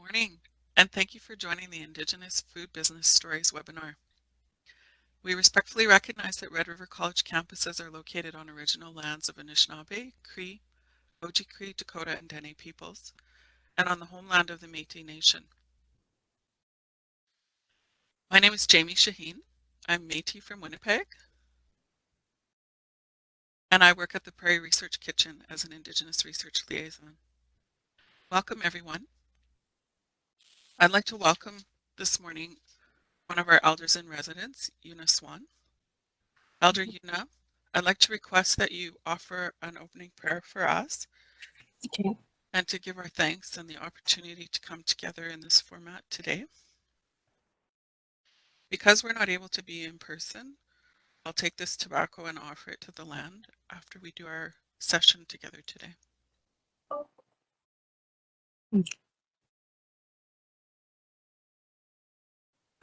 morning, and thank you for joining the Indigenous Food Business Stories webinar. We respectfully recognize that Red River College campuses are located on original lands of Anishinaabe, Cree, Oji-Cree, Dakota, and Dene peoples, and on the homeland of the Métis Nation. My name is Jamie Shaheen. I'm Métis from Winnipeg, and I work at the Prairie Research Kitchen as an Indigenous research liaison. Welcome, everyone. I'd like to welcome this morning one of our elders in residence, Una Swan. Elder Una, I'd like to request that you offer an opening prayer for us, Okay. And to give our thanks and the opportunity to come together in this format today. Because we're not able to be in person, I'll take this tobacco and offer it to the land after we do our session together today.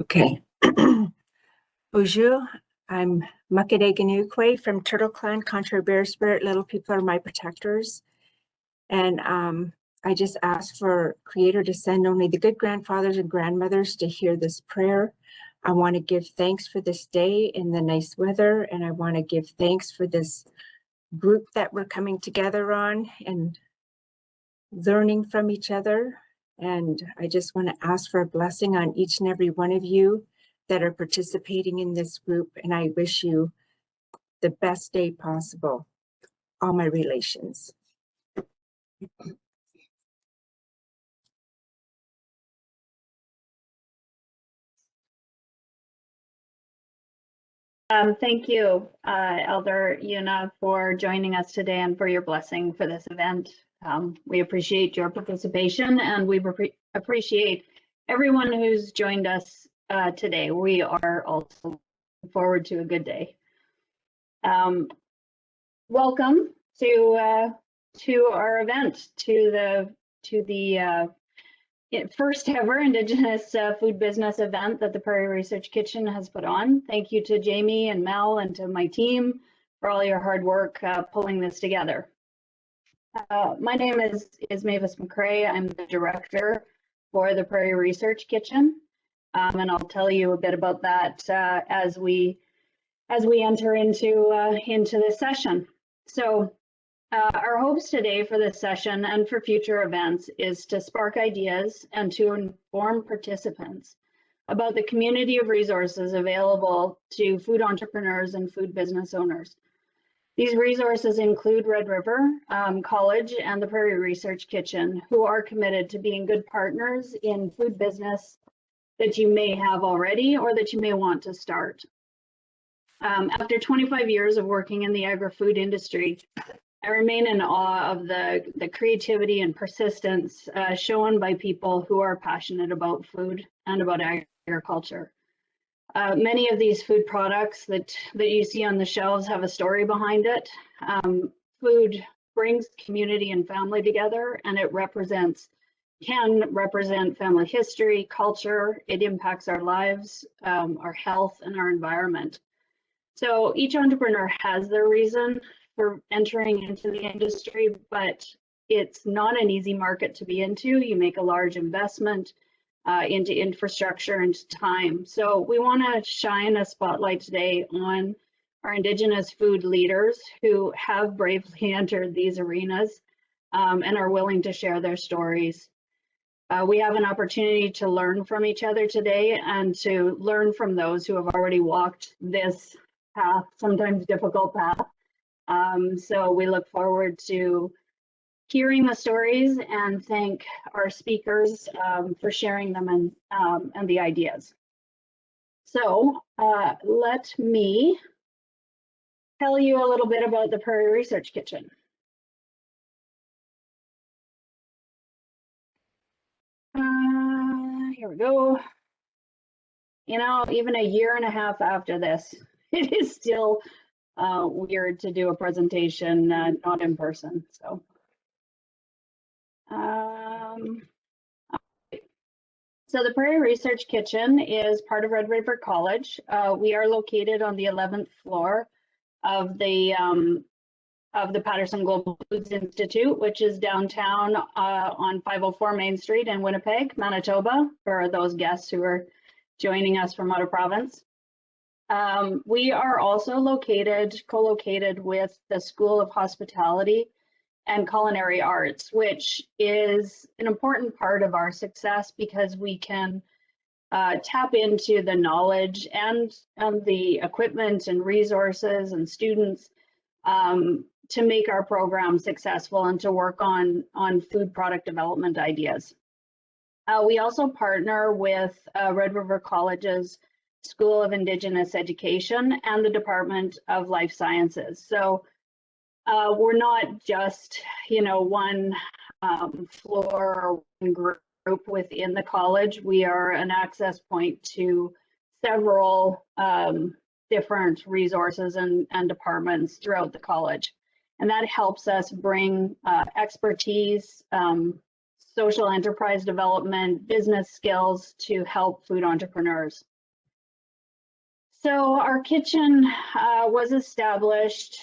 Okay. Bonjour, I'm Makadeganukwe from Turtle Clan, Contrary Bear Spirit, Little People Are My Protectors. And I just ask for Creator to send only the good grandfathers and grandmothers to hear this prayer. I want to give thanks for this day in the nice weather, and I want to give thanks for this group that we're coming together on and learning from each other. And I just want to ask for a blessing on each and every one of you that are participating in this group. And I wish you the best day possible, all my relations. Thank you, Elder Una, for joining us today and for your blessing for this event. We appreciate your participation, and we appreciate everyone who's joined us today. We are also looking forward to a good day. Welcome to our event, to the first ever Indigenous food business event that the Prairie Research Kitchen has put on. Thank you to Jamie and Mel and to my team for all your hard work pulling this together. My name is Mavis McCrae. I'm the director for the Prairie Research Kitchen, and I'll tell you a bit about that as we enter into this session. So. Our hopes today for this session and for future events is to spark ideas and to inform participants about the community of resources available to food entrepreneurs and food business owners. These resources include Red River College and the Prairie Research Kitchen, who are committed to being good partners in food business that you may have already or that you may want to start. After 25 years of working in the agri-food industry, I remain in awe of the creativity and persistence shown by people who are passionate about food and about agriculture. Many of these food products that you see on the shelves have a story behind it. Food brings community and family together, and it can represent family history, culture. It impacts our lives, our health, and our environment. So each entrepreneur has their reason for entering into the industry, but it's not an easy market to be into. You make a large investment into infrastructure and time. So we want to shine a spotlight today on our Indigenous food leaders who have bravely entered these arenas and are willing to share their stories. We have an opportunity to learn from each other today and to learn from those who have already walked this path, sometimes difficult path. So we look forward to hearing the stories and thank our speakers for sharing them and the ideas. So let me tell you a little bit about the Prairie Research Kitchen. Here we go. You know, even a year and a half after this, it is still weird to do a presentation not in person. So the Prairie Research Kitchen is part of Red River College. We are located on the 11th floor of the of the Patterson Global Foods Institute, which is downtown on 504 Main Street in Winnipeg, Manitoba, for those guests who are joining us from out of province. We are also co-located with the School of Hospitality and Culinary Arts, which is an important part of our success because we can tap into the knowledge and the equipment and resources and students to make our program successful and to work on food product development ideas. We also partner with Red River College's School of Indigenous Education and the Department of Life Sciences. So we're not just, one floor or one group within the college. We are an access point to several different resources and departments throughout the college. And that helps us bring expertise, social enterprise development, business skills to help food entrepreneurs. So our kitchen was established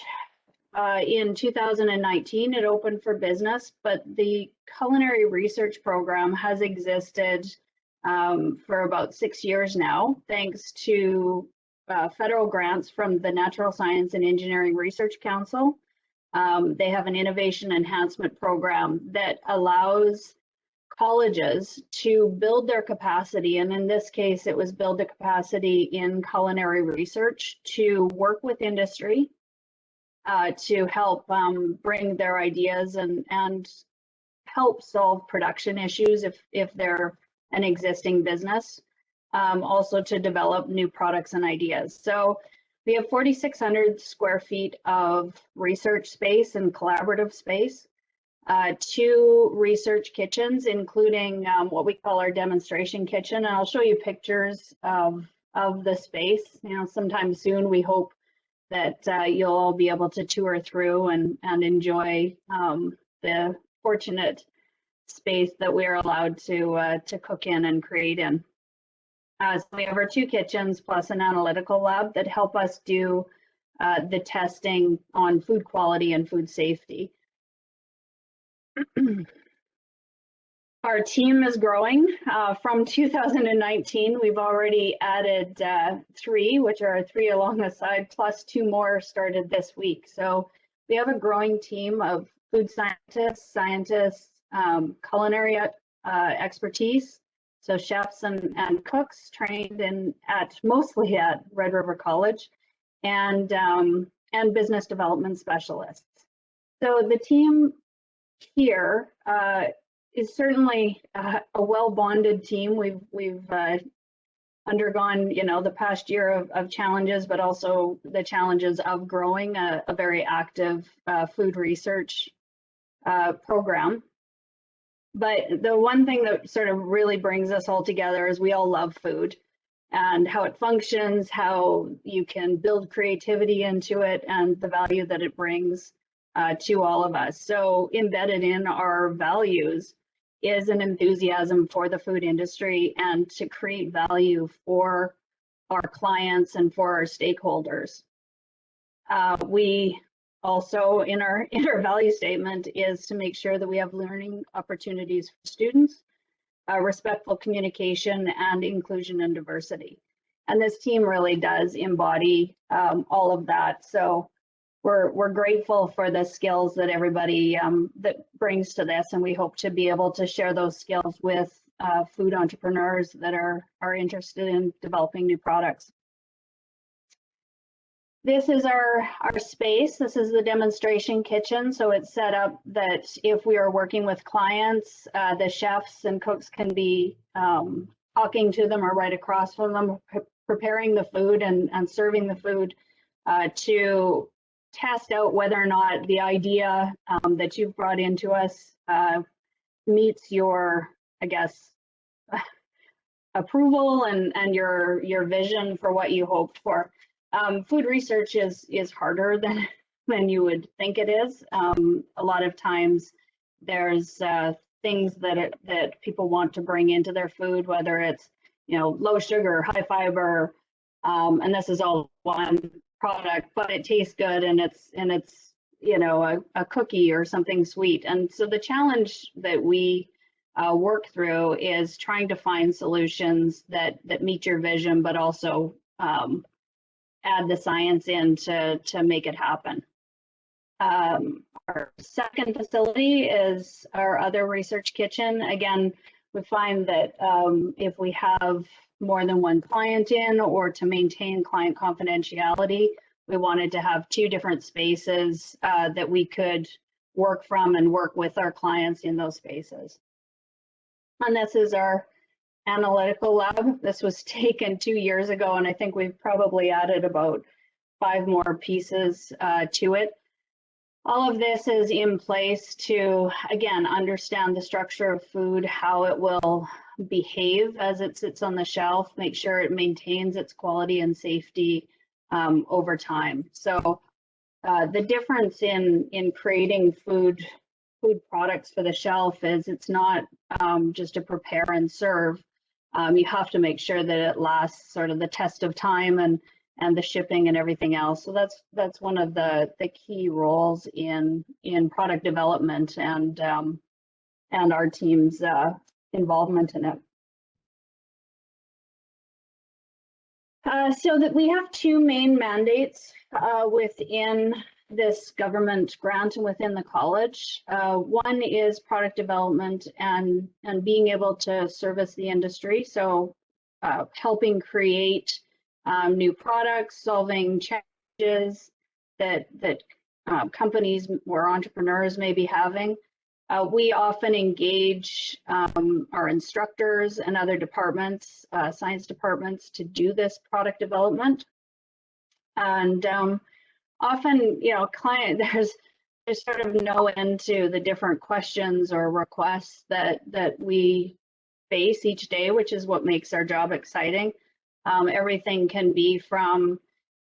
in 2019. It opened for business, but the culinary research program has existed for about 6 years now, thanks to federal grants from the Natural Science and Engineering Research Council. They have an innovation enhancement program that allows colleges to build their capacity, and in this case it was build the capacity in culinary research to work with industry to help bring their ideas and help solve production issues if they're an existing business, also to develop new products and ideas. So we have 4,600 square feet of research space and collaborative space. 2 research kitchens, including what we call our demonstration kitchen. And I'll show you pictures of the space. Sometime soon we hope that you'll all be able to tour through and enjoy the fortunate space that we are allowed to cook in and create in. So we have our 2 kitchens plus an analytical lab that help us do the testing on food quality and food safety. Our team is growing. From 2019, we've already added 3, which are 3 along the side, plus 2 more started this week. So we have a growing team of food scientists, culinary expertise, so chefs and cooks trained mostly at Red River College, and business development specialists. So the team here is certainly a well-bonded team. We've undergone, the past year of challenges, but also the challenges of growing a very active food research program. But the one thing that sort of really brings us all together is we all love food and how it functions, how you can build creativity into it, and the value that it brings to all of us. So embedded in our values is an enthusiasm for the food industry and to create value for our clients and for our stakeholders. We also, in our value statement, is to make sure that we have learning opportunities for students, respectful communication, and inclusion and diversity. And this team really does embody all of that. So we're grateful for the skills that everybody that brings to this, and we hope to be able to share those skills with food entrepreneurs that are interested in developing new products. This is our space. This is the demonstration kitchen. So it's set up that if we are working with clients, the chefs and cooks can be talking to them or right across from them, preparing the food and serving the food to test out whether or not the idea that you've brought into us meets your, I guess, approval and your vision for what you hoped for. Food research is harder than you would think it is. A lot of times there's things that people want to bring into their food, whether it's low sugar, high fiber, and this is all one product, but it tastes good and it's you know, a cookie or something sweet. And so the challenge that we work through is trying to find solutions that meet your vision, but also add the science in to make it happen. Our second facility is our other research kitchen. Again, we find that if we have more than one client in, or to maintain client confidentiality, we wanted to have two different spaces that we could work from and work with our clients in those spaces. And this is our Analytical Lab. This was taken 2 years ago, and I think we've probably added about 5 more pieces to it. All of this is in place to, again, understand the structure of food, how it will behave as it sits on the shelf, make sure it maintains its quality and safety over time. So the difference in creating food products for the shelf is it's not just to prepare and serve. You have to make sure that it lasts sort of the test of time and the shipping and everything else. So that's one of the key roles in product development and our team's involvement in it. So that we have 2 main mandates within this government grant and within the college. One is product development and being able to service the industry. So helping create new products, solving challenges that companies or entrepreneurs may be having. We often engage our instructors and other departments, science departments, to do this product development. And often, you know, there's sort of no end to the different questions or requests that we face each day, which is what makes our job exciting. Everything can be from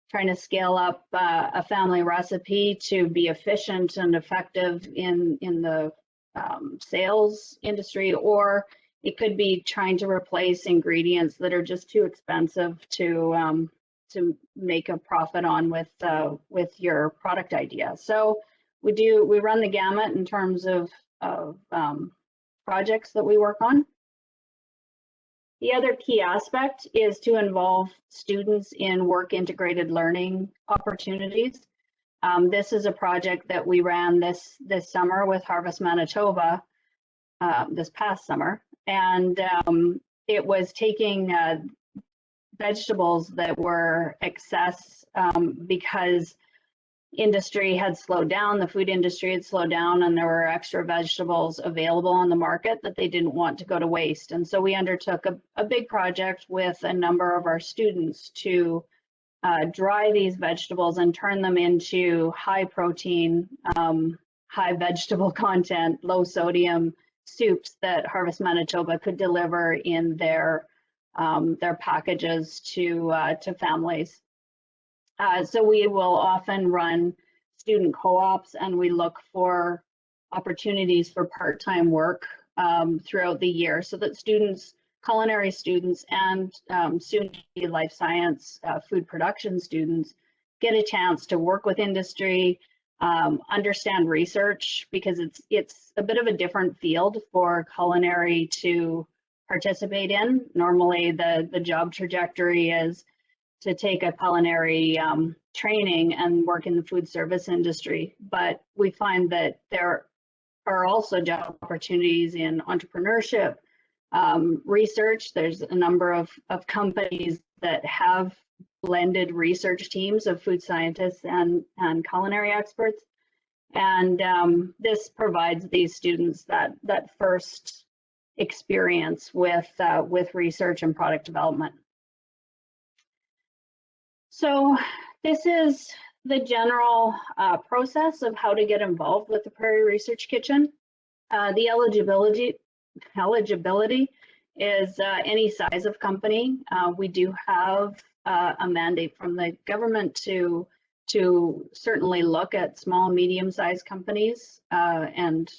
trying to scale up a family recipe to be efficient and effective in the sales industry, or it could be trying to replace ingredients that are just too expensive to make a profit on with your product idea. So we run the gamut in terms of projects that we work on. The other key aspect is to involve students in work integrated learning opportunities. This is a project that we ran this summer with Harvest Manitoba, this past summer, and it was taking vegetables that were excess because industry had slowed down, the food industry had slowed down, and there were extra vegetables available on the market that they didn't want to go to waste. And so we undertook a big project with a number of our students to dry these vegetables and turn them into high protein, high vegetable content, low sodium soups that Harvest Manitoba could deliver in their packages to families. So we will often run student co-ops, and we look for opportunities for part-time work throughout the year so that students, culinary students, and soon to be life science food production students get a chance to work with industry, understand research, because it's a bit of a different field for culinary to participate in. Normally the job trajectory is to take a culinary training and work in the food service industry. But we find that there are also job opportunities in entrepreneurship, research. There's a number of companies that have blended research teams of food scientists and culinary experts. And this provides these students that first experience with research and product development. So this is the general process of how to get involved with the Prairie Research Kitchen. The eligibility is any size of company. We do have a mandate from the government to certainly look at small, medium-sized companies and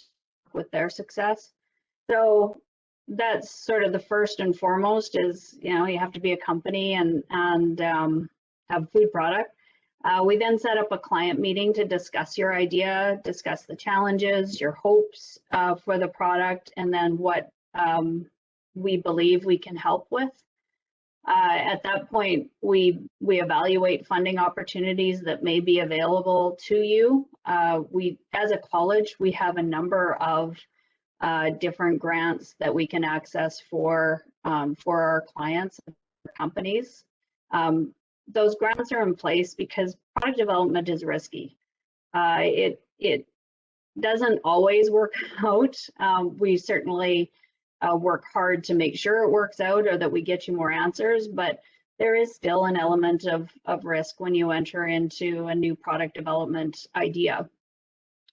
with their success. So that's sort of the first and foremost is, you know, you have to be a company and have food product. We then set up a client meeting to discuss your idea, discuss the challenges, your hopes for the product, and then what we believe we can help with. At that point, we evaluate funding opportunities that may be available to you. As a college, we have a number of different grants that we can access for our clients and companies. Those grants are in place because product development is risky. It doesn't always work out. We certainly work hard to make sure it works out or that we get you more answers, but there is still an element of risk when you enter into a new product development idea.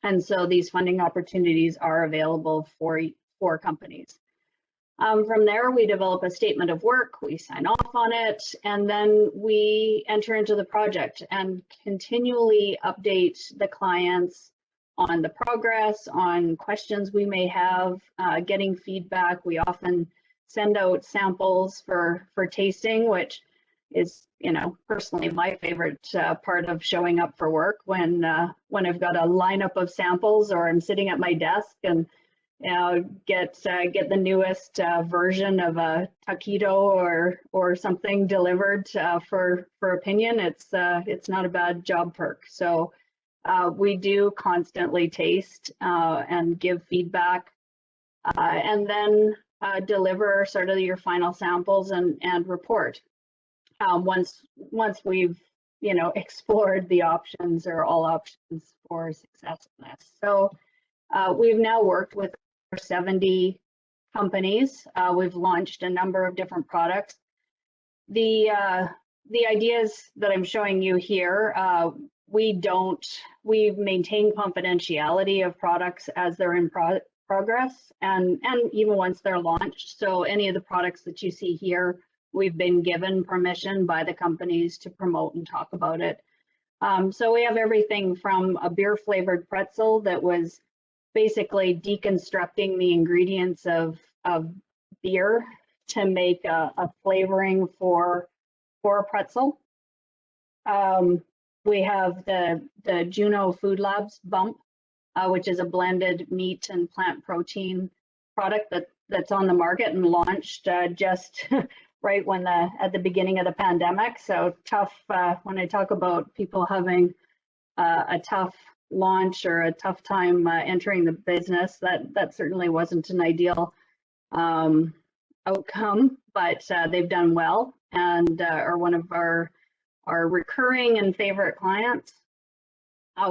And so these funding opportunities are available for companies. From there, we develop a statement of work, we sign off on it, and then we enter into the project and continually update the clients on the progress, on questions we may have, getting feedback. We often send out samples for tasting, which is, personally my favorite part of showing up for work when I've got a lineup of samples or I'm sitting at my desk and get the newest version of a taquito or something delivered for opinion. It's not a bad job perk. So we do constantly taste and give feedback, and then deliver sort of your final samples and report once we've explored the options or all options for success in this. So we've now worked with 70 companies. We've launched a number of different products. The ideas that I'm showing you here, we maintain confidentiality of products as they're in progress and even once they're launched. So any of the products that you see here, we've been given permission by the companies to promote and talk about it. So we have everything from a beer flavored pretzel that was basically deconstructing the ingredients of beer to make a flavoring for a pretzel. We have the Juno Food Labs Bump, which is a blended meat and plant protein product that's on the market and launched just right at the beginning of the pandemic. So tough, when I talk about people having a tough launch or a tough time entering the business, that certainly wasn't an ideal outcome, but they've done well and are one of our recurring and favorite clients.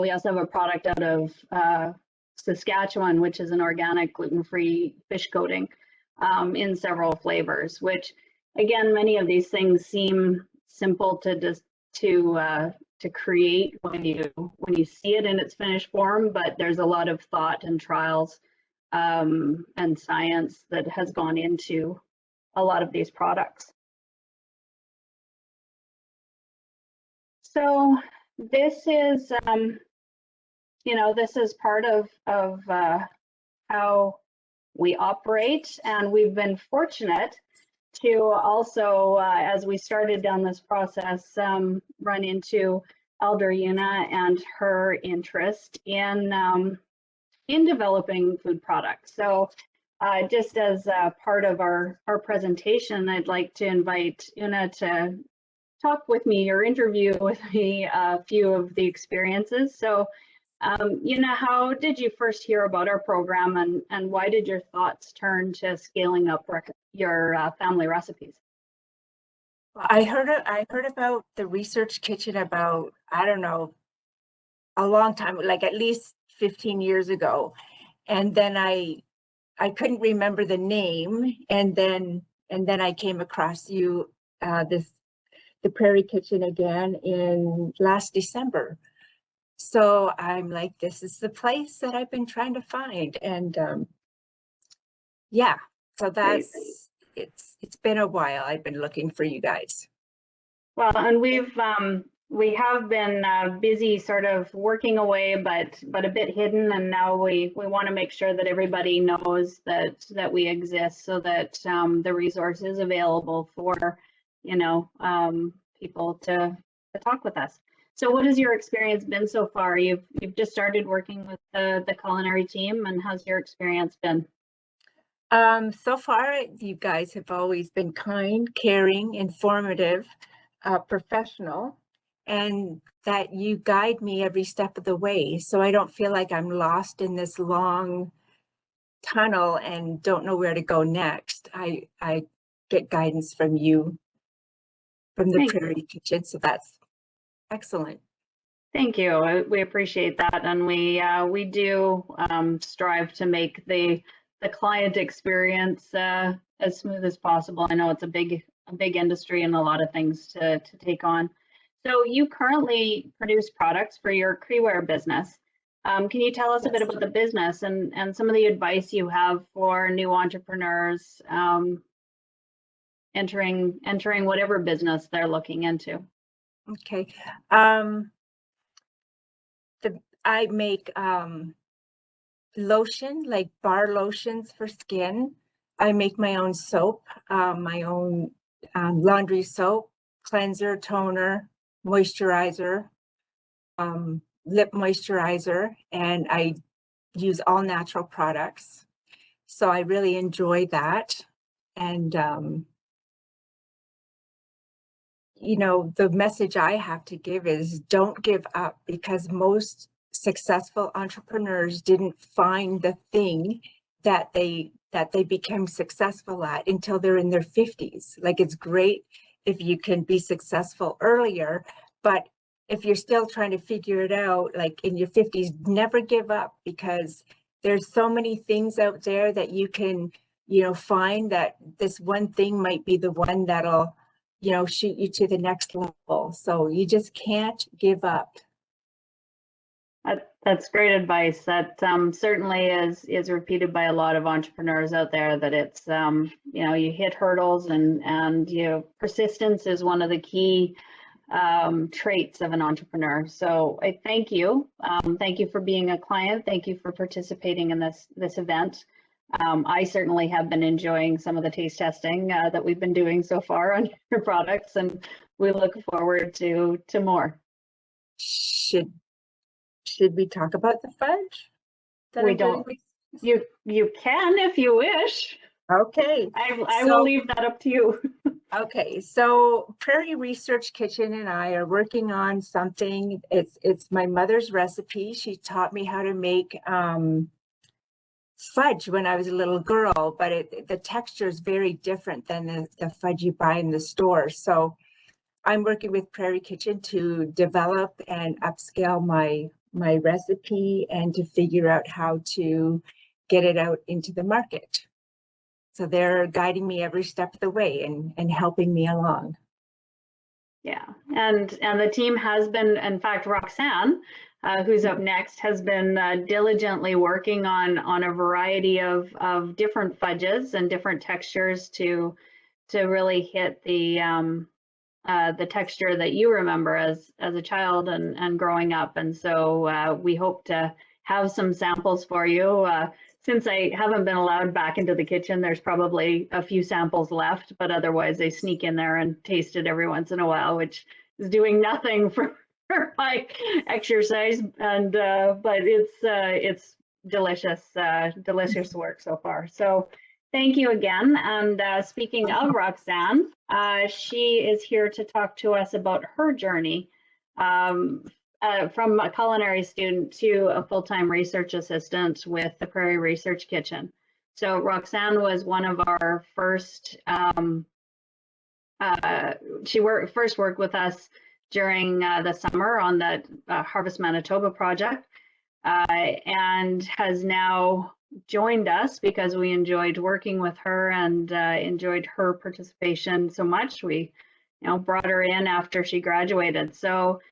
We also have a product out of Saskatchewan, which is an organic gluten-free fish coating in several flavors, which again, many of these things seem simple to create when you see it in its finished form, but there's a lot of thought and trials and science that has gone into a lot of these products. So this is, this is part of how we operate, and we've been fortunate to also, as we started down this process, run into Elder Una and her interest in developing food products. So just as part of our presentation, I'd like to invite Una to talk with me or interview with me a few of the experiences. So Una, how did you first hear about our program, and why did your thoughts turn to scaling up your family recipes? Well, I heard about the research kitchen about, I don't know, a long time, like at least 15 years ago. And then I couldn't remember the name. And then I came across you, the Prairie Kitchen again in last December. So I'm like, this is the place that I've been trying to find. And yeah, so that's, it's been a while. I've been looking for you guys. Well, and we have been busy sort of working away, but a bit hidden. And now we want to make sure that everybody knows that we exist, so that the resource is available for, people to talk with us. So what has your experience been so far? You've just started working with the culinary team, and how's your experience been? So far, you guys have always been kind, caring, informative, professional, and that you guide me every step of the way. So I don't feel like I'm lost in this long tunnel and don't know where to go next. I get guidance from you, from the Thank Prairie Kitchen. So that's excellent. Thank you. We appreciate that, and we do strive to make the client experience as smooth as possible. I know it's a big industry and a lot of things to take on. So you currently produce products for your Creeware business. Can you tell us a bit about the business and some of the advice you have for new entrepreneurs entering whatever business they're looking into? Okay. I make lotion, like bar lotions for skin. I make my own soap, my own laundry soap, cleanser, toner, moisturizer, lip moisturizer, and I use all natural products. So I really enjoy that. And, you know, the message I have to give is don't give up, because most successful entrepreneurs didn't find the thing that they became successful at until they're in their 50s. Like, it's great if you can be successful earlier, but if you're still trying to figure it out, like in your 50s, never give up, because there's so many things out there that you can, you know, find that this one thing might be the one that'll, you know, shoot you to the next level. So you just can't give up. That's great advice. That certainly is repeated by a lot of entrepreneurs out there. That it's you know, you hit hurdles, and you know, persistence is one of the key traits of an entrepreneur. So I thank you. Thank you for being a client. Thank you for participating in this event. I certainly have been enjoying some of the taste testing that we've been doing so far on your products, and we look forward to more. Should we talk about the fudge that We I'm doing? don't. You can if you wish. Okay. I will leave that up to you. Okay, so Prairie Research Kitchen and I are working on something. It's my mother's recipe. She taught me how to make fudge when I was a little girl, but the texture is very different than the fudge you buy in the store. So I'm working with Prairie Kitchen to develop and upscale my recipe and to figure out how to get it out into the market. So they're guiding me every step of the way and helping me along. Yeah, and the team has been, in fact, Roxanne, who's up next, has been diligently working on a variety of different fudges and different textures to really hit the texture that you remember as a child and growing up. And so we hope to have some samples for you. Since I haven't been allowed back into the kitchen, there's probably a few samples left, but otherwise they sneak in there and taste it every once in a while, which is doing nothing for my exercise. And but it's delicious, delicious work so far. So thank you again. And speaking of Roxanne, she is here to talk to us about her journey from a culinary student to a full-time research assistant with the Prairie Research Kitchen. So Roxanne was one of our first, she first worked with us during the summer on the Harvest Manitoba project, and has now joined us because we enjoyed working with her and enjoyed her participation so much. We, you know, brought her in after she graduated. So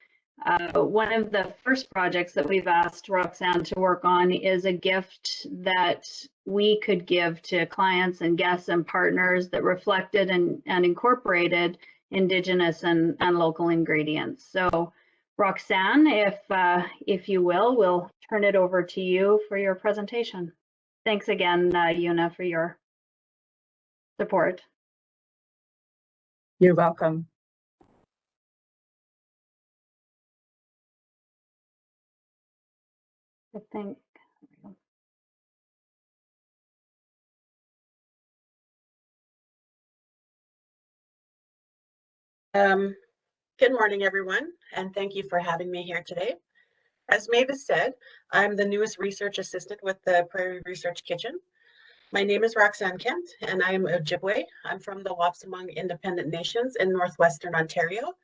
one of the first projects that we've asked Roxanne to work on is a gift that we could give to clients and guests and partners that reflected and incorporated Indigenous and local ingredients. So Roxanne, if you will, we'll turn it over to you for your presentation. Thanks again, Una, for your support. You're welcome. I think. Good morning, everyone, and thank you for having me here today. As Mavis said, I'm the newest research assistant with the Prairie Research Kitchen. My name is Roxanne Kent, and I am Ojibwe. I'm from the Wapsimmung Independent Nations in Northwestern Ontario.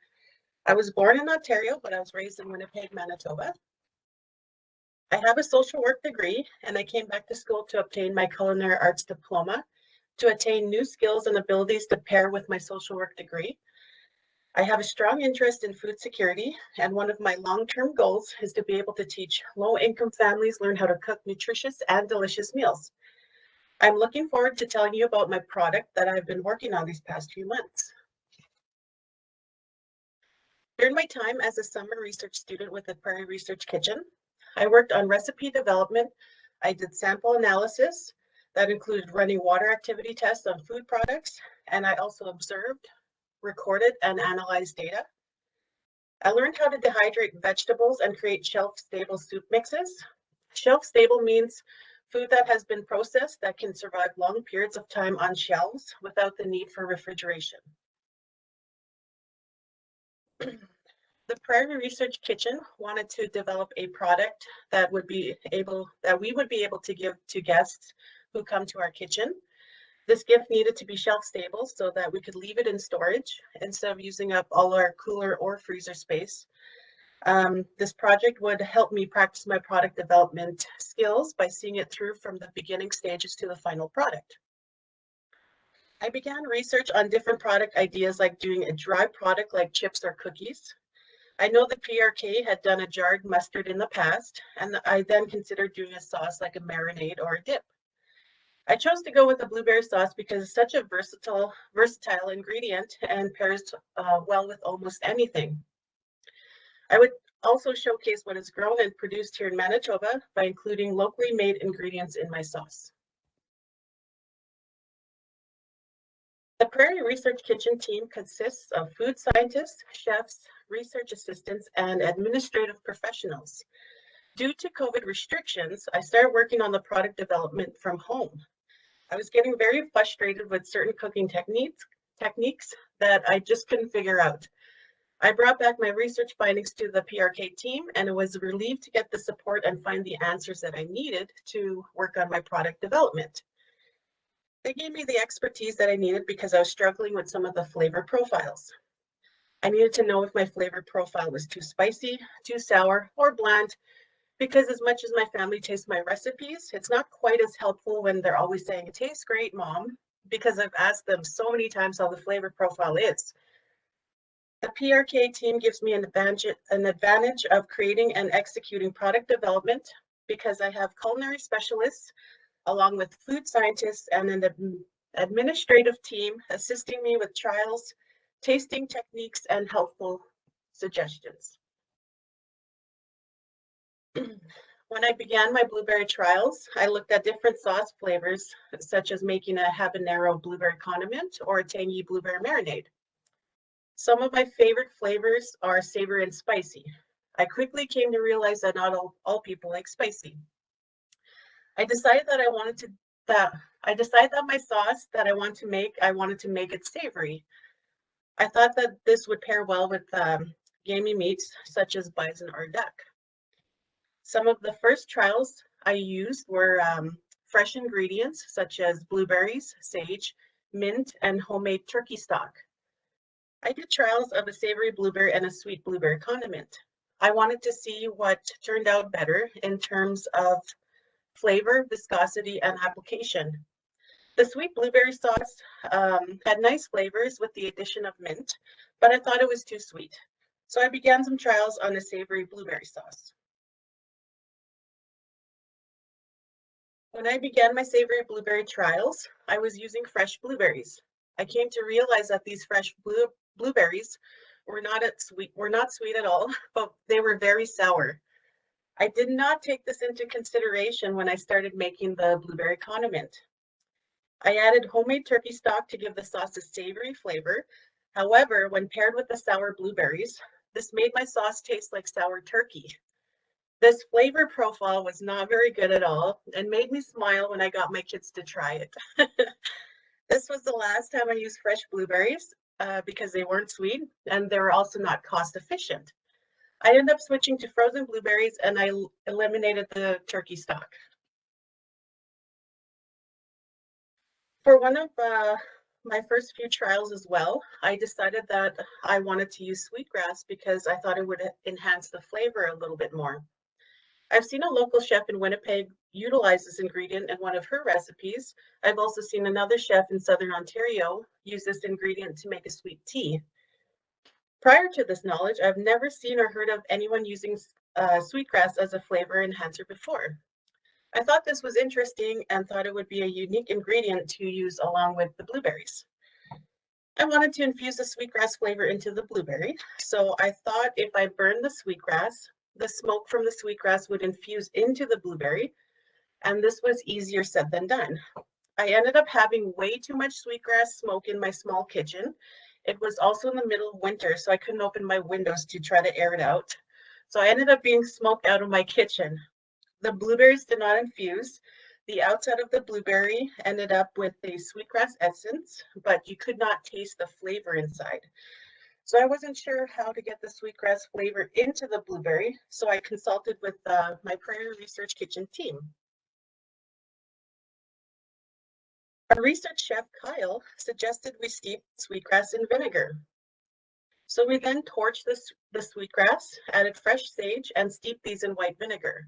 I was born in Ontario, but I was raised in Winnipeg, Manitoba. I have a social work degree, and I came back to school to obtain my culinary arts diploma to attain new skills and abilities to pair with my social work degree. I have a strong interest in food security, and one of my long-term goals is to be able to teach low-income families learn how to cook nutritious and delicious meals. I'm looking forward to telling you about my product that I've been working on these past few months. During my time as a summer research student with the Prairie Research Kitchen, I worked on recipe development. I did sample analysis that included running water activity tests on food products, and I also observed, recorded, and analyzed data. I learned how to dehydrate vegetables and create shelf-stable soup mixes. Shelf-stable means food that has been processed that can survive long periods of time on shelves without the need for refrigeration. The Prairie Research Kitchen wanted to develop a product that we would be able to give to guests who come to our kitchen. This gift needed to be shelf stable so that we could leave it in storage instead of using up all our cooler or freezer space. This project would help me practice my product development skills by seeing it through from the beginning stages to the final product. I began research on different product ideas like doing a dry product like chips or cookies. I know the PRK had done a jarred mustard in the past, and I then considered doing a sauce like a marinade or a dip. I chose to go with the blueberry sauce because it's such a versatile ingredient and pairs well with almost anything. I would also showcase what is grown and produced here in Manitoba by including locally made ingredients in my sauce. The Prairie Research Kitchen team consists of food scientists, chefs, research assistants, and administrative professionals. Due to COVID restrictions, I started working on the product development from home. I was getting very frustrated with certain cooking techniques that I just couldn't figure out. I brought back my research findings to the PRK team, and I was relieved to get the support and find the answers that I needed to work on my product development. They gave me the expertise that I needed because I was struggling with some of the flavor profiles. I needed to know if my flavor profile was too spicy, too sour, or bland, because as much as my family tastes my recipes, it's not quite as helpful when they're always saying, "It tastes great, Mom," because I've asked them so many times how the flavor profile is. The PRK team gives me an advantage of creating and executing product development because I have culinary specialists along with food scientists and an administrative team assisting me with trials, tasting techniques, and helpful suggestions. When I began my blueberry trials, I looked at different sauce flavors, such as making a habanero blueberry condiment or a tangy blueberry marinade. Some of my favorite flavors are savory and spicy. I quickly came to realize that not all people like spicy. I decided that my sauce that I wanted to make it savory. I thought that this would pair well with gamey meats such as bison or duck. Some of the first trials I used were fresh ingredients such as blueberries, sage, mint, and homemade turkey stock. I did trials of a savory blueberry and a sweet blueberry condiment. I wanted to see what turned out better in terms of flavor, viscosity, and application. The sweet blueberry sauce had nice flavors with the addition of mint, but I thought it was too sweet. So I began some trials on a savory blueberry sauce. When I began my savory blueberry trials, I was using fresh blueberries. I came to realize that these fresh blueberries were not sweet at all, but they were very sour. I did not take this into consideration when I started making the blueberry condiment. I added homemade turkey stock to give the sauce a savory flavor. However, when paired with the sour blueberries, this made my sauce taste like sour turkey. This flavor profile was not very good at all and made me smile when I got my kids to try it. This was the last time I used fresh blueberries because they weren't sweet and they were also not cost efficient. I ended up switching to frozen blueberries and I eliminated the turkey stock. For one of my first few trials as well, I decided that I wanted to use sweetgrass because I thought it would enhance the flavor a little bit more. I've seen a local chef in Winnipeg utilize this ingredient in one of her recipes. I've also seen another chef in Southern Ontario use this ingredient to make a sweet tea. Prior to this knowledge, I've never seen or heard of anyone using sweetgrass as a flavor enhancer before. I thought this was interesting and thought it would be a unique ingredient to use along with the blueberries. I wanted to infuse the sweetgrass flavor into the blueberry, so I thought if I burned the sweetgrass, the smoke from the sweetgrass would infuse into the blueberry, and this was easier said than done. I ended up having way too much sweetgrass smoke in my small kitchen. It was also in the middle of winter, so I couldn't open my windows to try to air it out. So I ended up being smoked out of my kitchen. The blueberries did not infuse. The outside of the blueberry ended up with a sweetgrass essence, but you could not taste the flavor inside. So I wasn't sure how to get the sweetgrass flavor into the blueberry, so I consulted with my Prairie Research Kitchen team. Our research chef, Kyle, suggested we steep sweetgrass in vinegar. So we then torched the sweetgrass, added fresh sage, and steeped these in white vinegar.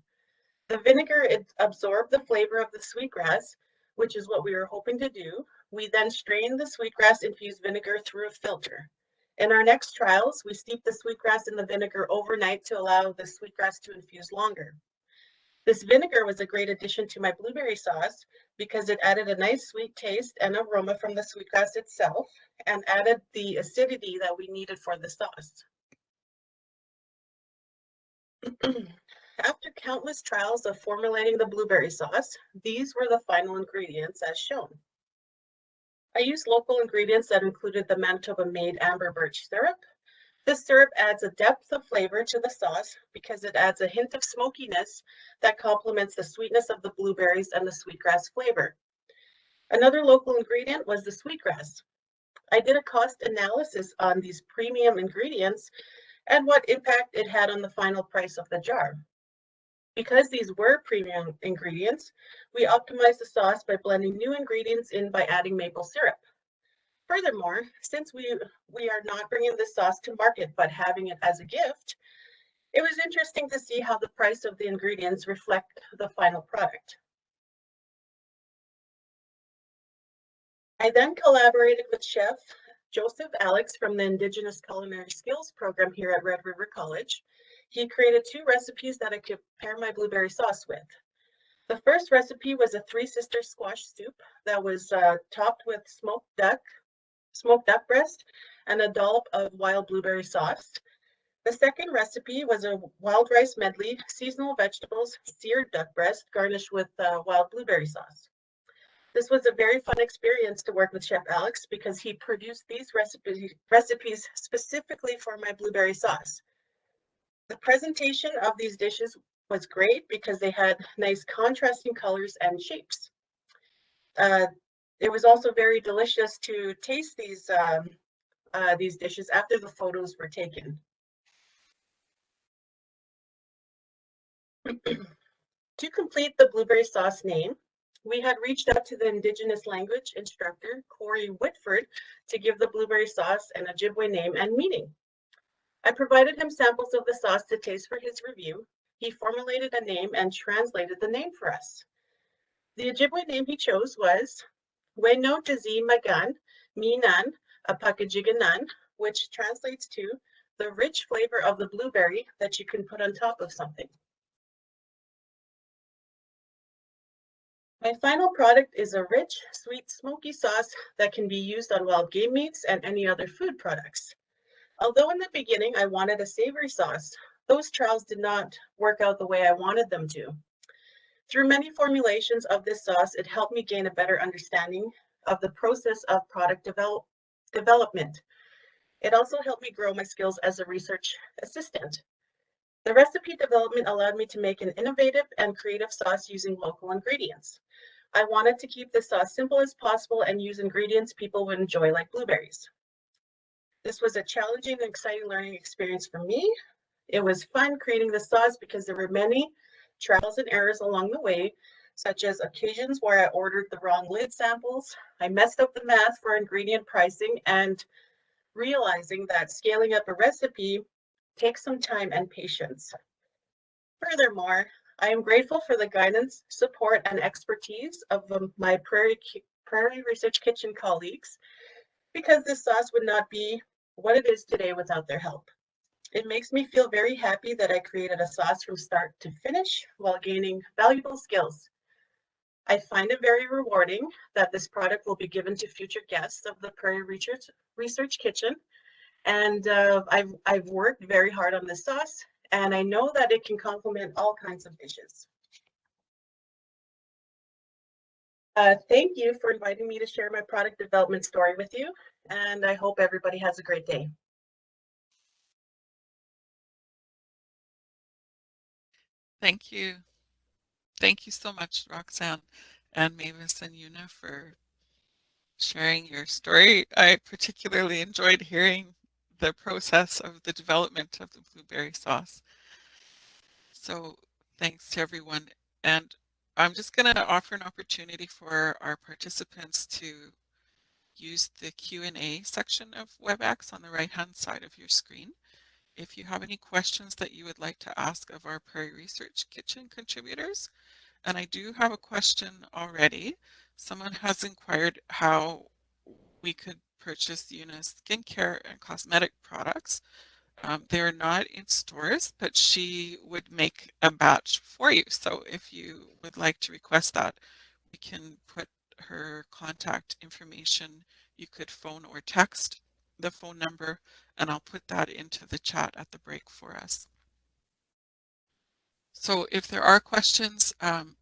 The vinegar absorbed the flavor of the sweetgrass, which is what we were hoping to do. We then strained the sweetgrass infused vinegar through a filter. In our next trials, we steeped the sweetgrass in the vinegar overnight to allow the sweetgrass to infuse longer. This vinegar was a great addition to my blueberry sauce because it added a nice sweet taste and aroma from the sweetgrass itself and added the acidity that we needed for the sauce. After countless trials of formulating the blueberry sauce, these were the final ingredients as shown. I used local ingredients that included the Manitoba-made amber birch syrup. This syrup adds a depth of flavor to the sauce because it adds a hint of smokiness that complements the sweetness of the blueberries and the sweetgrass flavor. Another local ingredient was the sweetgrass. I did a cost analysis on these premium ingredients and what impact it had on the final price of the jar. Because these were premium ingredients, we optimized the sauce by blending new ingredients in by adding maple syrup. Furthermore, since we are not bringing this sauce to market but having it as a gift, it was interesting to see how the price of the ingredients reflect the final product. I then collaborated with Chef Joseph Alex from the Indigenous Culinary Skills program here at Red River College. He created 2 recipes that I could pair my blueberry sauce with. The first recipe was a 3 Sisters squash soup that was topped with smoked duck breast and a dollop of wild blueberry sauce. The second recipe was a wild rice medley, seasonal vegetables, seared duck breast, garnished with wild blueberry sauce. This was a very fun experience to work with Chef Alex because he produced these recipes specifically for my blueberry sauce. The presentation of these dishes was great because they had nice contrasting colors and shapes. It was also very delicious to taste these dishes after the photos were taken. To complete the blueberry sauce name, we had reached out to the Indigenous language instructor, Corey Whitford, to give the blueberry sauce an Ojibwe name and meaning. I provided him samples of the sauce to taste for his review. He formulated a name and translated the name for us. The Ojibwe name he chose was Weno Jazi Magan Minan Apakajiganan, which translates to the rich flavor of the blueberry that you can put on top of something. My final product is a rich, sweet, smoky sauce that can be used on wild game meats and any other food products. Although in the beginning I wanted a savory sauce, those trials did not work out the way I wanted them to. Through many formulations of this sauce, it helped me gain a better understanding of the process of product development. It also helped me grow my skills as a research assistant. The recipe development allowed me to make an innovative and creative sauce using local ingredients. I wanted to keep the sauce simple as possible and use ingredients people would enjoy, like blueberries. This was a challenging and exciting learning experience for me. It was fun creating the sauce because there were many trials and errors along the way, such as occasions where I ordered the wrong lid samples. I messed up the math for ingredient pricing, and realizing that scaling up a recipe takes some time and patience. Furthermore, I am grateful for the guidance, support, and expertise of my Prairie Research Kitchen colleagues, because this sauce would not be what it is today without their help. It makes me feel very happy that I created a sauce from start to finish while gaining valuable skills. I find it very rewarding that this product will be given to future guests of the Prairie Research Kitchen. And I've worked very hard on this sauce, and I know that it can complement all kinds of dishes. Thank you for inviting me to share my product development story with you, and I hope everybody has a great day. Thank you. Thank you so much, Roxanne and Mavis and Una, for sharing your story. I particularly enjoyed hearing the process of the development of the blueberry sauce. So thanks to everyone. And I'm just going to offer an opportunity for our participants to use the Q&A section of WebEx on the right-hand side of your screen. If you have any questions that you would like to ask of our Prairie Research Kitchen contributors, and I do have a question already. Someone has inquired how we could purchase Una's skincare and cosmetic products. They're not in stores, but she would make a batch for you. So if you would like to request that, we can put her contact information. You could phone or text the phone number, and I'll put that into the chat at the break for us. So if there are questions,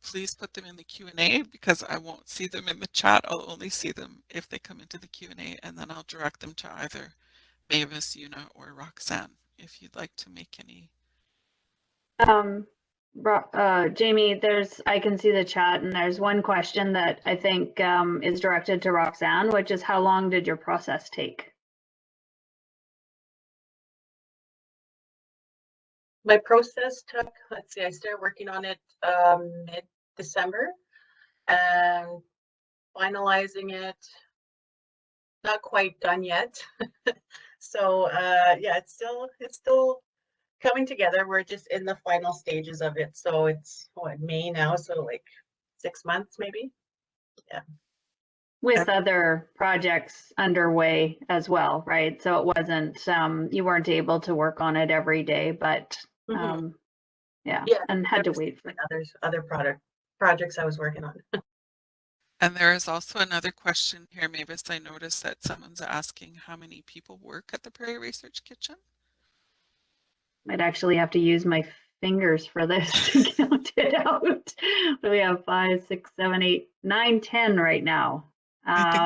please put them in the Q&A, because I won't see them in the chat. I'll only see them if they come into the Q&A, and then I'll direct them to either Mavis, Una, or Roxanne, if you'd like to make any. Jamie, I can see the chat, and there's one question that I think is directed to Roxanne, which is, how long did your process take? My process took, let's see, I started working on it mid-December, and finalizing it, not quite done yet. So yeah, it's still coming together. We're just in the final stages of it. So it's what, May now, so like 6 months maybe. Yeah. With other projects underway as well, right? So it wasn't, you weren't able to work on it every day, but yeah, and had to wait for other projects I was working on. And there is also another question here, Mavis. I noticed that someone's asking how many people work at the Prairie Research Kitchen. I'd actually have to use my fingers for this to count it out. We have 5, 6, 7, 8, 9, 10 right now.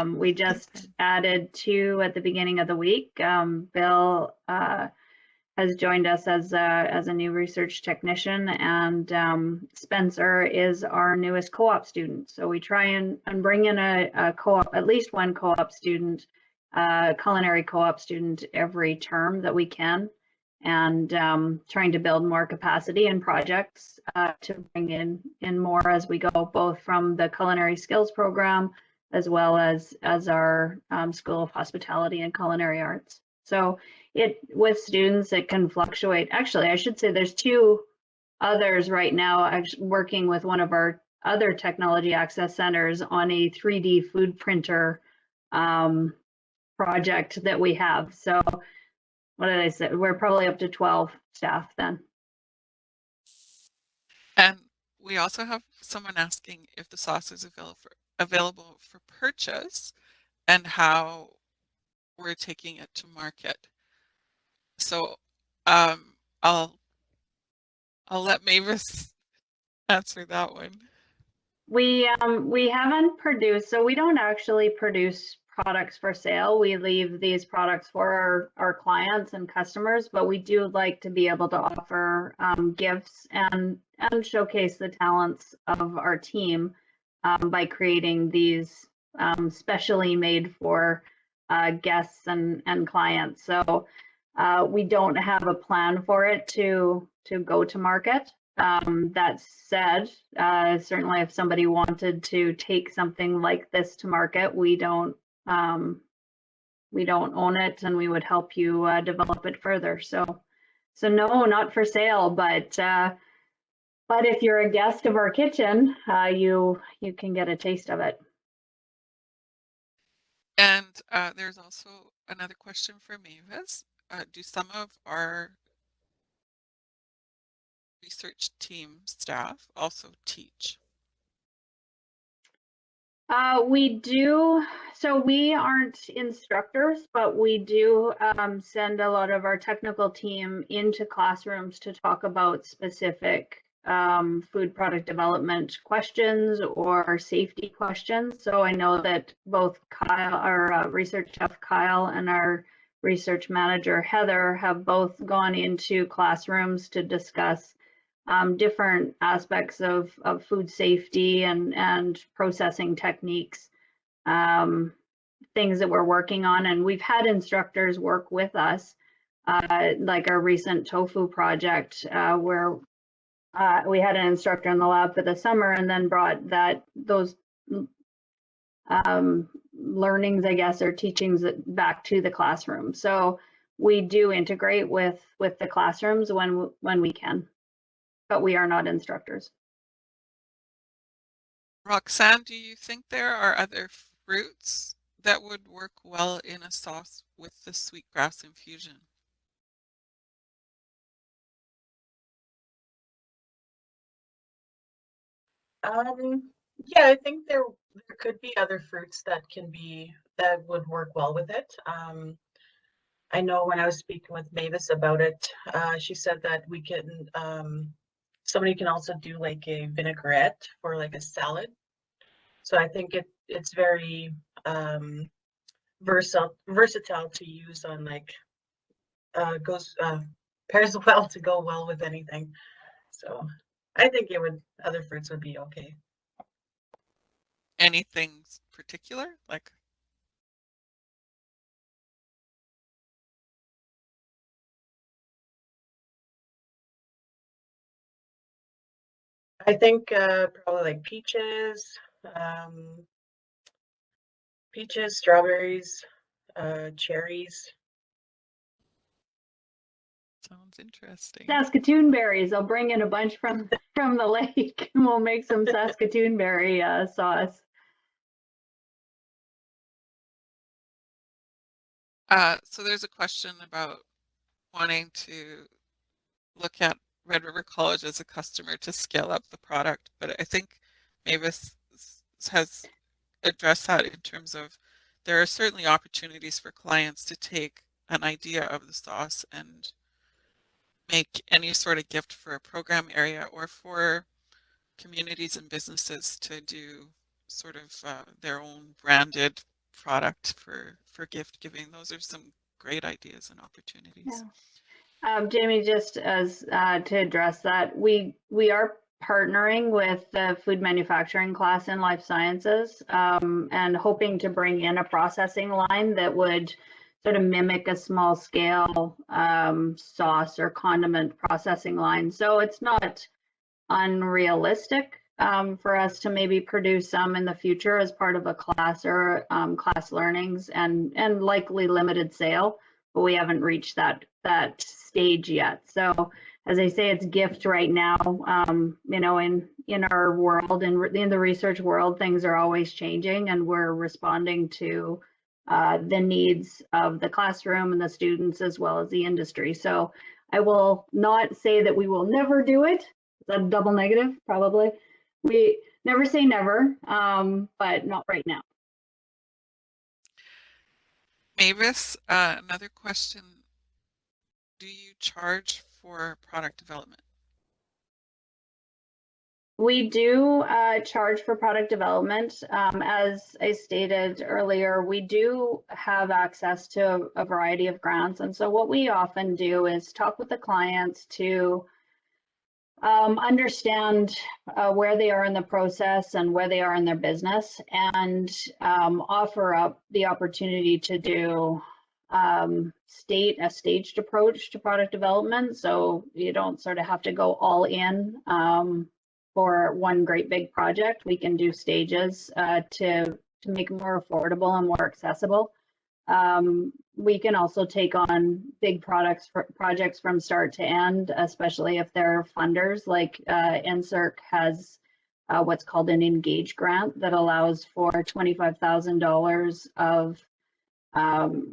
We just added 2 at the beginning of the week. Bill has joined us as a new research technician, and Spencer is our newest co-op student. So we try and bring in a co-op, at least one co-op student, culinary co-op student every term that we can, and trying to build more capacity and projects to bring in more as we go, both from the culinary skills program as well as our School of Hospitality and Culinary Arts. So with students, it can fluctuate. Actually, I should say there's 2 others right now working with one of our other technology access centers on a 3D food printer project that we have. So what did I say? We're probably up to 12 staff then. And we also have someone asking if the sauce is available for purchase and how we're taking it to market. So I'll let Mavis answer that one. We haven't produced, so we don't actually produce products for sale. We leave these products for our clients and customers, but we do like to be able to offer gifts and showcase the talents of our team by creating these specially made for guests and clients. So we don't have a plan for it to go to market. That said, certainly if somebody wanted to take something like this to market, we don't own it, and we would help you develop it further. So no, not for sale, but if you're a guest of our kitchen, you can get a taste of it. And there's also another question for Mavis. Do some of our research team staff also teach? We do. So we aren't instructors, but we do send a lot of our technical team into classrooms to talk about specific food product development questions or safety questions. So I know that both Kyle, our research chef Kyle, and our research manager Heather have both gone into classrooms to discuss different aspects of food safety and processing techniques, things that we're working on. And we've had instructors work with us, like our recent tofu project, where we had an instructor in the lab for the summer and then brought those learnings, I guess, or teachings back to the classroom. So we do integrate with the classrooms when we can, but we are not instructors. Roxanne, do you think there are other fruits that would work well in a sauce with the sweetgrass infusion? Yeah, I think there could be other fruits that would work well with it. I know when I was speaking with Mavis about it, she said that we can somebody can also do like a vinaigrette for like a salad. So I think it's very versatile to use on like pairs well to go well with anything. So I think other fruits would be okay. Anything particular? Like I think probably like peaches, strawberries, cherries. sounds interesting. Saskatoon berries. I'll bring in a bunch from the lake, and we'll make some Saskatoon berry sauce. So there's a question about wanting to look at Red River College as a customer to scale up the product, but I think Mavis has addressed that in terms of there are certainly opportunities for clients to take an idea of the sauce and make any sort of gift for a program area or for communities and businesses to do sort of their own branded product for gift giving. Those are some great ideas and opportunities. Yeah. Jamie, just as to address that, we are partnering with the food manufacturing class in life sciences and hoping to bring in a processing line that would sort of mimic a small scale sauce or condiment processing line. So it's not unrealistic for us to maybe produce some in the future as part of a class or class learnings and likely limited sale, but we haven't reached that stage yet. So as I say, it's gift right now. You know, in our world, in the research world, things are always changing, and we're responding to the needs of the classroom and the students as well as the industry. So I will not say that we will never do it. It's a double negative, probably. We never say never, but not right now. Mavis, another question. Do you charge for product development? We do charge for product development. As I stated earlier, we do have access to a variety of grants. And so what we often do is talk with the clients to understand where they are in the process and where they are in their business, and offer up the opportunity to do a staged approach to product development. So you don't sort of have to go all in for one great big project. We can do stages to make it more affordable and more accessible. We can also take on big projects from start to end, especially if they're funders. Like NSERC has what's called an Engage grant that allows for $25,000 of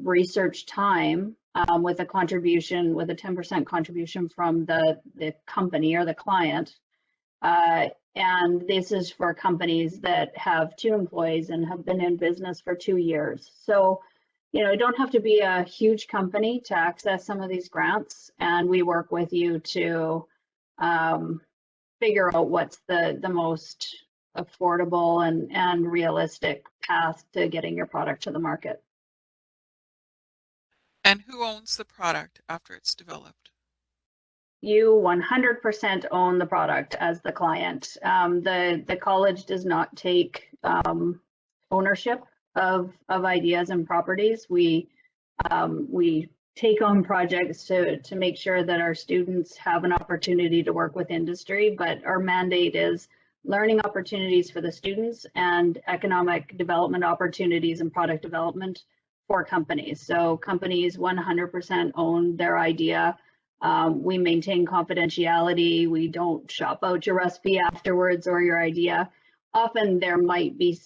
research time with a contribution, with a 10% contribution from the company or the client. And this is for companies that have 2 employees and have been in business for 2 years. So, you know, you don't have to be a huge company to access some of these grants, and we work with you to figure out what's the most affordable and realistic path to getting your product to the market. And who owns the product after it's developed? You 100% own the product as the client. The college does not take ownership of ideas and properties. We take on projects to make sure that our students have an opportunity to work with industry, but our mandate is learning opportunities for the students and economic development opportunities and product development for companies. So companies 100% own their idea. We maintain confidentiality. We don't shop out your recipe afterwards or your idea. Often there might be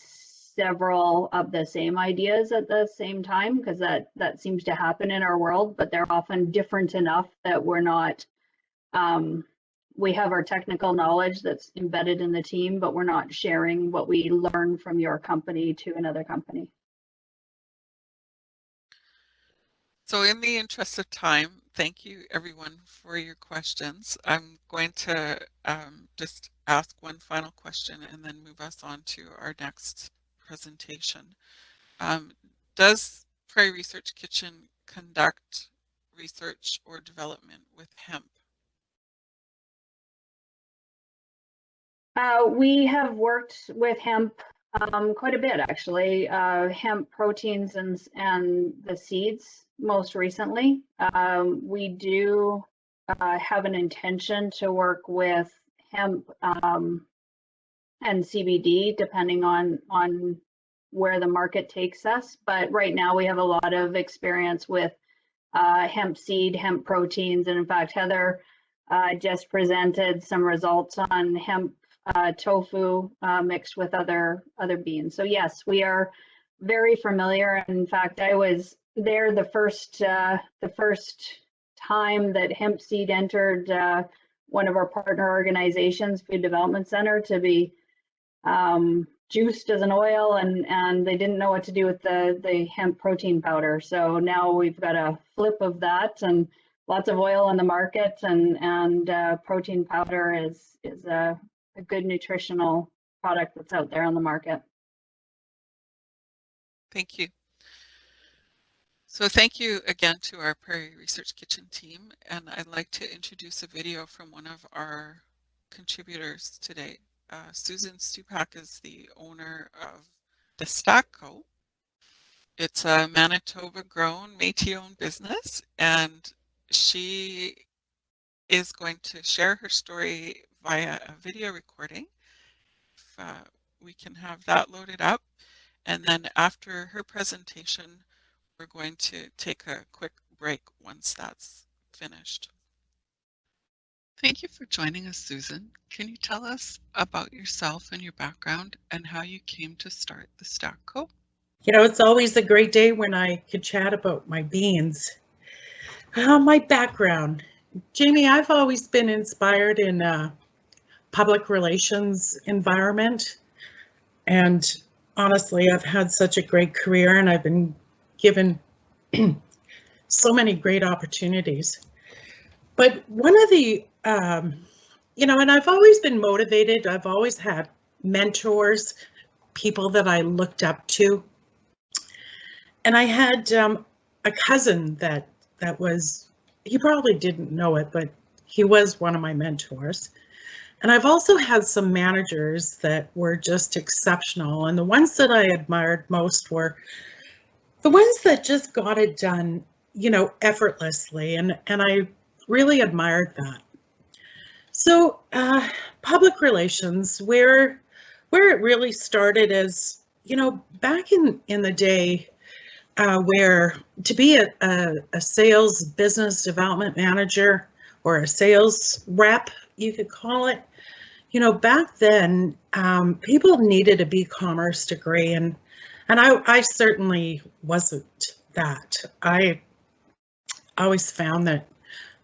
several of the same ideas at the same time, because that seems to happen in our world, but they're often different enough that we're not, we have our technical knowledge that's embedded in the team, but we're not sharing what we learn from your company to another company. So in the interest of time, thank you everyone for your questions. I'm going to just ask one final question and then move us on to our next presentation. Does Prairie Research Kitchen conduct research or development with hemp? We have worked with hemp quite a bit, actually. Hemp proteins and the seeds most recently. We do have an intention to work with hemp and CBD, depending on where the market takes us. But right now we have a lot of experience with hemp seed, hemp proteins, and in fact, Heather just presented some results on hemp tofu mixed with other beans. So yes, we are very familiar. In fact, I was there the first time that hemp seed entered one of our partner organizations, Food Development Center, to be juiced as an oil, and they didn't know what to do with the hemp protein powder. So now we've got a flip of that, and lots of oil on the market, and protein powder is a good nutritional product that's out there on the market. Thank you. So thank you again to our Prairie Research Kitchen team, and I'd like to introduce a video from one of our contributors today. Susan Stupak is the owner of the Stupak Co. It's a Manitoba-grown, Métis-owned business, and she is going to share her story via a video recording. If we can have that loaded up, and then after her presentation, we're going to take a quick break once that's finished. Thank you for joining us, Susan. Can you tell us about yourself and your background and how you came to start the Stupak Co? You know, it's always a great day when I could chat about my beans. My background. Jamie, I've always been inspired in a public relations environment. And honestly, I've had such a great career and I've been given so many great opportunities. But one of the and I've always been motivated. I've always had mentors, people that I looked up to. And I had a cousin that was, he probably didn't know it, but he was one of my mentors. And I've also had some managers that were just exceptional. And the ones that I admired most were the ones that just got it done, effortlessly. And I really admired that. So public relations, where it really started is, back in the day, where to be a sales business development manager or a sales rep, you could call it, back then, people needed a B-commerce degree, and I certainly wasn't that. I always found that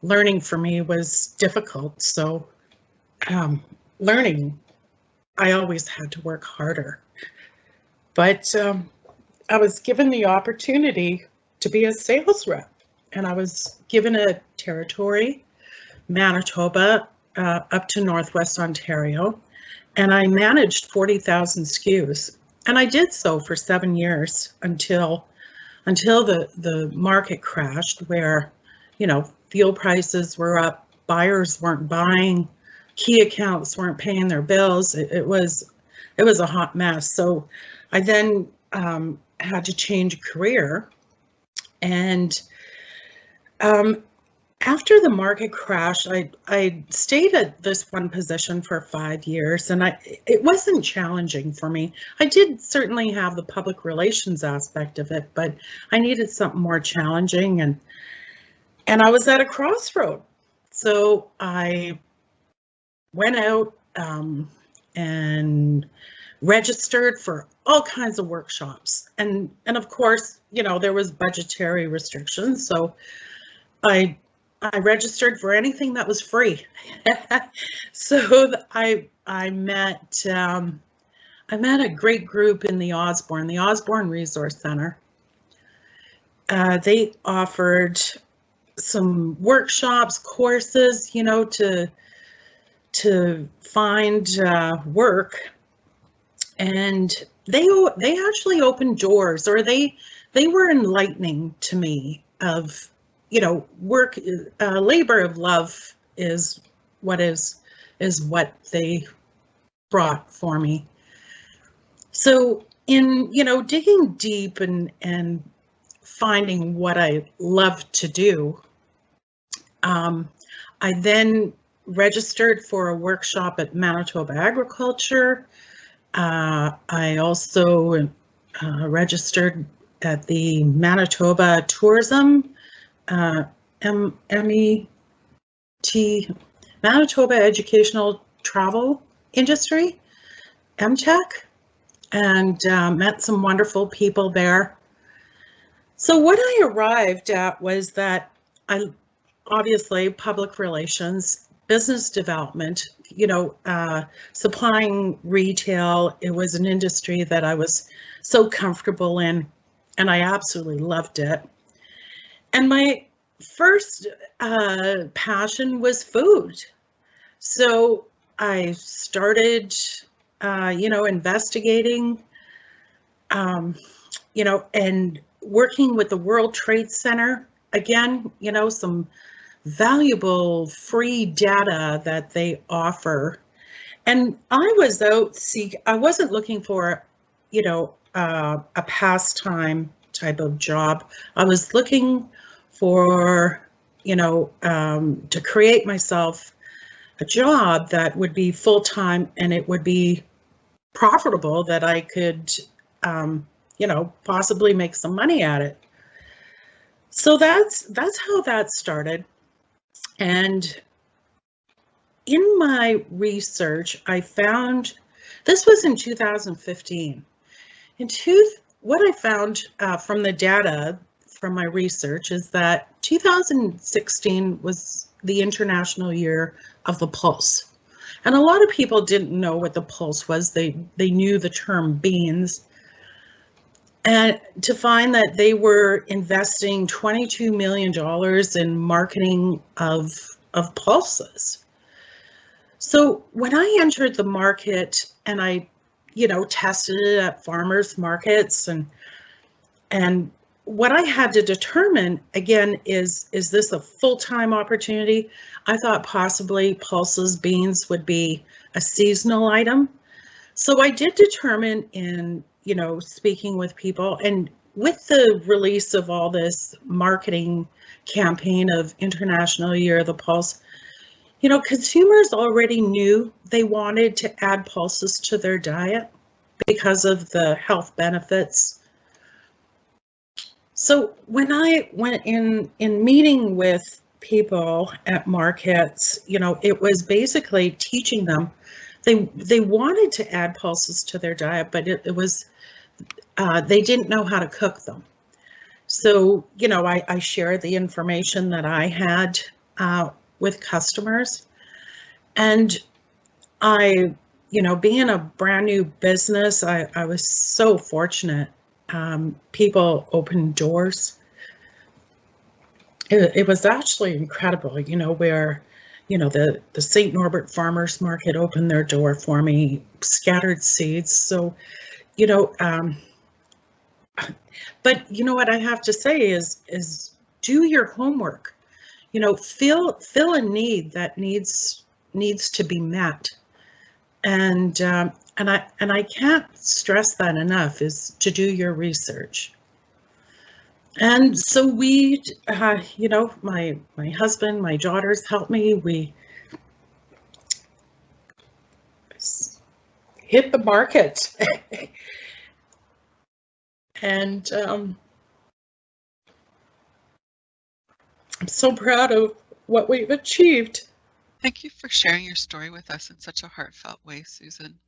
learning for me was difficult, so learning, I always had to work harder. But I was given the opportunity to be a sales rep, and I was given a territory, Manitoba, up to Northwest Ontario, and I managed 40,000 SKUs. And I did so for 7 years until the market crashed, where, fuel prices were up, buyers weren't buying, key accounts weren't paying their bills. It was a hot mess. So I then had to change career, and after the market crash, I stayed at this one position for 5 years, and it wasn't challenging for me. I did certainly have the public relations aspect of it, but I needed something more challenging, and I was at a crossroad. So I went out and registered for all kinds of workshops, and of course, there was budgetary restrictions, so I registered for anything that was free. So I met a great group in the Osborne Resource Center. They offered some workshops, courses, to find work, and they actually opened doors, or they were enlightening to me of, work, labor of love is what they brought for me. So in, digging deep and finding what I love to do, I then registered for a workshop at Manitoba Agriculture. I also registered at the Manitoba Tourism, MET, Manitoba Educational Travel Industry, MTech, and met some wonderful people there. So what I arrived at was that obviously public relations, business development, supplying retail, it was an industry that I was so comfortable in, and I absolutely loved it. And my first passion was food. So I started, investigating, and working with the World Trade Center. Again, some valuable free data that they offer. And I was out I wasn't looking for, a pastime type of job. I was looking for, to create myself a job that would be full-time and it would be profitable, that I could, possibly make some money at it. So that's how that started. And in my research, I found, this was in 2015. What I found from the data from my research is that 2016 was the International Year of the Pulse. And a lot of people didn't know what the pulse was. They knew the term beans. And to find that they were investing $22 million in marketing of pulses. So when I entered the market and I, tested it at farmers markets and what I had to determine again is this a full-time opportunity? I thought possibly pulses beans would be a seasonal item. So I did determine in, speaking with people and with the release of all this marketing campaign of International Year of the Pulse, consumers already knew they wanted to add pulses to their diet because of the health benefits. So when I went in meeting with people at markets, it was basically teaching them. They wanted to add pulses to their diet, but it was they didn't know how to cook them. So I shared the information that I had with customers, and I, being a brand new business, I was so fortunate. People opened doors. It was actually incredible, where, the St. Norbert Farmers Market opened their door for me, scattered seeds. So, but what I have to say is do your homework. Fill a need that needs to be met, and I can't stress that enough, is to do your research. And so we, my husband, my daughters helped me. We hit the market, and I'm so proud of what we've achieved. Thank you for sharing your story with us in such a heartfelt way, Susan.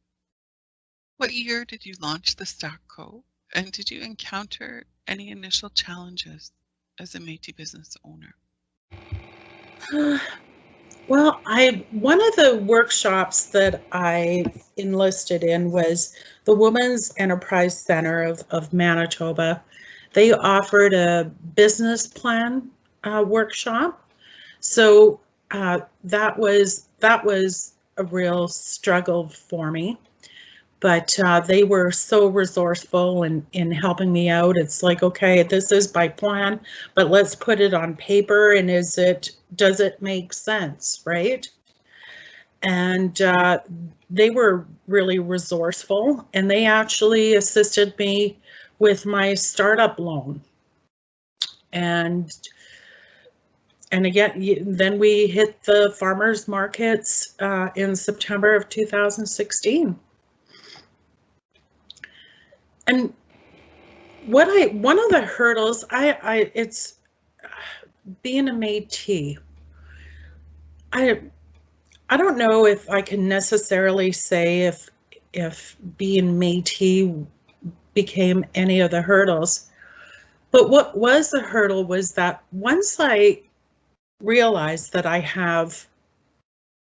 What year did you launch the Stack Co? And did you encounter any initial challenges as a Métis business owner? Well, one of the workshops that I enlisted in was the Women's Enterprise Center of Manitoba. They offered a business plan workshop. So that was a real struggle for me. But they were so resourceful in helping me out. It's like, okay, this is by plan, but let's put it on paper, and does it make sense, right? And they were really resourceful, and they actually assisted me with my startup loan. And again, then we hit the farmers markets in September of 2016. And one of the hurdles, it's being a Métis. I don't know if I can necessarily say if being Métis became any of the hurdles, but what was the hurdle was that once I realized that I have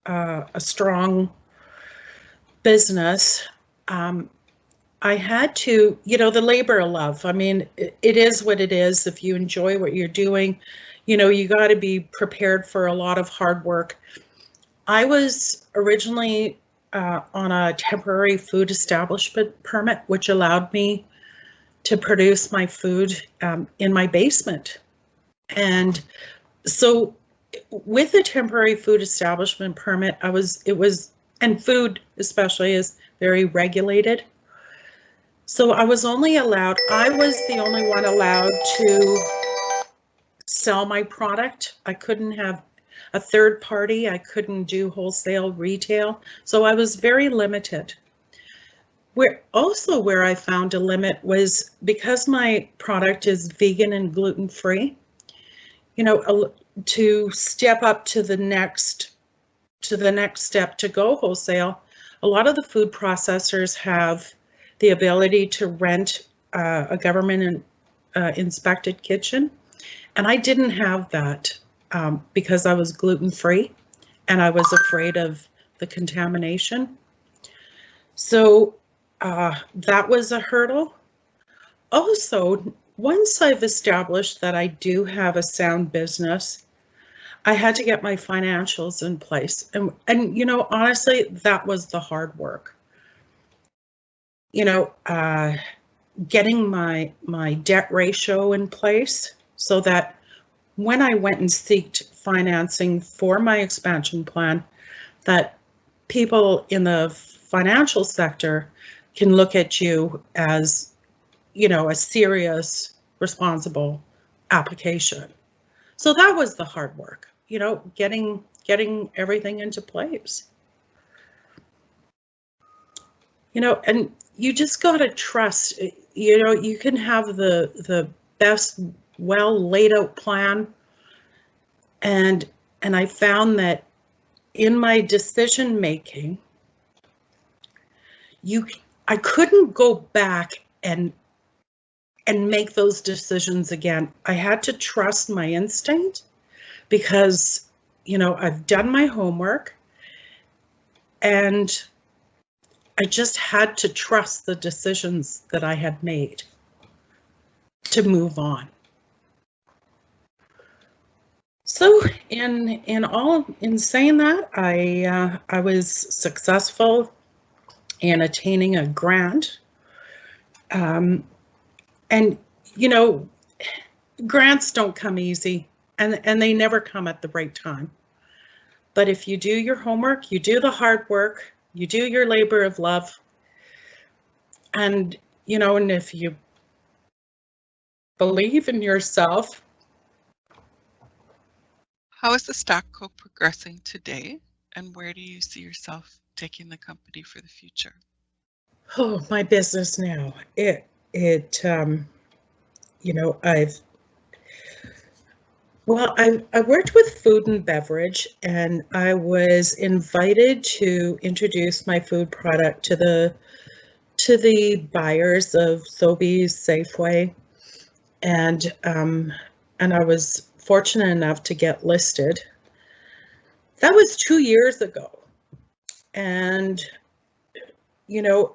a strong business, I had to, the labor of love. I mean, it is what it is. If you enjoy what you're doing, you got to be prepared for a lot of hard work. I was originally on a temporary food establishment permit, which allowed me to produce my food in my basement. And so with a temporary food establishment permit, and food especially is very regulated. So I was the only one allowed to sell my product. I couldn't have a third party. I couldn't do wholesale retail. So I was very limited. Where I found a limit was because my product is vegan and gluten-free, to step up to the next step to go wholesale, a lot of the food processors have the ability to rent a government inspected kitchen. And I didn't have that because I was gluten-free and I was afraid of the contamination. So that was a hurdle. Also, once I've established that I do have a sound business, I had to get my financials in place. And you know, honestly, that was the hard work. You know, getting my debt ratio in place so that when I went and sought financing for my expansion plan, that people in the financial sector can look at you as, you know, a serious, responsible application. So that was the hard work, you know, getting everything into place. You know, and you just got to trust, you know, you can have the best, well laid out plan. And I found that in my decision making, I couldn't go back and make those decisions again. I had to trust my instinct because, you know, I've done my homework and I just had to trust the decisions that I had made to move on. So in saying that, I was successful in attaining a grant. And you know, grants don't come easy, and they never come at the right time. But if you do your homework, you do the hard work, you do your labor of love, and you know, and if you believe in yourself. How is the Stupak progressing today, and where do you see yourself taking the company for the future? Oh, my business now. You know, I worked with food and beverage, and I was invited to introduce my food product to the buyers of Sobeys, Safeway, and I was fortunate enough to get listed. That was 2 years ago, and you know,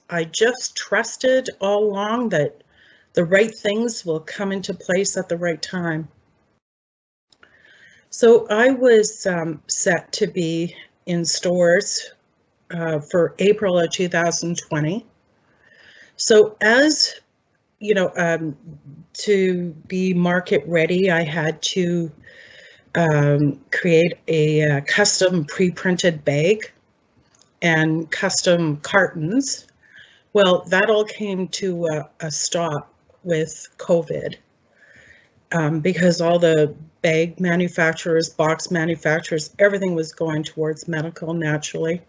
I just trusted all along that the right things will come into place at the right time. So I was set to be in stores for April of 2020. So as you know, to be market ready, I had to create a custom pre-printed bag and custom cartons. Well, that all came to a stop with COVID because all the bag manufacturers, box manufacturers, everything was going towards medical naturally.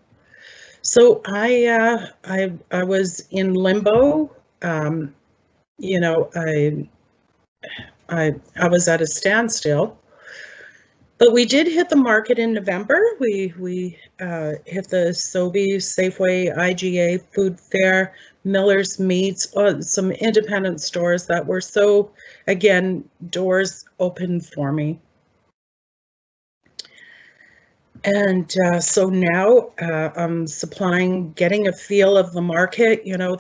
So I was in limbo. You know, I was at a standstill. But we did hit the market in November. We hit the Sobeys, Safeway, IGA, Food Fair, Miller's Meats, some independent stores that were so, again, doors open for me. And so now I'm supplying, getting a feel of the market. You know,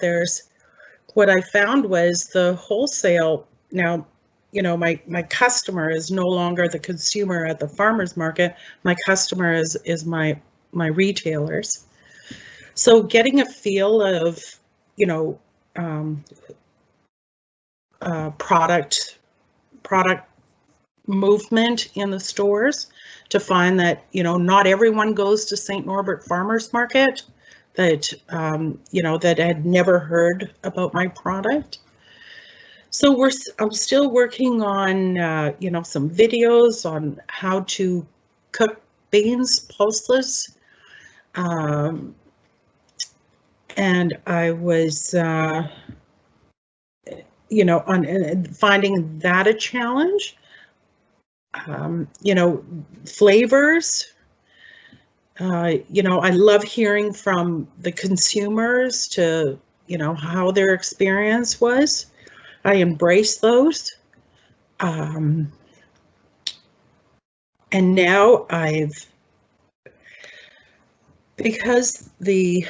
what I found was the wholesale now. You know, my customer is no longer the consumer at the farmer's market. My customer is my retailers. So getting a feel of, you know, product movement in the stores to find that, you know, not everyone goes to St. Norbert Farmers Market, that, you know, that had never heard about my product. So I'm still working on, you know, some videos on how to cook beans, pulseless. And I was, you know, on finding that a challenge. You know, flavors. You know, I love hearing from the consumers to, you know, how their experience was. I embrace those. And now because the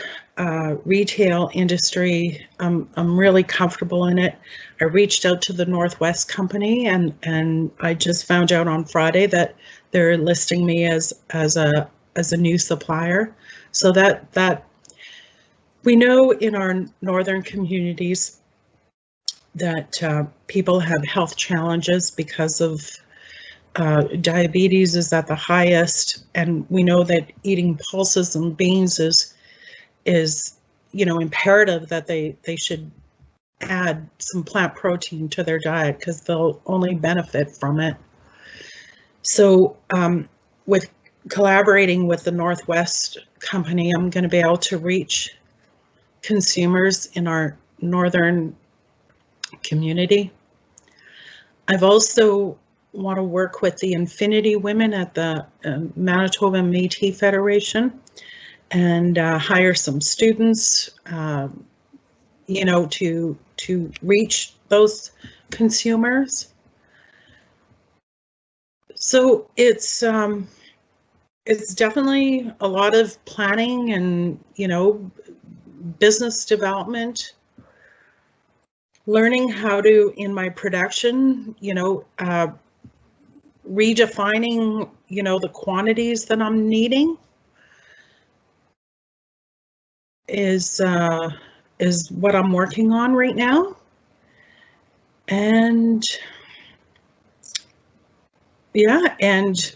retail industry, I'm really comfortable in it. I reached out to the Northwest Company and I just found out on Friday that they're listing me as a new supplier. So that we know in our northern communities that people have health challenges because of diabetes is at the highest, and we know that eating pulses and beans is imperative, that they should add some plant protein to their diet because they'll only benefit from it. So with collaborating with the Northwest Company, I'm going to be able to reach consumers in our northern community. I've also want to work with the Infinity Women at the Manitoba Métis Federation and hire some students, to reach those consumers. So it's definitely a lot of planning and business development, learning how to, in my production, redefining the quantities that I'm needing is what I'm working on right now. And yeah, and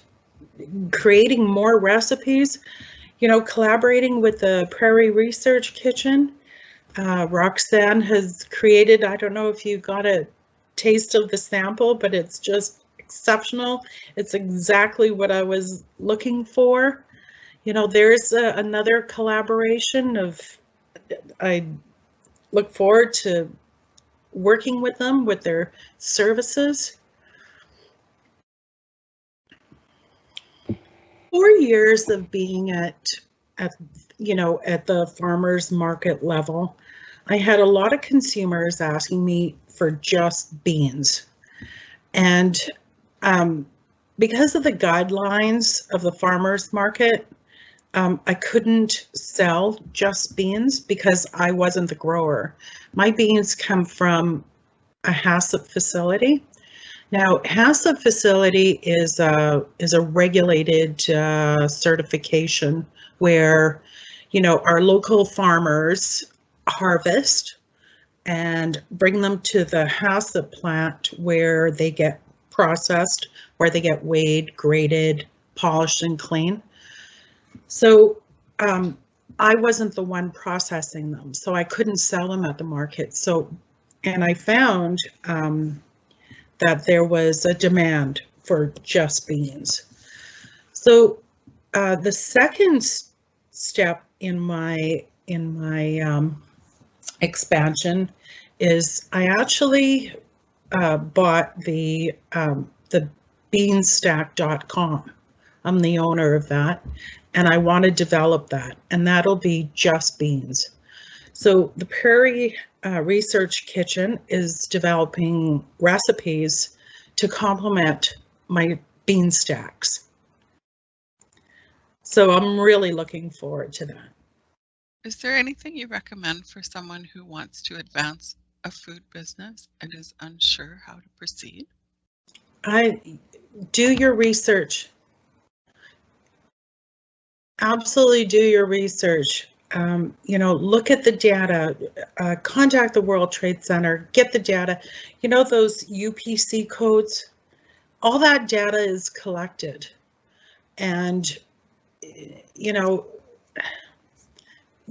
creating more recipes, collaborating with the Prairie Research Kitchen. Roxanne has created, I don't know if you got a taste of the sample, but it's just exceptional. It's exactly what I was looking for. There's another collaboration I look forward to working with them with their services. 4 years of being at the farmers market level, I had a lot of consumers asking me for just beans. And because of the guidelines of the farmers market, I couldn't sell just beans because I wasn't the grower. My beans come from a HACCP facility. Now, HACCP facility is a regulated certification where, our local farmers harvest and bring them to the HACCP plant where they get processed, where they get weighed, graded, polished, and clean. So I wasn't the one processing them, so I couldn't sell them at the market. And I found that there was a demand for just beans. So the second step in my expansion is I actually bought the beanstack.com. I'm the owner of that, and I want to develop that, and that'll be just beans. So the Prairie Research Kitchen is developing recipes to complement my bean stacks. So I'm really looking forward to that. Is there anything you recommend for someone who wants to advance a food business and is unsure how to proceed? Do your research. Absolutely do your research. Look at the data, contact the World Trade Center, get the data. Those UPC codes, all that data is collected. And,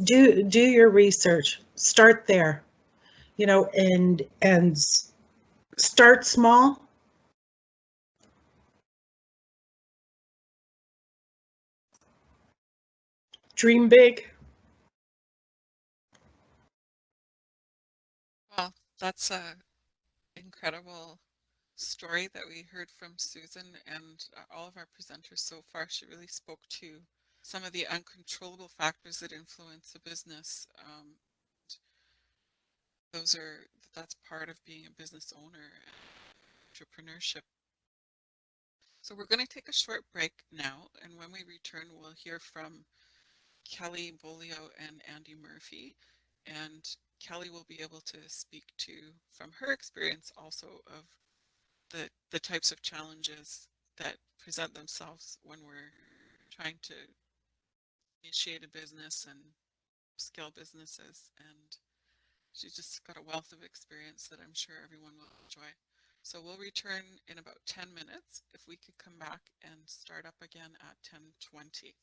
do your research, start there, and start small. Dream big. Well, that's a incredible story that we heard from Susan and all of our presenters so far. She really spoke to some of the uncontrollable factors that influence a business. That's part of being a business owner and entrepreneurship. So we're going to take a short break now, and when we return, we'll hear from Kelly Boglio and Andy Murphy, and Kelly will be able to speak to, from her experience also, of the types of challenges that present themselves when we're trying to initiate a business and scale businesses. And she's just got a wealth of experience that I'm sure everyone will enjoy. So we'll return in about 10 minutes. If we could come back and start up again at 10:20.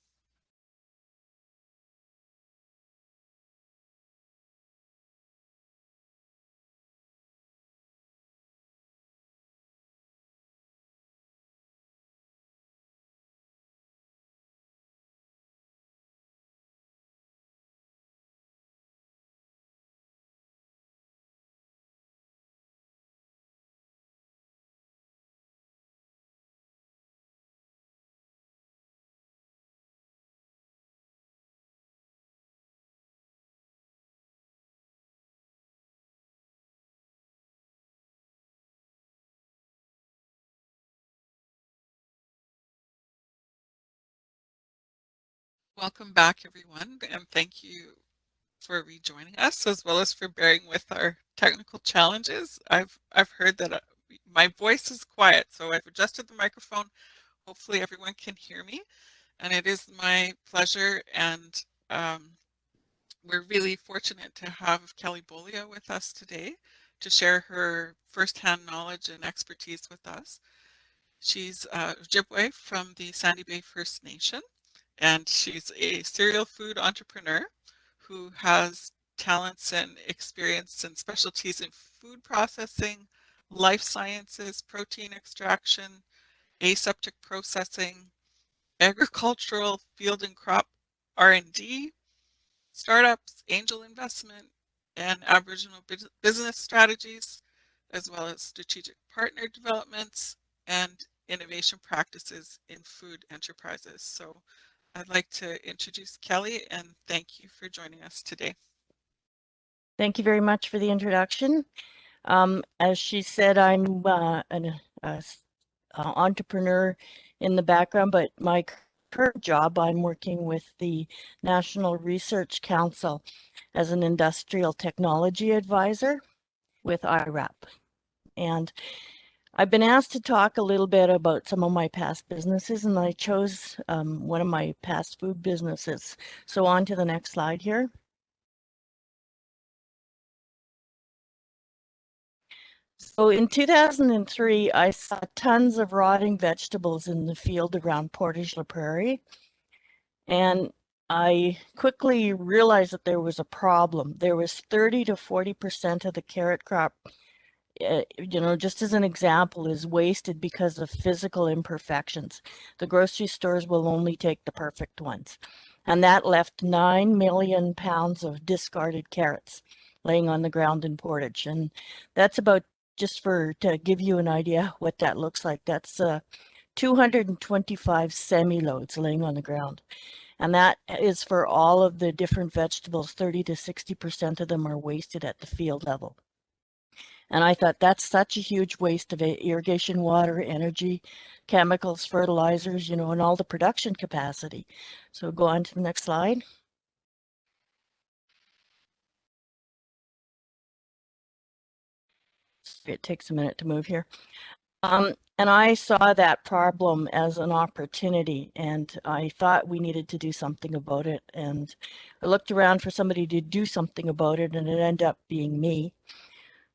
Welcome back, everyone, and thank you for rejoining us, as well as for bearing with our technical challenges. I've heard that my voice is quiet, so I've adjusted the microphone. Hopefully everyone can hear me, and it is my pleasure, and we're really fortunate to have Kelly Boglio with us today to share her firsthand knowledge and expertise with us. She's a Ojibwe from the Sandy Bay First Nation, and she's a serial food entrepreneur who has talents and experience and specialties in food processing, life sciences, protein extraction, aseptic processing, agricultural field and crop R&D, startups, angel investment, and Aboriginal business strategies, as well as strategic partner developments and innovation practices in food enterprises. So I'd like to introduce Kelly and thank you for joining us today. Thank you very much for the introduction. As she said, I'm an entrepreneur in the background, but my current job, I'm working with the National Research Council as an industrial technology advisor with IRAP. And I've been asked to talk a little bit about some of my past businesses, and I chose one of my past food businesses. So on to the next slide here. So in 2003, I saw tons of rotting vegetables in the field around Portage la Prairie. And I quickly realized that there was a problem. There was 30 to 40% of the carrot crop, just as an example, is wasted because of physical imperfections. The grocery stores will only take the perfect ones. And that left 9 million pounds of discarded carrots laying on the ground in Portage. And that's about, to give you an idea what that looks like, that's 225 semi-loads laying on the ground. And that is for all of the different vegetables. 30 to 60% of them are wasted at the field level. And I thought that's such a huge waste of irrigation water, energy, chemicals, fertilizers, and all the production capacity. So go on to the next slide. It takes a minute to move here. And I saw that problem as an opportunity, and I thought we needed to do something about it. And I looked around for somebody to do something about it, and it ended up being me.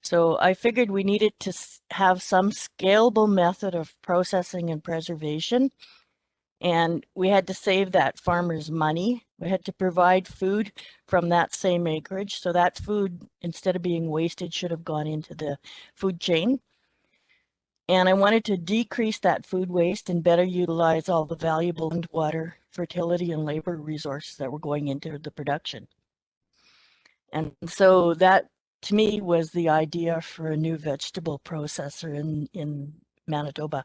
So I figured we needed to have some scalable method of processing and preservation. And we had to save that farmer's money. We had to provide food from that same acreage. So that food, instead of being wasted, should have gone into the food chain. And I wanted to decrease that food waste and better utilize all the valuable land, water, fertility, and labor resources that were going into the production. And so that, to me, was the idea for a new vegetable processor in Manitoba.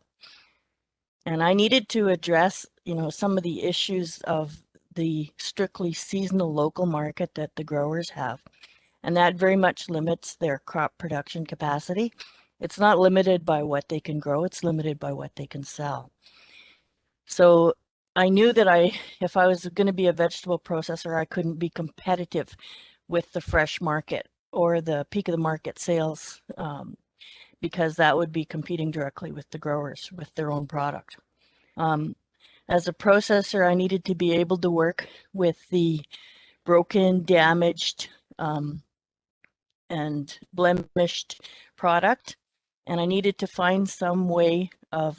And I needed to address, some of the issues of the strictly seasonal local market that the growers have. And that very much limits their crop production capacity. It's not limited by what they can grow, it's limited by what they can sell. So I knew that if I was going to be a vegetable processor, I couldn't be competitive with the fresh market or the peak of the market sales because that would be competing directly with the growers with their own product. As a processor, I needed to be able to work with the broken, damaged, and blemished product, and I needed to find some way of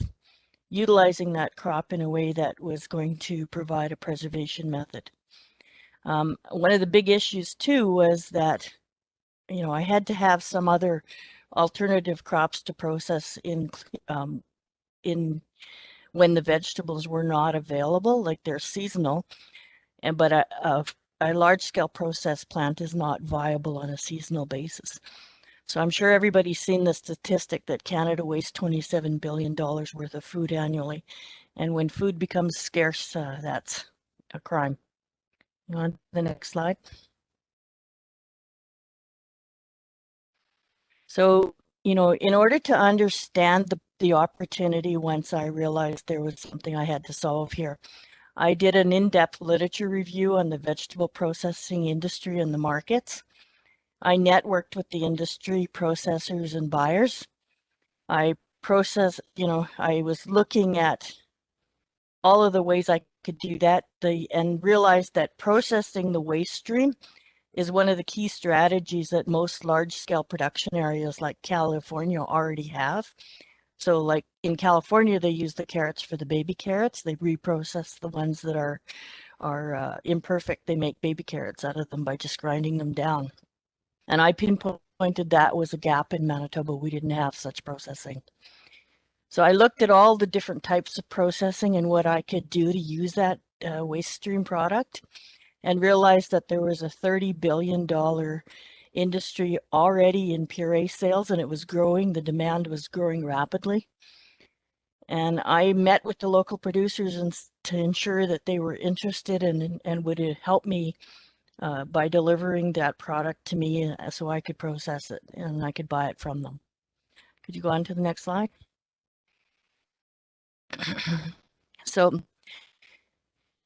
utilizing that crop in a way that was going to provide a preservation method. One of the big issues too was that, you know, I had to have some other alternative crops to process in when the vegetables were not available, like they're seasonal, but a large-scale process plant is not viable on a seasonal basis. So I'm sure everybody's seen the statistic that Canada wastes $27 billion worth of food annually. And when food becomes scarce, that's a crime. On to the next slide. So, you know, in order to understand the opportunity, once I realized there was something I had to solve here, I did an in-depth literature review on the vegetable processing industry and the markets. I networked with the industry processors and buyers. I was looking at all of the ways I could do that and realized that processing the waste stream is one of the key strategies that most large-scale production areas like California already have. So like in California, they use the carrots for the baby carrots. They reprocess the ones that are imperfect. They make baby carrots out of them by just grinding them down. And I pinpointed that was a gap in Manitoba. We didn't have such processing. So I looked at all the different types of processing and what I could do to use that waste stream product, and realized that there was a $30 billion industry already in puree sales, and it was growing. The demand was growing rapidly. And I met with the local producers to ensure that they were interested and would help me by delivering that product to me so I could process it and I could buy it from them. Could you go on to the next slide? So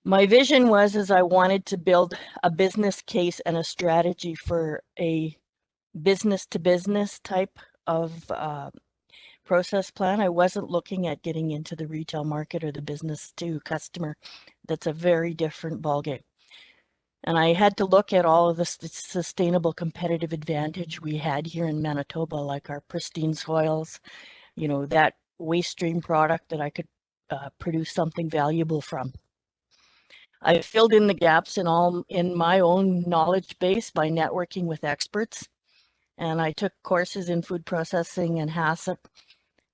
my vision was I wanted to build a business case and a strategy for a business-to-business type of process plan. I wasn't looking at getting into the retail market or the business-to-customer. That's a very different ballgame. And I had to look at all of the sustainable competitive advantage we had here in Manitoba, like our pristine soils, you know, that waste stream product that I could produce something valuable from. I filled in the gaps in my own knowledge base by networking with experts. And I took courses in food processing and HACCP,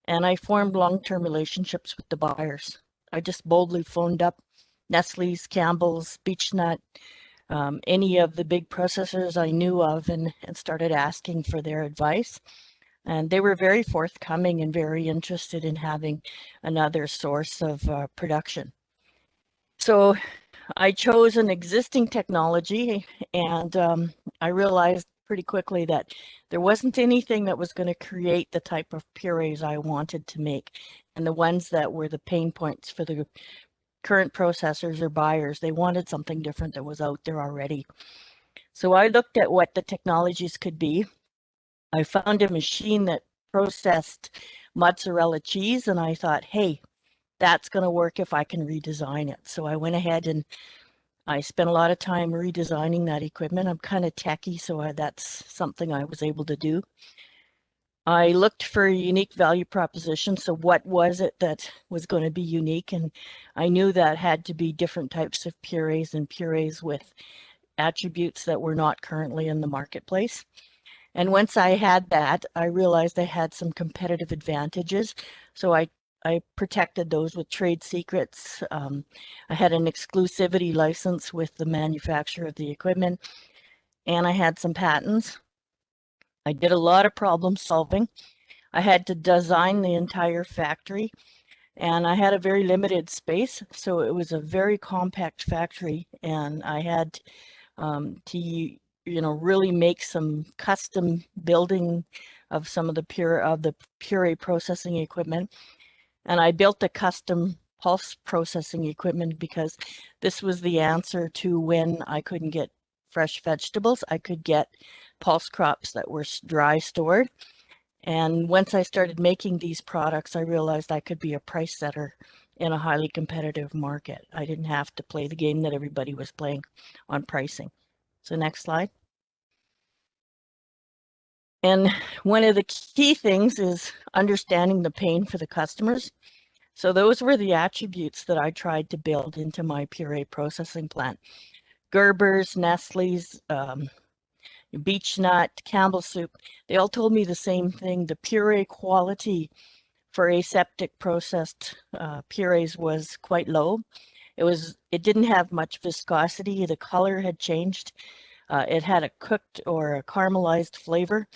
and I formed long-term relationships with the buyers. I just boldly phoned up Nestle's, Campbell's, Beechnut, any of the big processors I knew of, and started asking for their advice. And they were very forthcoming and very interested in having another source of production. So I chose an existing technology, and I realized pretty quickly that there wasn't anything that was going to create the type of purees I wanted to make, and the ones that were the pain points for the current processors or buyers. They wanted something different that was out there already. So I looked at what the technologies could be. I found a machine that processed mozzarella cheese, and I thought, hey, that's going to work if I can redesign it. So I went ahead and I spent a lot of time redesigning that equipment. I'm kind of techie, so that's something I was able to do. I looked for a unique value proposition. So what was it that was going to be unique? And I knew that had to be different types of purees and purees with attributes that were not currently in the marketplace. And once I had that, I realized I had some competitive advantages. So I protected those with trade secrets. I had an exclusivity license with the manufacturer of the equipment, and I had some patents. I did a lot of problem solving. I had to design the entire factory, and I had a very limited space, so it was a very compact factory, and I had to really make some custom building of some of the puree processing equipment. And I built a custom pulse processing equipment because this was the answer to when I couldn't get fresh vegetables. I could get pulse crops that were dry stored. And once I started making these products, I realized I could be a price setter in a highly competitive market. I didn't have to play the game that everybody was playing on pricing. So next slide. And one of the key things is understanding the pain for the customers. So those were the attributes that I tried to build into my puree processing plant. Gerber's, Nestle's, Beech Nut, Campbell's Soup, they all told me the same thing. The puree quality for aseptic processed purees was quite low. It didn't have much viscosity. The color had changed. It had a cooked or a caramelized flavor.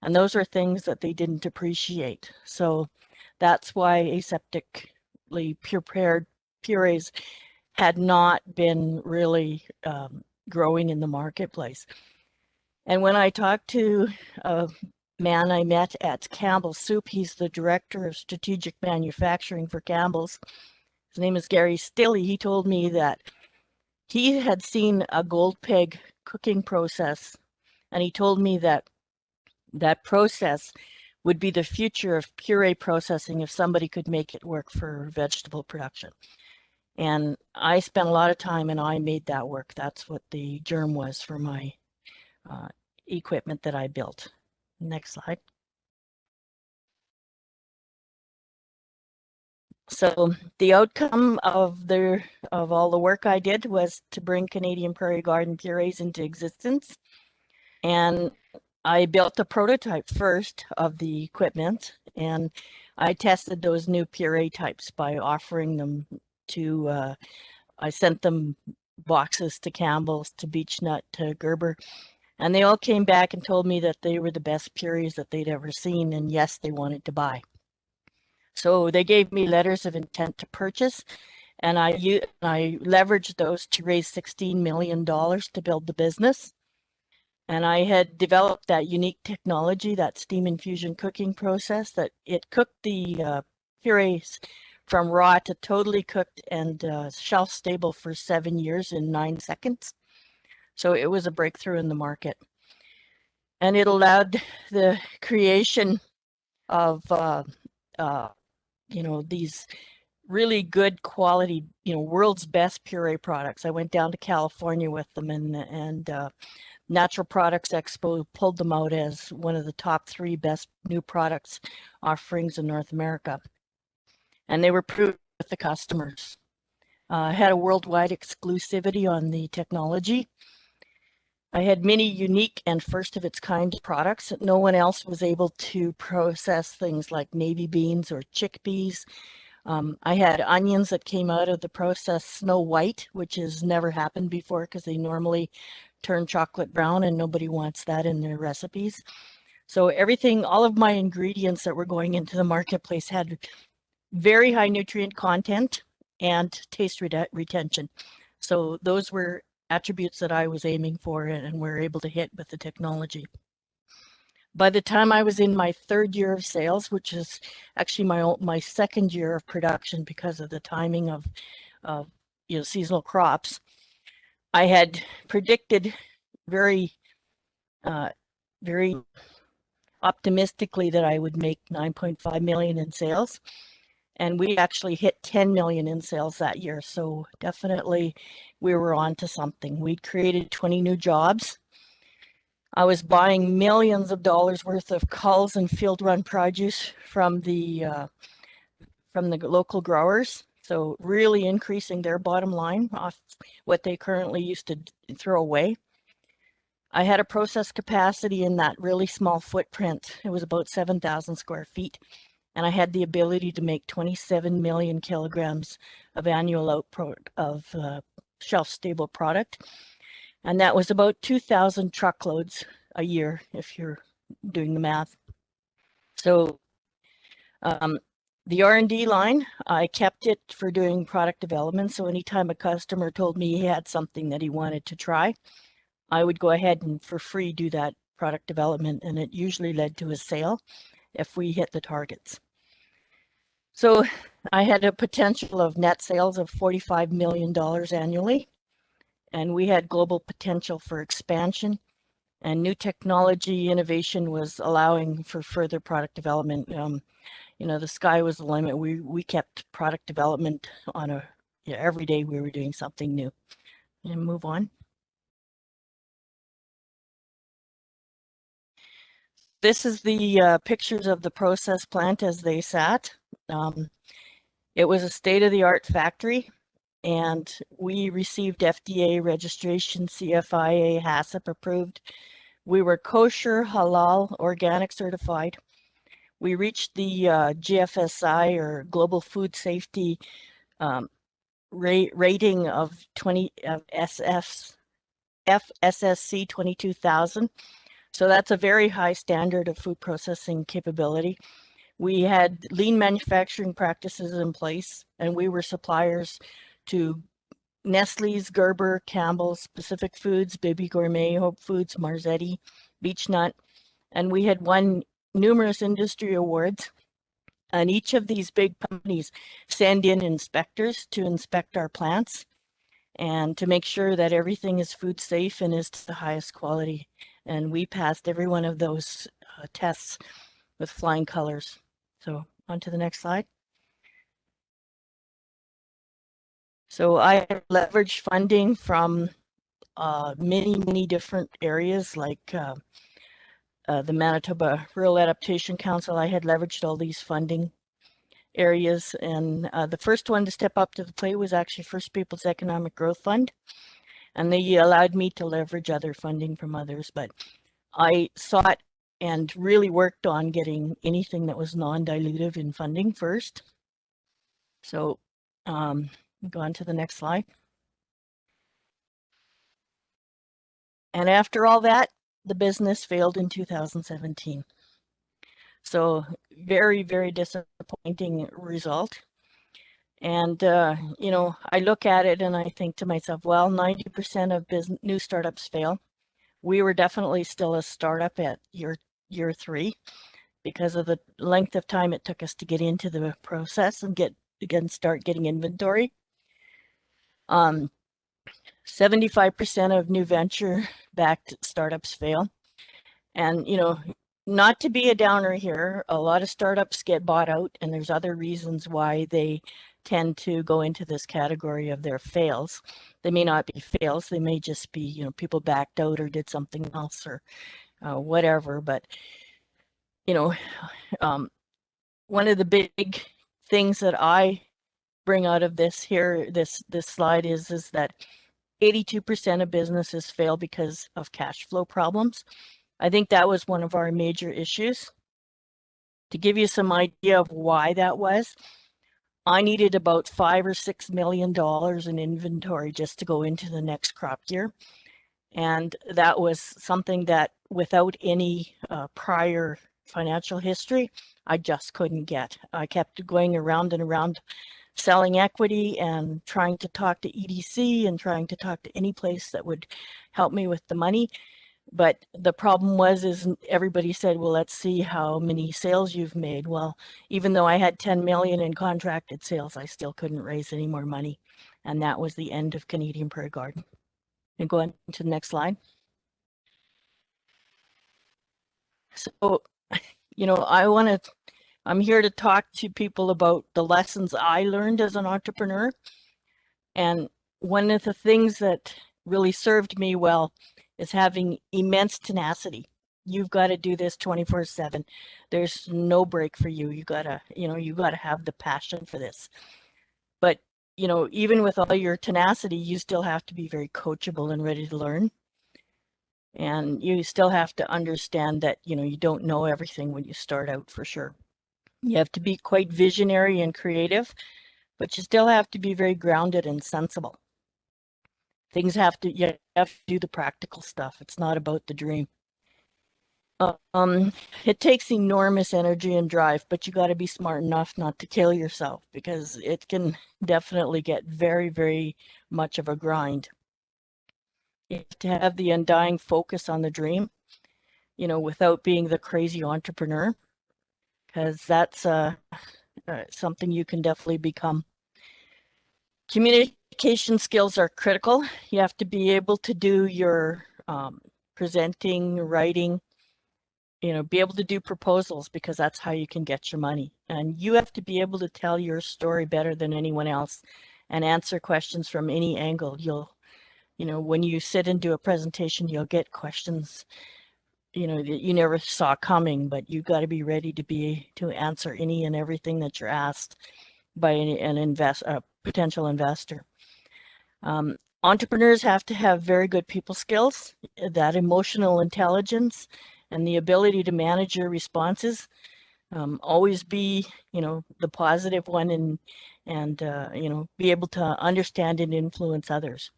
And those are things that they didn't appreciate. So that's why aseptically prepared purees had not been really growing in the marketplace. And when I talked to a man I met at Campbell's Soup, he's the director of strategic manufacturing for Campbell's. His name is Gary Stilley. He told me that he had seen a gold peg cooking process, and he told me that that process would be the future of puree processing if somebody could make it work for vegetable production. And I spent a lot of time and I made that work. That's what the germ was for my equipment that I built. Next slide. So the outcome of all the work I did was to bring Canadian Prairie Garden purees into existence. And I built a prototype first of the equipment, and I tested those new puree types by offering them to, I sent them boxes to Campbell's, to Beech Nut, to Gerber, and they all came back and told me that they were the best purees that they'd ever seen, and yes, they wanted to buy. So they gave me letters of intent to purchase, and I leveraged those to raise $16 million to build the business. And I had developed that unique technology, that steam infusion cooking process, that it cooked the purees from raw to totally cooked and shelf stable for 7 years in 9 seconds. So it was a breakthrough in the market. And it allowed the creation of, these really good quality, world's best puree products. I went down to California with them, and Natural Products Expo pulled them out as one of the top 3 best new products offerings in North America. And they were proved with the customers. I had a worldwide exclusivity on the technology. I had many unique and first of its kind products. No one else was able to process things like navy beans or chickpeas. I had onions that came out of the process snow white, which has never happened before because they normally turn chocolate brown and nobody wants that in their recipes. So everything, all of my ingredients that were going into the marketplace had very high nutrient content and taste retention. So those were attributes that I was aiming for and were able to hit with the technology. By the time I was in my 3rd year of sales, which is actually my 2nd year of production because of the timing of seasonal crops, I had predicted very optimistically that I would make 9.5 million in sales. And we actually hit 10 million in sales that year. So definitely we were on to something. We'd created 20 new jobs. I was buying millions of dollars worth of culls and field run produce from the local growers. So really increasing their bottom line off what they currently used to throw away. I had a process capacity in that really small footprint. It was about 7,000 square feet. And I had the ability to make 27 million kilograms of annual output of shelf-stable product. And that was about 2,000 truckloads a year, if you're doing the math. So the R&D line, I kept it for doing product development. So anytime a customer told me he had something that he wanted to try, I would go ahead and for free do that product development. And it usually led to a sale if we hit the targets. So I had a potential of net sales of $45 million annually, and we had global potential for expansion and new technology innovation was allowing for further product development. You know, the sky was the limit. We kept product development on a, yeah, every day we were doing something new. And move on. This is the pictures of the process plant as they sat. It was a state-of-the-art factory, and we received FDA registration, CFIA, HACCP approved. We were kosher, halal, organic certified. We reached the GFSI, or Global Food Safety rating of FSSC 22,000. So that's a very high standard of food processing capability. We had lean manufacturing practices in place, and we were suppliers to Nestle's, Gerber, Campbell's, Pacific Foods, Baby Gourmet, Hope Foods, Marzetti, Beech-Nut, and we had won numerous industry awards. And each of these big companies send in inspectors to inspect our plants and to make sure that everything is food safe and is to the highest quality. And we passed every one of those tests with flying colors. So on to the next slide. So I leveraged funding from many different areas, like the Manitoba Rural Adaptation Council. I had leveraged all these funding areas, and the first one to step up to the plate was actually First Peoples Economic Growth Fund, and they allowed me to leverage other funding from others, but I sought and really worked on getting anything that was non-dilutive in funding first. So go on to the next slide. And after all that, the business failed in 2017. So very disappointing result. And, you know, I look at it and I think to myself, well, 90% of new startups fail. We were definitely still a startup at year 3 because of the length of time it took us to get into the process and start getting inventory. 75% of new venture-backed startups fail. And, you know, not to be a downer here, a lot of startups get bought out, and there's other reasons why they tend to go into this category of their fails. They may not be fails, they may just be, you know, people backed out or did something else or whatever. But, you know, one of the big things that I bring out of this here, this slide is that 82% of businesses fail because of cash flow problems. I think that was one of our major issues. To give you some idea of why that was, I needed about $5 or $6 million in inventory just to go into the next crop year. And that was something that without any prior financial history, I just couldn't get. I kept going around and around selling equity and trying to talk to EDC and trying to talk to any place that would help me with the money. But the problem is everybody said, well, let's see how many sales you've made. Well, even though I had 10 million in contracted sales, I still couldn't raise any more money. And that was the end of Canadian Prairie Garden. And go on to the next slide. So, you know, I'm here to talk to people about the lessons I learned as an entrepreneur. And one of the things that really served me well is having immense tenacity. You've got to do this 24/7. There's no break for you. You gotta have the passion for this. But, you know, even with all your tenacity, you still have to be very coachable and ready to learn. And you still have to understand that, you know, you don't know everything when you start out, for sure. You have to be quite visionary and creative, but you still have to be very grounded and sensible. You have to do the practical stuff. It's not about the dream. It takes enormous energy and drive, but you got to be smart enough not to kill yourself, because it can definitely get very much of a grind. You have to have the undying focus on the dream, you know, without being the crazy entrepreneur, because that's something you can definitely become. Communication skills are critical. You have to be able to do your presenting, writing, be able to do proposals, because that's how you can get your money. And you have to be able to tell your story better than anyone else and answer questions from any angle. When you sit and do a presentation, you'll get questions, that you never saw coming, but you got to be ready to answer any and everything that you're asked by a potential investor. Entrepreneurs have to have very good people skills, that emotional intelligence, and the ability to manage your responses. Always be, the positive one, and be able to understand and influence others.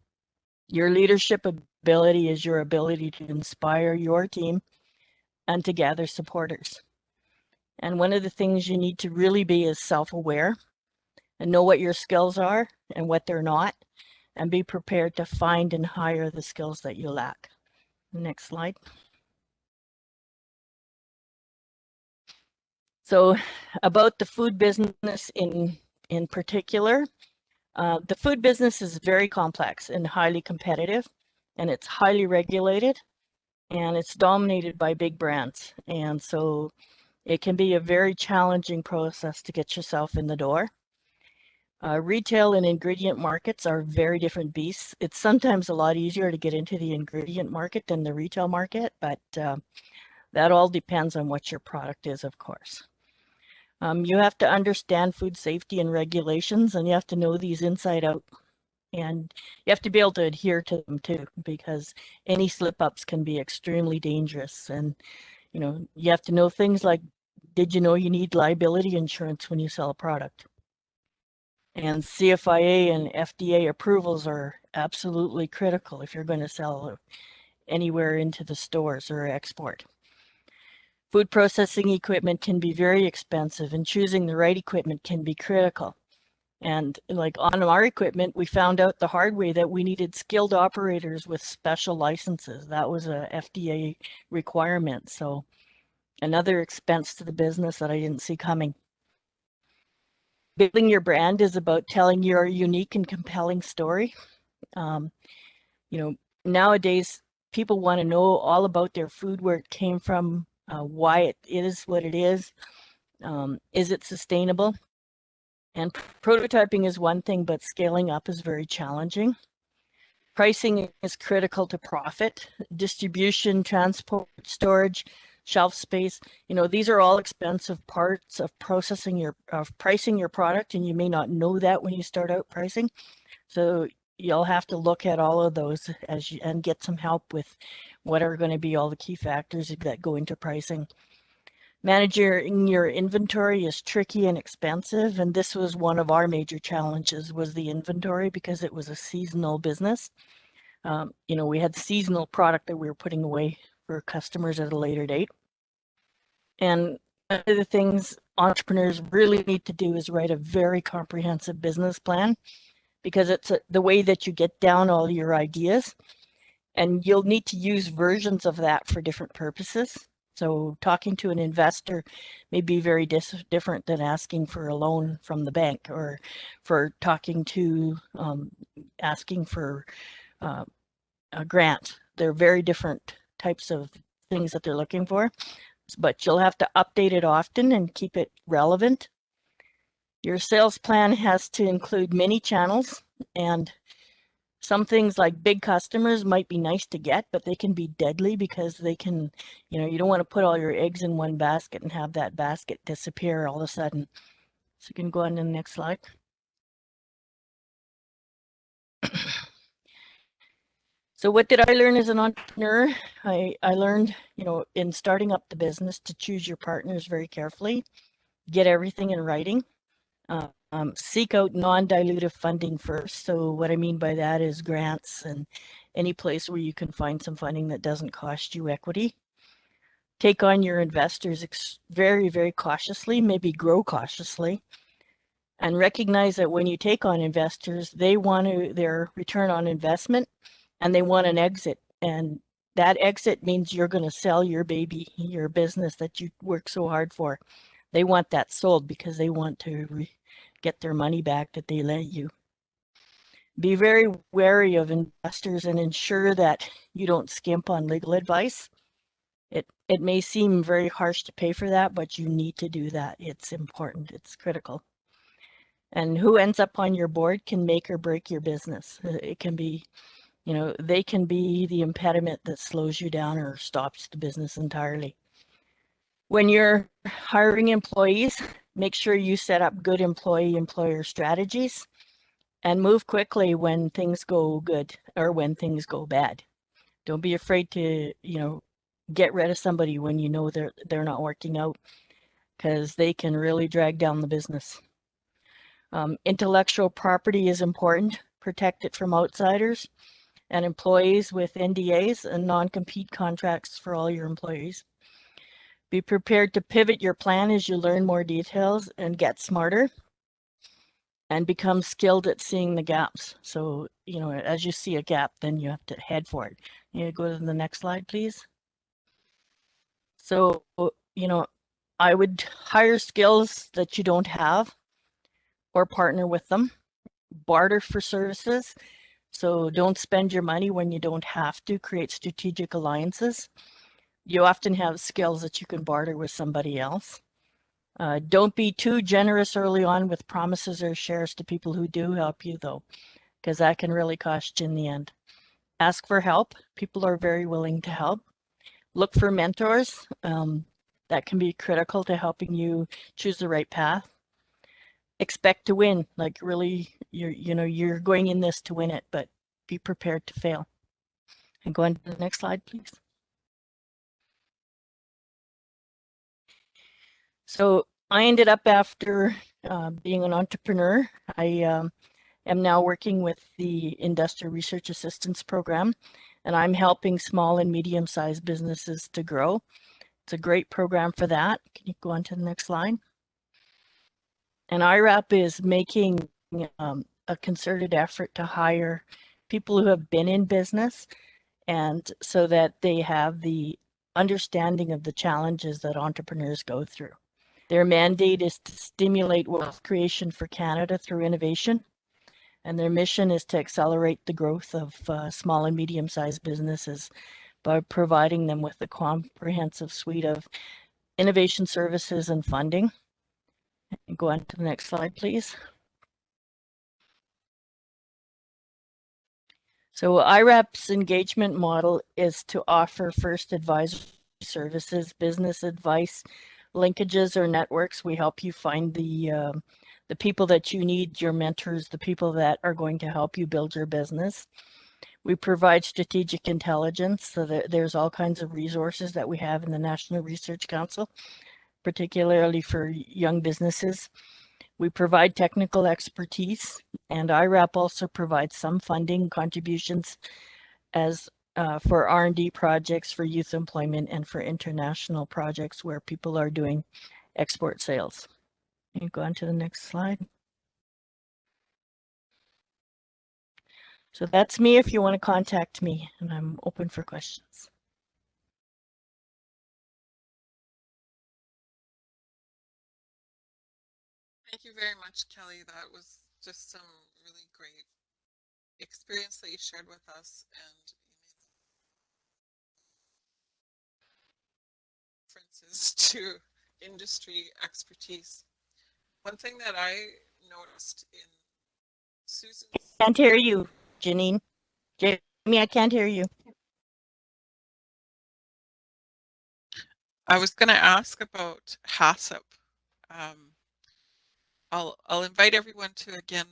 Your leadership ability is your ability to inspire your team and to gather supporters. And one of the things you need to really be is self-aware and know what your skills are and what they're not, and be prepared to find and hire the skills that you lack. Next slide. So about the food business in particular, the food business is very complex and highly competitive, and it's highly regulated, and it's dominated by big brands. And so it can be a very challenging process to get yourself in the door. Retail and ingredient markets are very different beasts. It's sometimes a lot easier to get into the ingredient market than the retail market, but that all depends on what your product is, of course. You have to understand food safety and regulations, and you have to know these inside out. And you have to be able to adhere to them too, because any slip-ups can be extremely dangerous. And, you have to know things like, did you know you need liability insurance when you sell a product? And CFIA and FDA approvals are absolutely critical if you're going to sell anywhere into the stores or export. Food processing equipment can be very expensive, and choosing the right equipment can be critical. And like on our equipment, we found out the hard way that we needed skilled operators with special licenses. That was a FDA requirement. So another expense to the business that I didn't see coming. Building your brand is about telling your unique and compelling story. Nowadays, people want to know all about their food, where it came from, why it is what it is it sustainable? And prototyping is one thing, but scaling up is very challenging. Pricing is critical to profit. Distribution, transport, storage, shelf space, these are all expensive parts of pricing your product, and you may not know that when you start out pricing. So you'll have to look at all of those and get some help with what are going to be all the key factors that go into pricing. Managing your inventory is tricky and expensive, and this was one of our major challenges, was the inventory, because it was a seasonal business. We had seasonal product that we were putting away for customers at a later date. And one of the things entrepreneurs really need to do is write a very comprehensive business plan, because it's the way that you get down all your ideas, and you'll need to use versions of that for different purposes. So talking to an investor may be very different than asking for a loan from the bank, or for talking to asking for a grant. They're very different types of things that they're looking for, but you'll have to update it often and keep it relevant. Your sales plan has to include many channels, and some things like big customers might be nice to get, but they can be deadly, because they can, you don't want to put all your eggs in one basket and have that basket disappear all of a sudden. So you can go on to the next slide. So what did I learn as an entrepreneur? I learned, in starting up the business, to choose your partners very carefully, get everything in writing, seek out non-dilutive funding first. So what I mean by that is grants and any place where you can find some funding that doesn't cost you equity. Take on your investors very, very cautiously, maybe grow cautiously, and recognize that when you take on investors, they want their return on investment, and they want an exit. And that exit means you're going to sell your baby, your business that you work so hard for. They want that sold because they want to get their money back that they lent you. Be very wary of investors and ensure that you don't skimp on legal advice. It may seem very harsh to pay for that, but you need to do that. It's important, it's critical. And who ends up on your board can make or break your business. It can be, you know, they can be the impediment that slows you down or stops the business entirely. When you're hiring employees, make sure you set up good employee-employer strategies and move quickly when things go good or when things go bad. Don't be afraid to, you know, get rid of somebody when you know they're not working out, because they can really drag down the business. Intellectual property is important. Protect it from outsiders and employees with NDAs and non-compete contracts for all your employees. Be prepared to pivot your plan as you learn more details and get smarter and become skilled at seeing the gaps. So, you know, as you see a gap, then you have to head for it. You go to the next slide, please. So, you know, I would hire skills that you don't have or partner with them. Barter for services. So don't spend your money when you don't have to. Create strategic alliances. You often have skills that you can barter with somebody else. Don't be too generous early on with promises or shares to people who do help you, though, because that can really cost you in the end. Ask for help. People are very willing to help. Look for mentors. That can be critical to helping you choose the right path. Expect to win. Like really, you're going in this to win it, but be prepared to fail. And go on to the next slide, please. So I ended up after being an entrepreneur. I am now working with the Industrial Research Assistance Program, and I'm helping small and medium-sized businesses to grow. It's a great program for that. Can you go on to the next slide? And IRAP is making a concerted effort to hire people who have been in business, and so that they have the understanding of the challenges that entrepreneurs go through. Their mandate is to stimulate wealth creation for Canada through innovation, and their mission is to accelerate the growth of small and medium-sized businesses by providing them with a comprehensive suite of innovation services and funding. Go on to the next slide, please. So IRAP's engagement model is to offer first advisory services, business advice, linkages or networks. We help you find the people that you need, your mentors, the people that are going to help you build your business. We provide strategic intelligence, so that there's all kinds of resources that we have in the National Research Council, particularly for young businesses. We provide technical expertise, and IRAP also provides some funding contributions as for R&D projects for youth employment and for international projects where people are doing export sales. Can you go on to the next slide? So that's me if you want to contact me, and I'm open for questions. Thank you very much, Kelly. That was just some really great experience that you shared with us, and references to industry expertise. One thing that I noticed in Susan's... Can't hear you, Janine. Jamie, I can't hear you. I was going to ask about HACCP. I'll invite everyone to again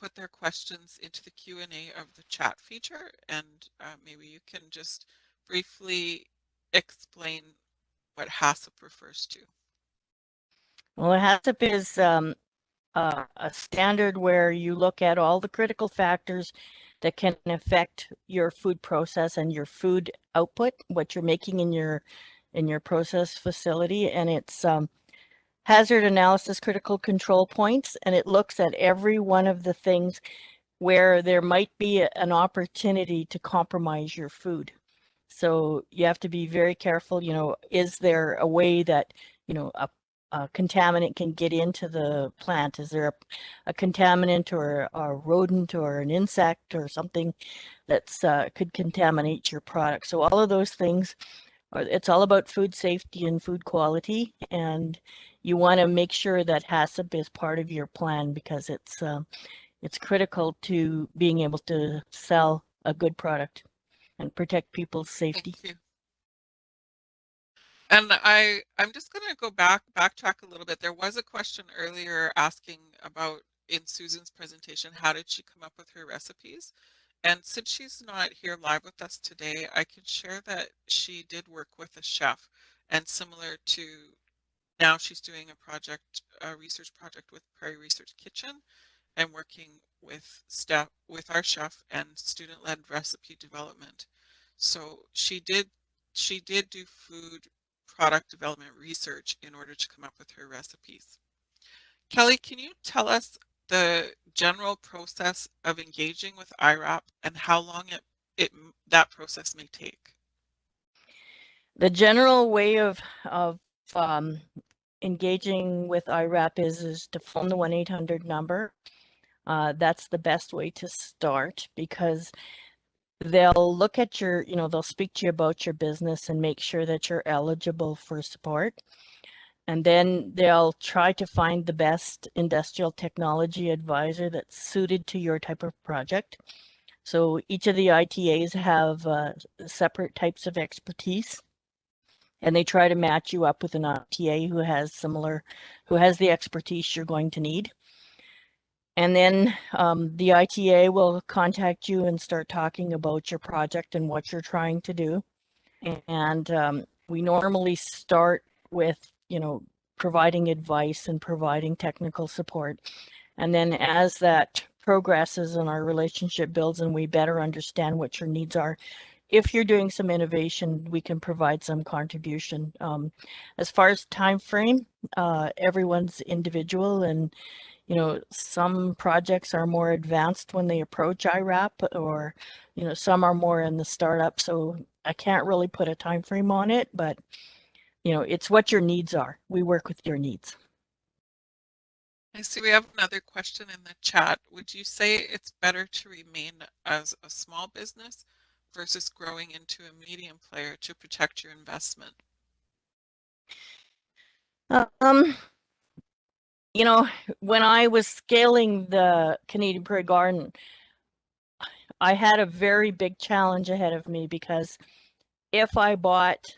put their questions into the Q&A of the chat feature, and maybe you can just briefly explain what HACCP refers to. Well, HACCP is a standard where you look at all the critical factors that can affect your food process and your food output, what you're making in your process facility, and it's hazard analysis critical control points, and it looks at every one of the things where there might be an opportunity to compromise your food. So you have to be very careful, you know, is there a way that, you know, contaminant can get into the plant? Is there a contaminant or a rodent or an insect or something that's could contaminate your product? So all of those things, it's all about food safety and food quality, and you want to make sure that HACCP is part of your plan because it's critical to being able to sell a good product and protect people's safety. Thank you. And I'm just going to go backtrack a little bit. There was a question earlier asking about in Susan's presentation, how did she come up with her recipes? And since she's not here live with us today, I can share that she did work with a chef, and similar to now she's doing a research project with Prairie Research Kitchen and working with our chef and student-led recipe development. So she did do food product development research in order to come up with her recipes. Kelly, can you tell us the general process of engaging with IRAP and how long that process may take? The general way of engaging with IRAP is to phone the 1-800 number. That's the best way to start because they'll look at your, they'll speak to you about your business and make sure that you're eligible for support. And then they'll try to find the best industrial technology advisor that's suited to your type of project. So each of the ITAs have separate types of expertise, and they try to match you up with an ITA who has the expertise you're going to need. And then the ITA will contact you and start talking about your project and what you're trying to do. And we normally start with, providing advice and providing technical support. And then as that progresses and our relationship builds and we better understand what your needs are, if you're doing some innovation, we can provide some contribution. As far as time frame, everyone's individual, and some projects are more advanced when they approach IRAP, or some are more in the startup. So I can't really put a time frame on it, but it's what your needs are. We work with your needs. I see we have another question in the chat. Would you say it's better to remain as a small business versus growing into a medium player to protect your investment? When I was scaling the Canadian Prairie Garden, I had a very big challenge ahead of me because if I bought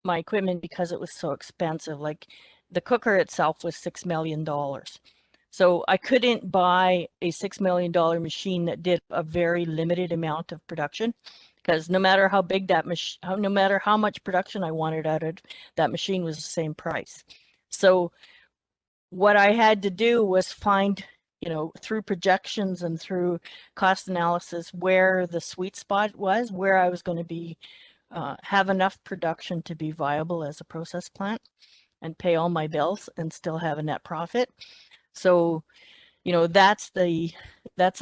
my equipment because it was so expensive, like the cooker itself was $6 million. So I couldn't buy a $6 million machine that did a very limited amount of production, because no matter how big that machine, no matter how much production I wanted out of that machine was the same price. So what I had to do was find, through projections and through cost analysis, where the sweet spot was, where I was going to be, have enough production to be viable as a process plant and pay all my bills and still have a net profit. So, that's a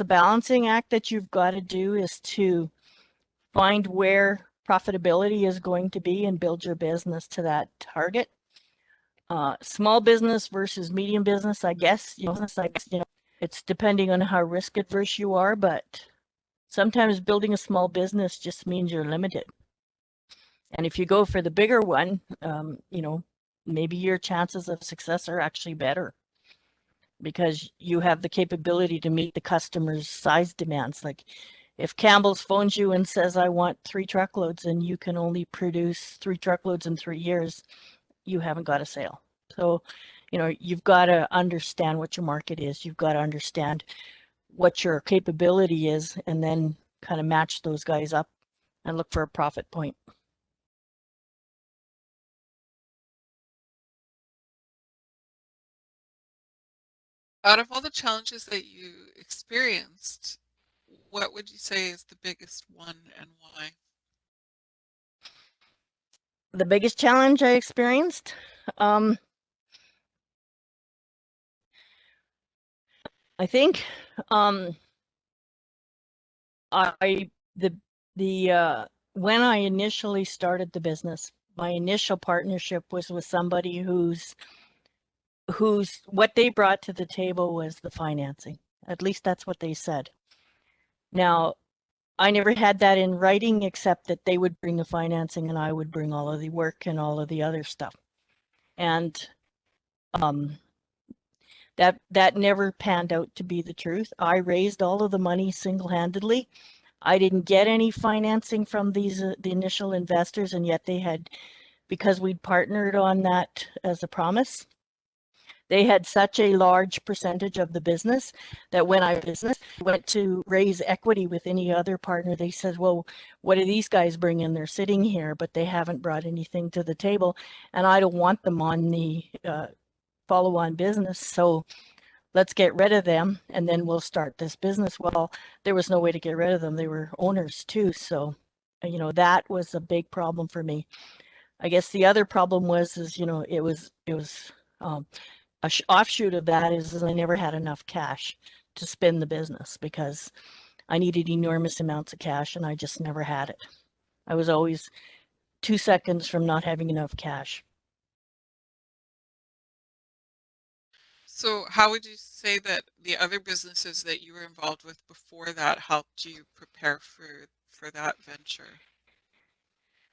balancing act that you've got to do, is to find where profitability is going to be and build your business to that target. Small business versus medium business, I guess, it's depending on how risk adverse you are, but sometimes building a small business just means you're limited. And if you go for the bigger one, maybe your chances of success are actually better because you have the capability to meet the customer's size demands. Like if Campbell's phones you and says, I want 3 truckloads, and you can only produce 3 truckloads in 3 years, you haven't got a sale. So, you've got to understand what your market is. You've got to understand what your capability is, and then kind of match those guys up and look for a profit point. Out of all the challenges that you experienced, what would you say is the biggest one and why? The biggest challenge I experienced, I think, when I initially started the business, my initial partnership was with somebody whose what they brought to the table was the financing. At least that's what they said. Now, I never had that in writing, except that they would bring the financing and I would bring all of the work and all of the other stuff. And that never panned out to be the truth. I raised all of the money single-handedly. I didn't get any financing from the initial investors, and yet they had, because we'd partnered on that as a promise, they had such a large percentage of the business that when I went to raise equity with any other partner, they said, well, what do these guys bring in? They're sitting here, but they haven't brought anything to the table, and I don't want them on the follow-on business, so let's get rid of them and then we'll start this business. Well, there was no way to get rid of them. They were owners too, so that was a big problem for me. I guess the other problem was it was a offshoot of that is I never had enough cash to spin the business because I needed enormous amounts of cash and I just never had it. I was always 2 seconds from not having enough cash. So how would you say that the other businesses that you were involved with before that helped you prepare for that venture?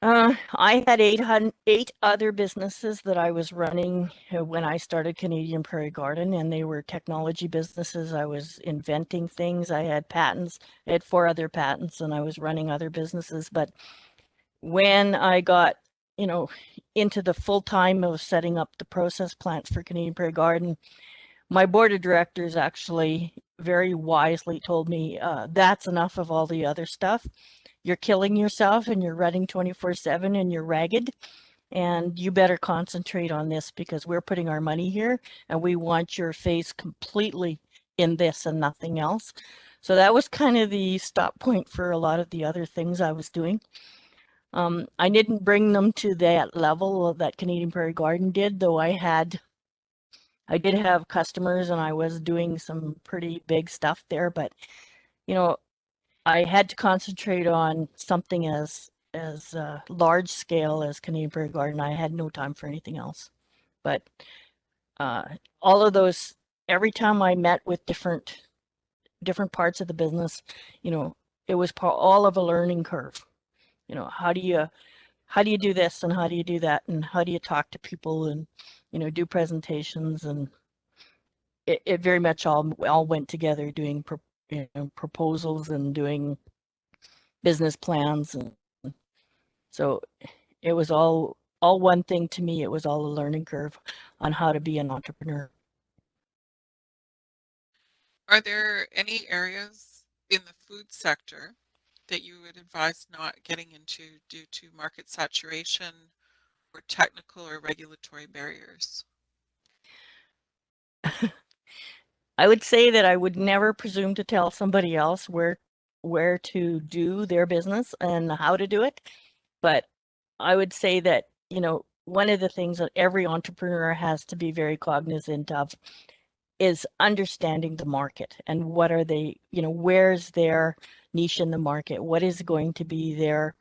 I had 8 other businesses that I was running when I started Canadian Prairie Garden, and they were technology businesses. I was inventing things. I had patents. I had 4 other patents, and I was running other businesses. But when I got, into the full time of setting up the process plant for Canadian Prairie Garden, my board of directors actually very wisely told me, that's enough of all the other stuff. You're killing yourself and you're running 24/7 and you're ragged, and you better concentrate on this because we're putting our money here and we want your face completely in this and nothing else. So that was kind of the stop point for a lot of the other things I was doing. I didn't bring them to that level that Canadian Prairie Garden did, though I did have customers and I was doing some pretty big stuff there, but I had to concentrate on something as large scale as Canadian Prairie Garden. I had no time for anything else. But all of those, every time I met with different parts of the business, it was all of a learning curve. How do you do this and how do you do that and how do you talk to people and do presentations, and it very much all went together, doing proposals and doing business plans, and so it was all one thing to me. It was all a learning curve on how to be an entrepreneur. Are there any areas in the food sector that you would advise not getting into due to market saturation or technical or regulatory barriers? I would say that I would never presume to tell somebody else where to do their business and how to do it. But I would say that, one of the things that every entrepreneur has to be very cognizant of is understanding the market and what are they, where's their niche in the market? What is going to be their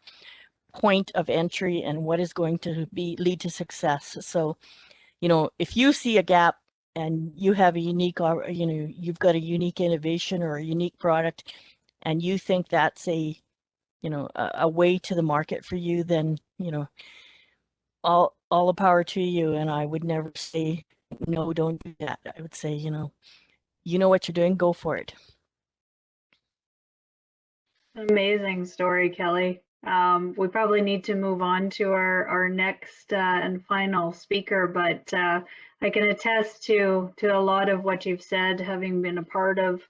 point of entry and what is going to lead to success? So, if you see a gap and you have a unique, you've got a unique innovation or a unique product and you think that's a way to the market for you, then, all the power to you. And I would never say, no, don't do that. I would say, you know what you're doing, go for it. Amazing story, Kelly. We probably need to move on to our next and final speaker, but I can attest to a lot of what you've said, having been a part of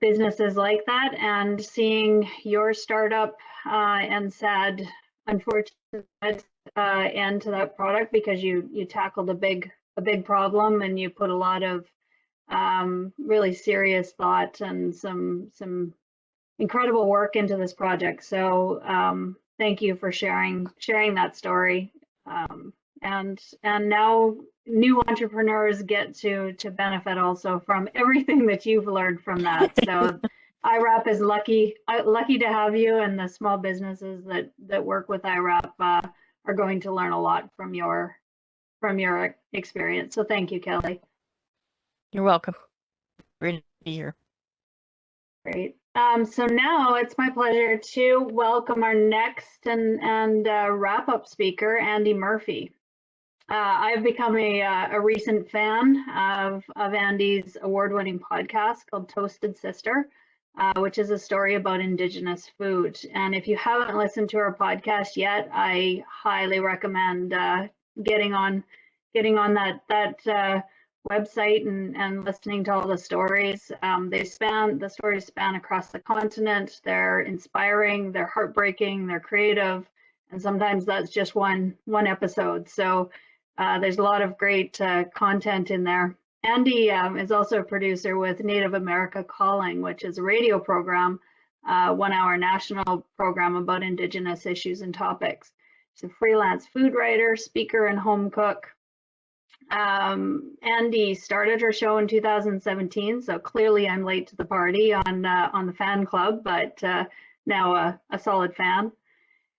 businesses like that and seeing your startup and sad, unfortunate end to that product, because you tackled a big problem and you put a lot of really serious thought and some incredible work into this project. So thank you for sharing that story. And now new entrepreneurs get to benefit also from everything that you've learned from that. So IRAP is lucky to have you, and the small businesses that work with IRAP are going to learn a lot from your your experience. So thank you, Kelly. You're welcome. Great to be here. Great. So now it's my pleasure to welcome our next and wrap-up speaker, Andy Murphy. I've become a recent fan of Andy's award-winning podcast called Toasted Sister, which is a story about Indigenous food. And if you haven't listened to her podcast yet, I highly recommend getting on that website and listening to all the stories. The stories span across the continent. They're inspiring, they're heartbreaking, they're creative, and sometimes that's just one episode. So there's a lot of great content in there. Andy is also a producer with Native America Calling, which is a radio program, 1 hour national program about Indigenous issues and topics. She's a freelance food writer, speaker, and home cook. Andy started her show in 2017, so clearly I'm late to the party on the fan club, but now a solid fan.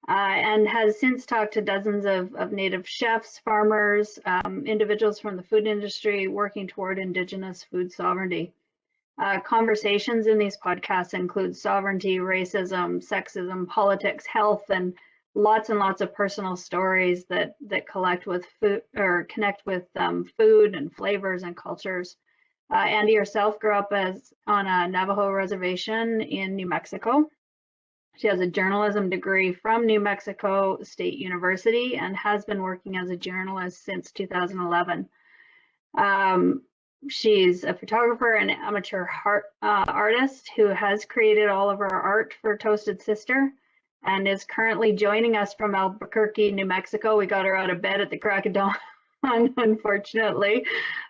And has since talked to dozens of Native chefs, farmers, individuals from the food industry working toward Indigenous food sovereignty. Conversations in these podcasts include sovereignty, racism, sexism, politics, health, and lots of personal stories that connect with food and flavors and cultures. Andy herself grew up on a Navajo reservation in New Mexico. She has a journalism degree from New Mexico State University and has been working as a journalist since 2011. She's a photographer and amateur artist who has created all of her art for Toasted Sister and is currently joining us from Albuquerque, New Mexico. We got her out of bed at the crack of dawn, unfortunately.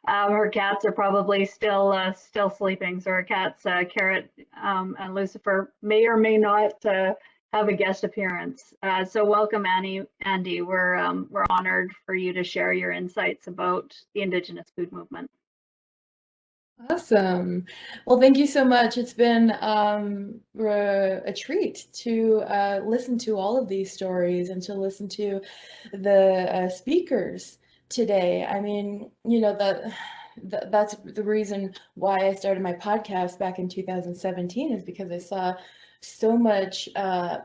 Her cats are probably still sleeping, so her cats, Carrot and Lucifer, may or may not have a guest appearance. So welcome, Andy. We're honored for you to share your insights about the Indigenous food movement. Awesome. Well, thank you so much. It's been a treat to listen to all of these stories and to listen to the speakers today. I mean, you know, that's the reason why I started my podcast back in 2017, is because I saw so much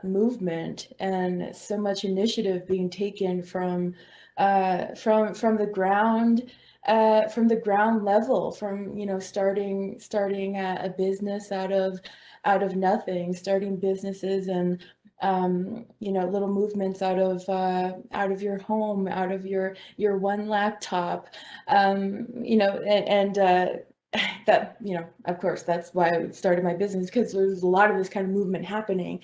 movement and so much initiative being taken from the ground. From the ground level, from, you know, starting a business out of nothing, starting businesses and you know, little movements out of your home, out of your one laptop, you know, and that, you know, of course, that's why I started my business, because there's a lot of this kind of movement happening,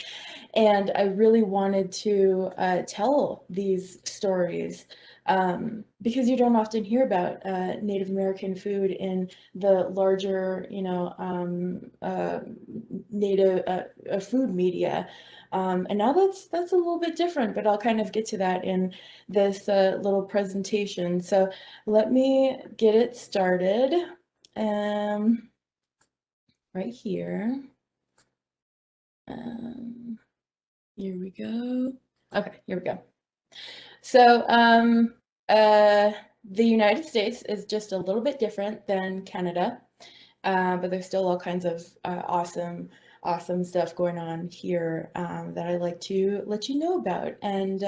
and I really wanted to tell these stories. Because you don't often hear about Native American food in the larger, you know, Native food media, and now that's a little bit different. But I'll kind of get to that in this little presentation. So let me get it started. Right here. Here we go. Okay, here we go. So the United States is just a little bit different than Canada, but there's still all kinds of awesome stuff going on here that I'd like to let you know about, and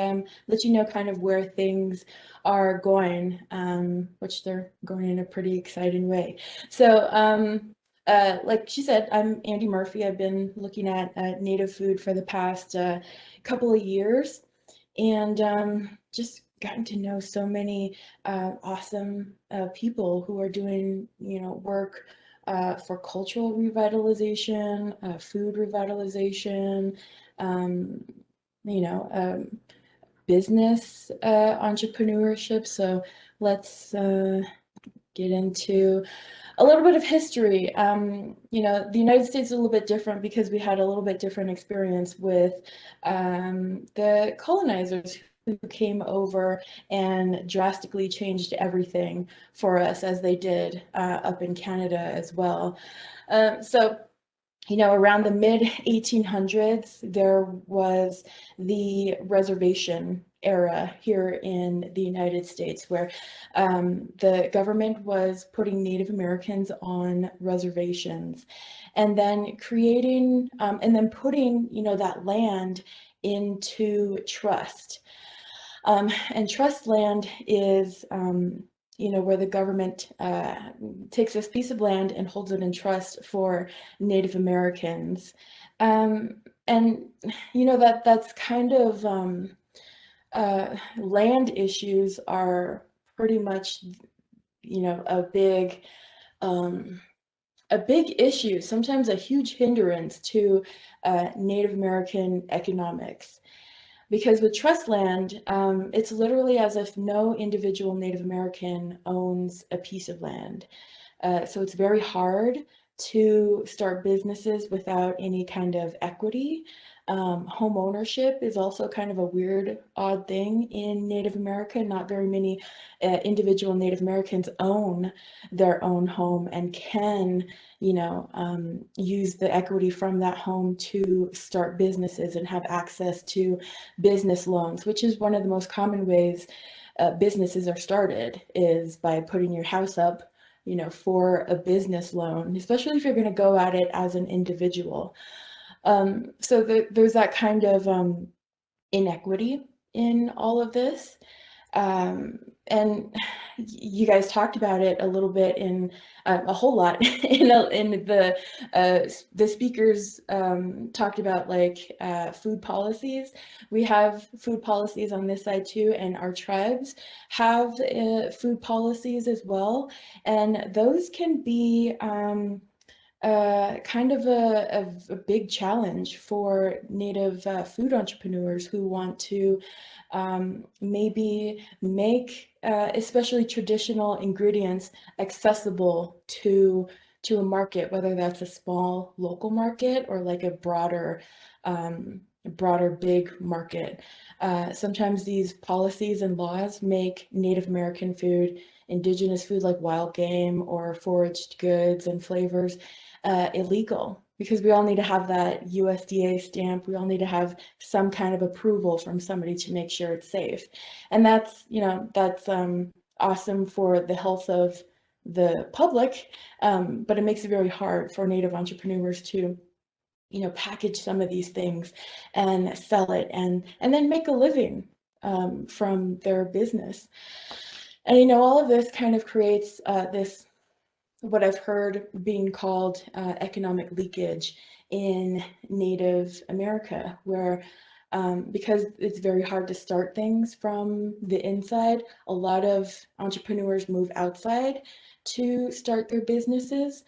let you know kind of where things are going, which they're going in a pretty exciting way. So like she said, I'm Andy Murphy. I've been looking at Native food for the past couple of years, and just gotten to know so many awesome people who are doing, you know, work for cultural revitalization, food revitalization, you know, business entrepreneurship. So let's get into a little bit of history. You know, the United States is a little bit different because we had a little bit different experience with the colonizers who came over and drastically changed everything for us, as they did up in Canada as well. So, you know, around the mid 1800s, there was the Reservation era here in the United States, where the government was putting Native Americans on reservations, and then creating and then putting, you know, that land into trust. And trust land is, you know, where the government takes this piece of land and holds it in trust for Native Americans. And you know, that's kind of land issues are pretty much, you know, a big issue, sometimes a huge hindrance to Native American economics. Because with trust land, it's literally as if no individual Native American owns a piece of land. So it's very hard to start businesses without any kind of equity. Home ownership is also kind of a weird, odd thing in Native America. Not very many individual Native Americans own their own home and can, you know, use the equity from that home to start businesses and have access to business loans, which is one of the most common ways businesses are started, is by putting your house up, you know, for a business loan, especially if you're going to go at it as an individual. So there's that kind of inequity in all of this. And you guys talked about it a little bit in a whole lot in the speakers talked about like food policies. We have food policies on this side too, and our tribes have food policies as well, and those can be kind of a big challenge for Native food entrepreneurs who want to maybe make especially traditional ingredients accessible to a market, whether that's a small local market or like a broader big market. Sometimes these policies and laws make Native American food, Indigenous food like wild game or foraged goods and flavors illegal, because we all need to have that USDA stamp. We all need to have some kind of approval from somebody to make sure it's safe. And that's, you know, that's awesome for the health of the public, but it makes it very hard for Native entrepreneurs to, you know, package some of these things and sell it and then make a living from their business. And, you know, all of this kind of creates this, what I've heard being called economic leakage in Native America, where because it's very hard to start things from the inside, a lot of entrepreneurs move outside to start their businesses.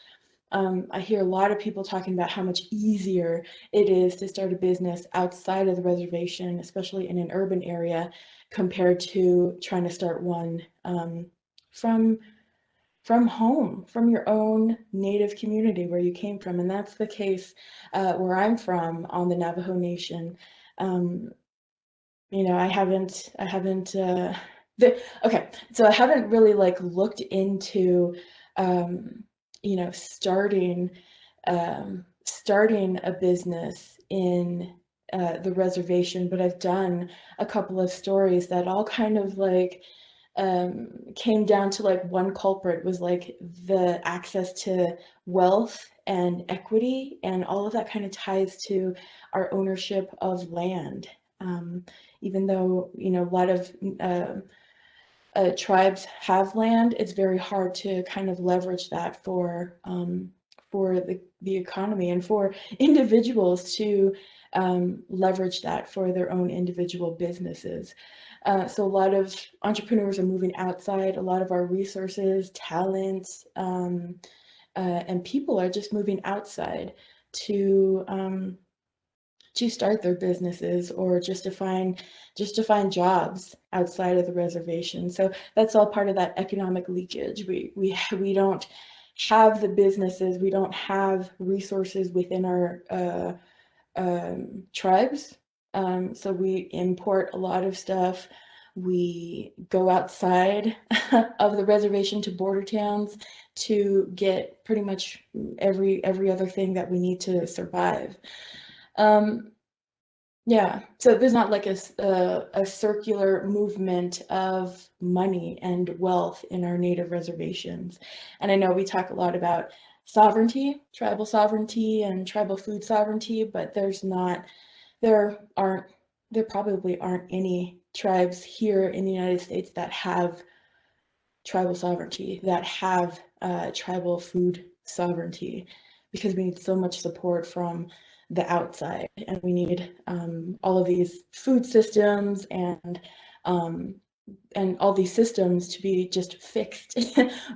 I hear a lot of people talking about how much easier it is to start a business outside of the reservation, especially in an urban area, compared to trying to start one from home, from your own native community where you came from. And that's the case where I'm from on the Navajo Nation. You know, I haven't, okay, so I haven't really like looked into, you know, starting a business in the reservation, but I've done a couple of stories that all kind of like came down to like one culprit was like the access to wealth and equity, and all of that kind of ties to our ownership of land. Even though, you know, a lot of tribes have land, it's very hard to kind of leverage that for the economy and for individuals to leverage that for their own individual businesses. So a lot of entrepreneurs are moving outside. A lot of our resources, talents, and people are just moving outside to start their businesses, or just to find jobs outside of the reservation. So that's all part of that economic leakage. We don't have the businesses, we don't have resources within our tribes. So we import a lot of stuff. We go outside of the reservation to border towns to get pretty much every other thing that we need to survive. Yeah, so there's not like a circular movement of money and wealth in our native reservations. And I know we talk a lot about sovereignty, tribal sovereignty and tribal food sovereignty, but there aren't, there probably aren't any tribes here in the United States that have tribal sovereignty, that have tribal food sovereignty, because we need so much support from the outside, and we need all of these food systems and all these systems to be just fixed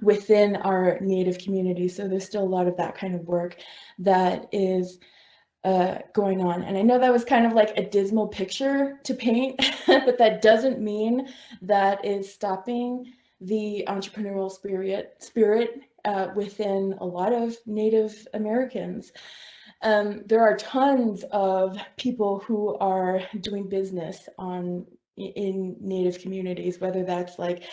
within our native communities. So there's still a lot of that kind of work that is going on. And I know that was kind of like a dismal picture to paint, but that doesn't mean that is stopping the entrepreneurial spirit within a lot of Native Americans. There are tons of people who are doing business in Native communities, whether that's like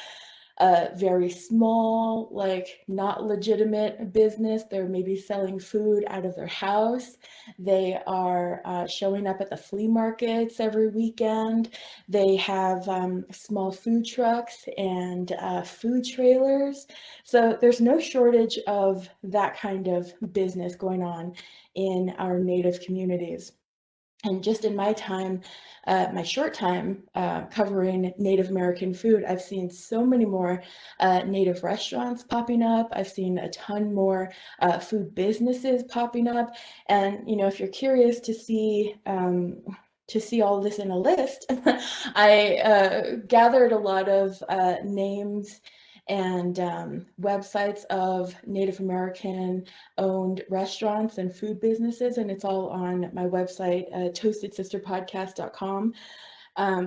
a very small, like not legitimate business. They're maybe selling food out of their house. They are showing up at the flea markets every weekend. They have small food trucks and food trailers. So there's no shortage of that kind of business going on in our Native communities. And just in my time, my short time covering Native American food, I've seen so many more Native restaurants popping up. I've seen a ton more food businesses popping up. And, you know, if you're curious to see all this in a list, I gathered a lot of names and websites of Native American owned restaurants and food businesses, and it's all on my website, toastedsisterpodcast.com.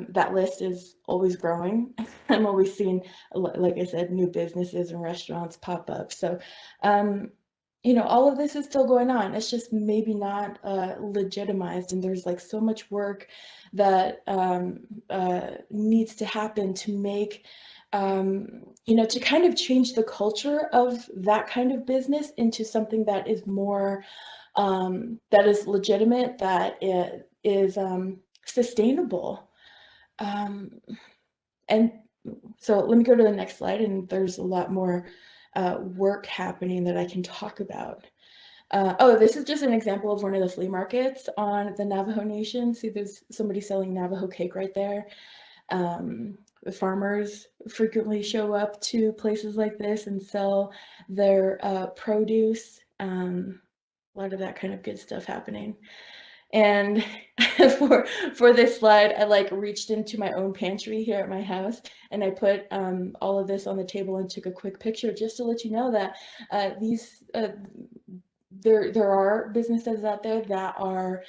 That list is always growing. I'm always seeing, like I said, new businesses and restaurants pop up. So, you know, all of this is still going on. It's just maybe not legitimized, and there's like so much work that needs to happen to make you know, to kind of change the culture of that kind of business into something that is more, that is legitimate, that it is sustainable. And so let me go to the next slide, and there's a lot more work happening that I can talk about. Oh, this is just an example of one of the flea markets on the Navajo Nation. See, there's somebody selling Navajo cake right there. The farmers frequently show up to places like this and sell their produce. A lot of that kind of good stuff happening. And for this slide, I like reached into my own pantry here at my house, and I put all of this on the table and took a quick picture just to let you know that there are businesses out there that are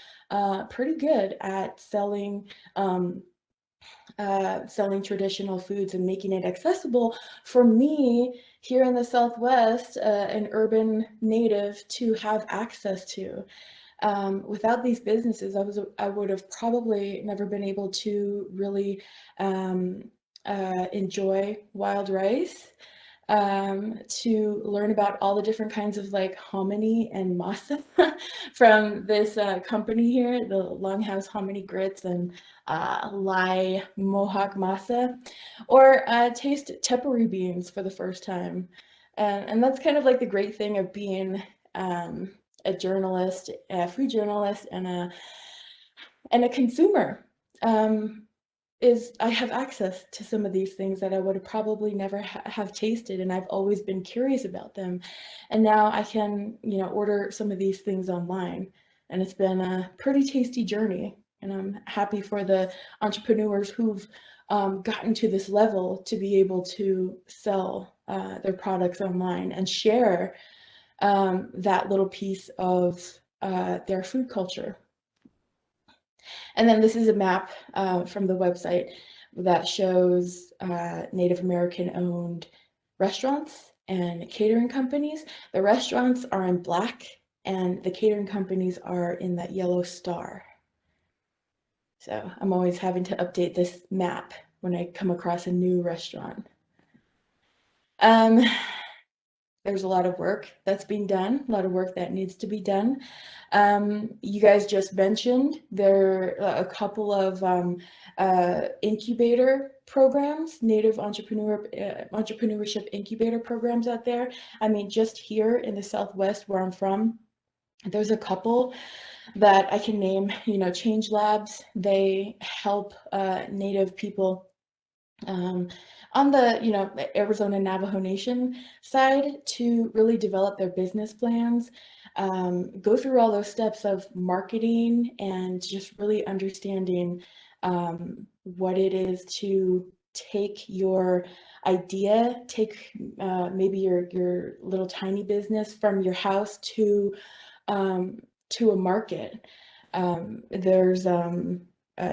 pretty good at selling traditional foods and making it accessible for me here in the Southwest, an urban native, to have access to. Without these businesses, I would have probably never been able to really enjoy wild rice, to learn about all the different kinds of like hominy and masa from this company here, the Longhouse Hominy Grits and Lai Mohawk Masa, or taste tepary beans for the first time. And that's kind of like the great thing of being a journalist, a food journalist, and a consumer. Is I have access to some of these things that I would have probably never have tasted, and I've always been curious about them. And now I can, you know, order some of these things online, and it's been a pretty tasty journey. And I'm happy for the entrepreneurs who've gotten to this level to be able to sell their products online and share that little piece of their food culture. And then this is a map from the website that shows Native American owned restaurants and catering companies. The restaurants are in black and the catering companies are in that yellow star. So I'm always having to update this map when I come across a new restaurant. there's a lot of work that's being done, a lot of work that needs to be done. You guys just mentioned there are a couple of incubator programs, Native entrepreneurship incubator programs out there. I mean, just here in the Southwest where I'm from, there's a couple that I can name, you know, Change Labs. They help Native people on the, you know, Arizona Navajo Nation side to really develop their business plans, go through all those steps of marketing and just really understanding what it is to take your idea, take maybe your little tiny business from your house to a market. There's a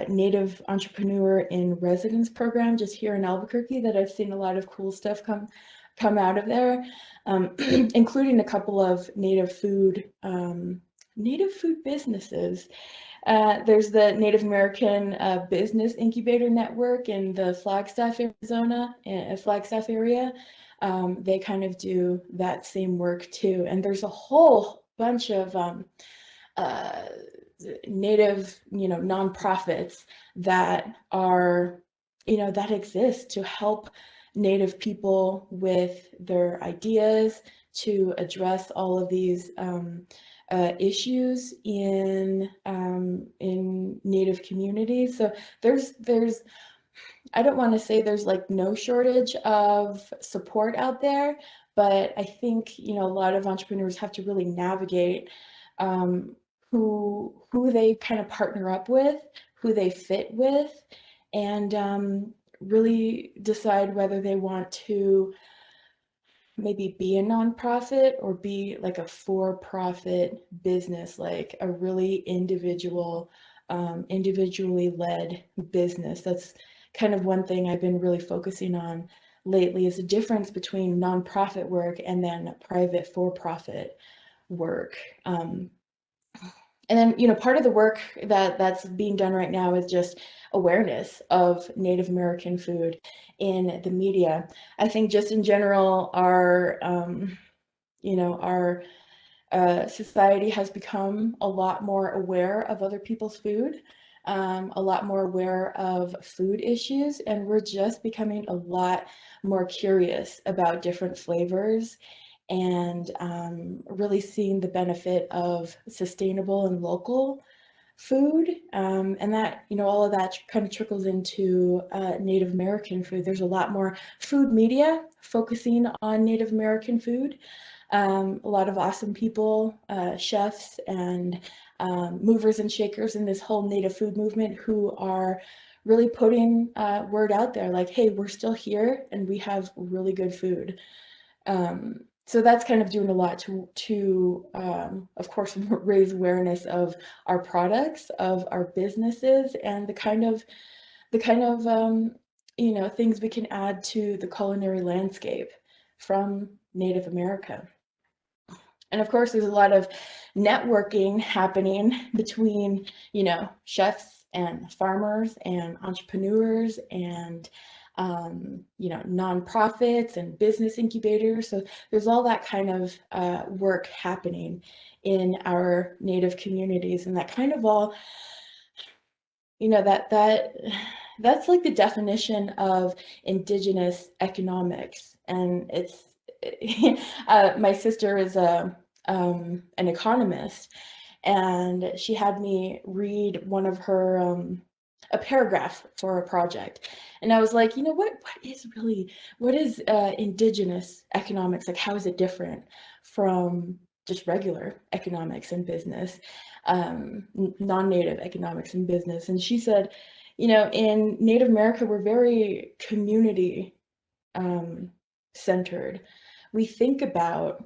Native Entrepreneur in Residence program just here in Albuquerque that I've seen a lot of cool stuff come out of there, including a couple of Native food businesses. There's the Native American Business Incubator Network in the Flagstaff, Arizona, Flagstaff area. They kind of do that same work too. And there's a whole bunch of Native, you know, nonprofits that are, you know, that exist to help Native people with their ideas to address all of these issues in Native communities. So there's I don't want to say there's like no shortage of support out there, but I think, you know, a lot of entrepreneurs have to really navigate who they kind of partner up with, who they fit with, and really decide whether they want to maybe be a nonprofit or be like a for-profit business, like a really individually led business. That's kind of one thing I've been really focusing on lately, is the difference between nonprofit work and then private for-profit work. And then, you know, part of the work that's being done right now is just awareness of Native American food in the media. I think just in general, our, you know, our society has become a lot more aware of other people's food, a lot more aware of food issues, and we're just becoming a lot more curious about different flavors and really seeing the benefit of sustainable and local food, and that, you know, all of that kind of trickles into Native American food. There's a lot more food media focusing on Native American food. A lot of awesome people, chefs and movers and shakers in this whole Native food movement who are really putting word out there like, hey, we're still here and we have really good food. So that's kind of doing a lot to of course, raise awareness of our products, of our businesses, and the kind of you know, things we can add to the culinary landscape from Native America. And of course, there's a lot of networking happening between, you know, chefs and farmers and entrepreneurs and you know, nonprofits and business incubators. So there's all that kind of work happening in our Native communities, and that kind of all, you know, that's like the definition of Indigenous economics. And it's my sister is an economist, and she had me read one of her a paragraph for a project, and I was like, you know, what is Indigenous economics? Like, how is it different from just regular economics and business, non-Native economics and business? And she said, you know, in Native America, we're very community centered. We think about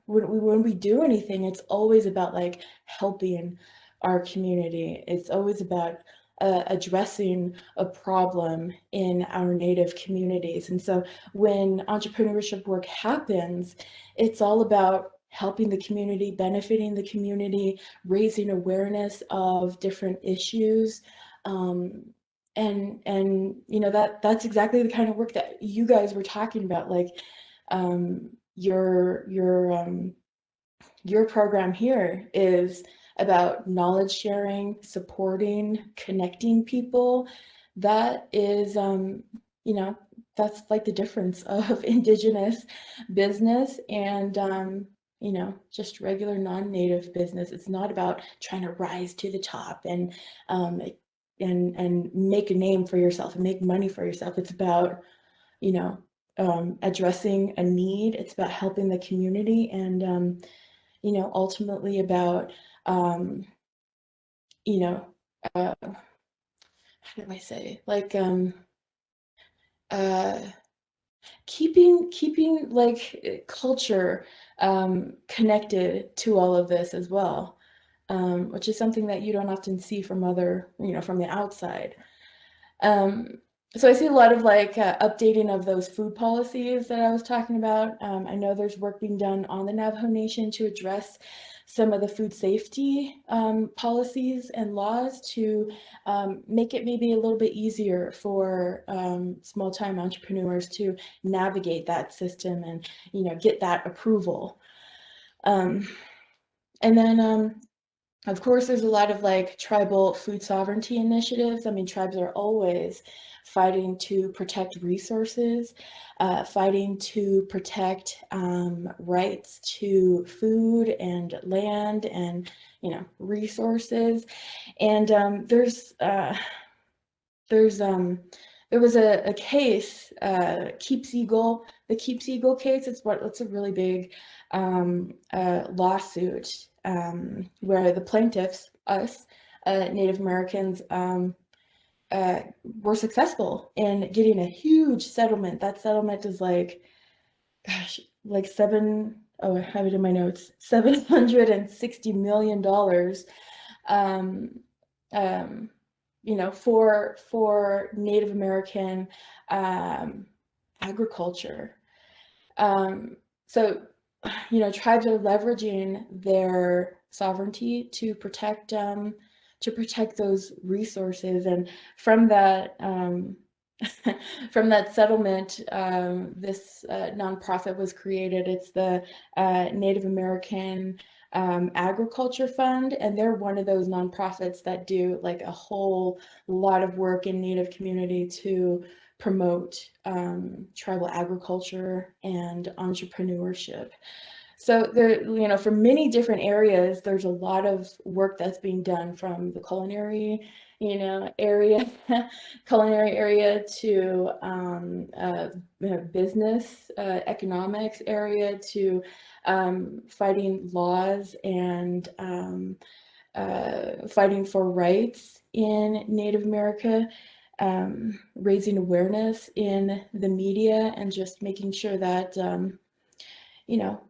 when we do anything, it's always about like helping our community. It's always about addressing a problem in our Native communities. And so when entrepreneurship work happens, it's all about helping the community, benefiting the community, raising awareness of different issues. And you know, that's exactly the kind of work that you guys were talking about, like your program here is about knowledge sharing, supporting, connecting people. That is, you know, that's like the difference of Indigenous business and, you know, just regular non-native business. It's not about trying to rise to the top and make a name for yourself and make money for yourself. It's about, you know, addressing a need. It's about helping the community and, you know, ultimately about, you know, how do I say, like, keeping like culture connected to all of this as well, which is something that you don't often see from other, you know, from the outside. So I see a lot of like updating of those food policies that I was talking about. I know there's work being done on the Navajo Nation to address some of the food safety policies and laws to make it maybe a little bit easier for small-time entrepreneurs to navigate that system and, you know, get that approval. And then of course, there's a lot of like tribal food sovereignty initiatives. I mean, tribes are always fighting to protect resources, fighting to protect rights to food and land and, you know, resources. And there was a case, the Keeps Eagle case. It's a really big lawsuit where the plaintiffs, us, Native Americans, were successful in getting a huge settlement. That settlement is like, gosh, like I have it in my notes, $760 million. You know, for Native American agriculture. So, you know, tribes are leveraging their sovereignty to protect those resources, and from that from that settlement, this nonprofit was created. It's the Native American Agriculture Fund, and they're one of those nonprofits that do like a whole lot of work in Native community to promote tribal agriculture and entrepreneurship. So there, you know, for many different areas, there's a lot of work that's being done from the culinary, you know, area, culinary area to business, economics area to fighting laws and fighting for rights in Native America, raising awareness in the media, and just making sure that, you know,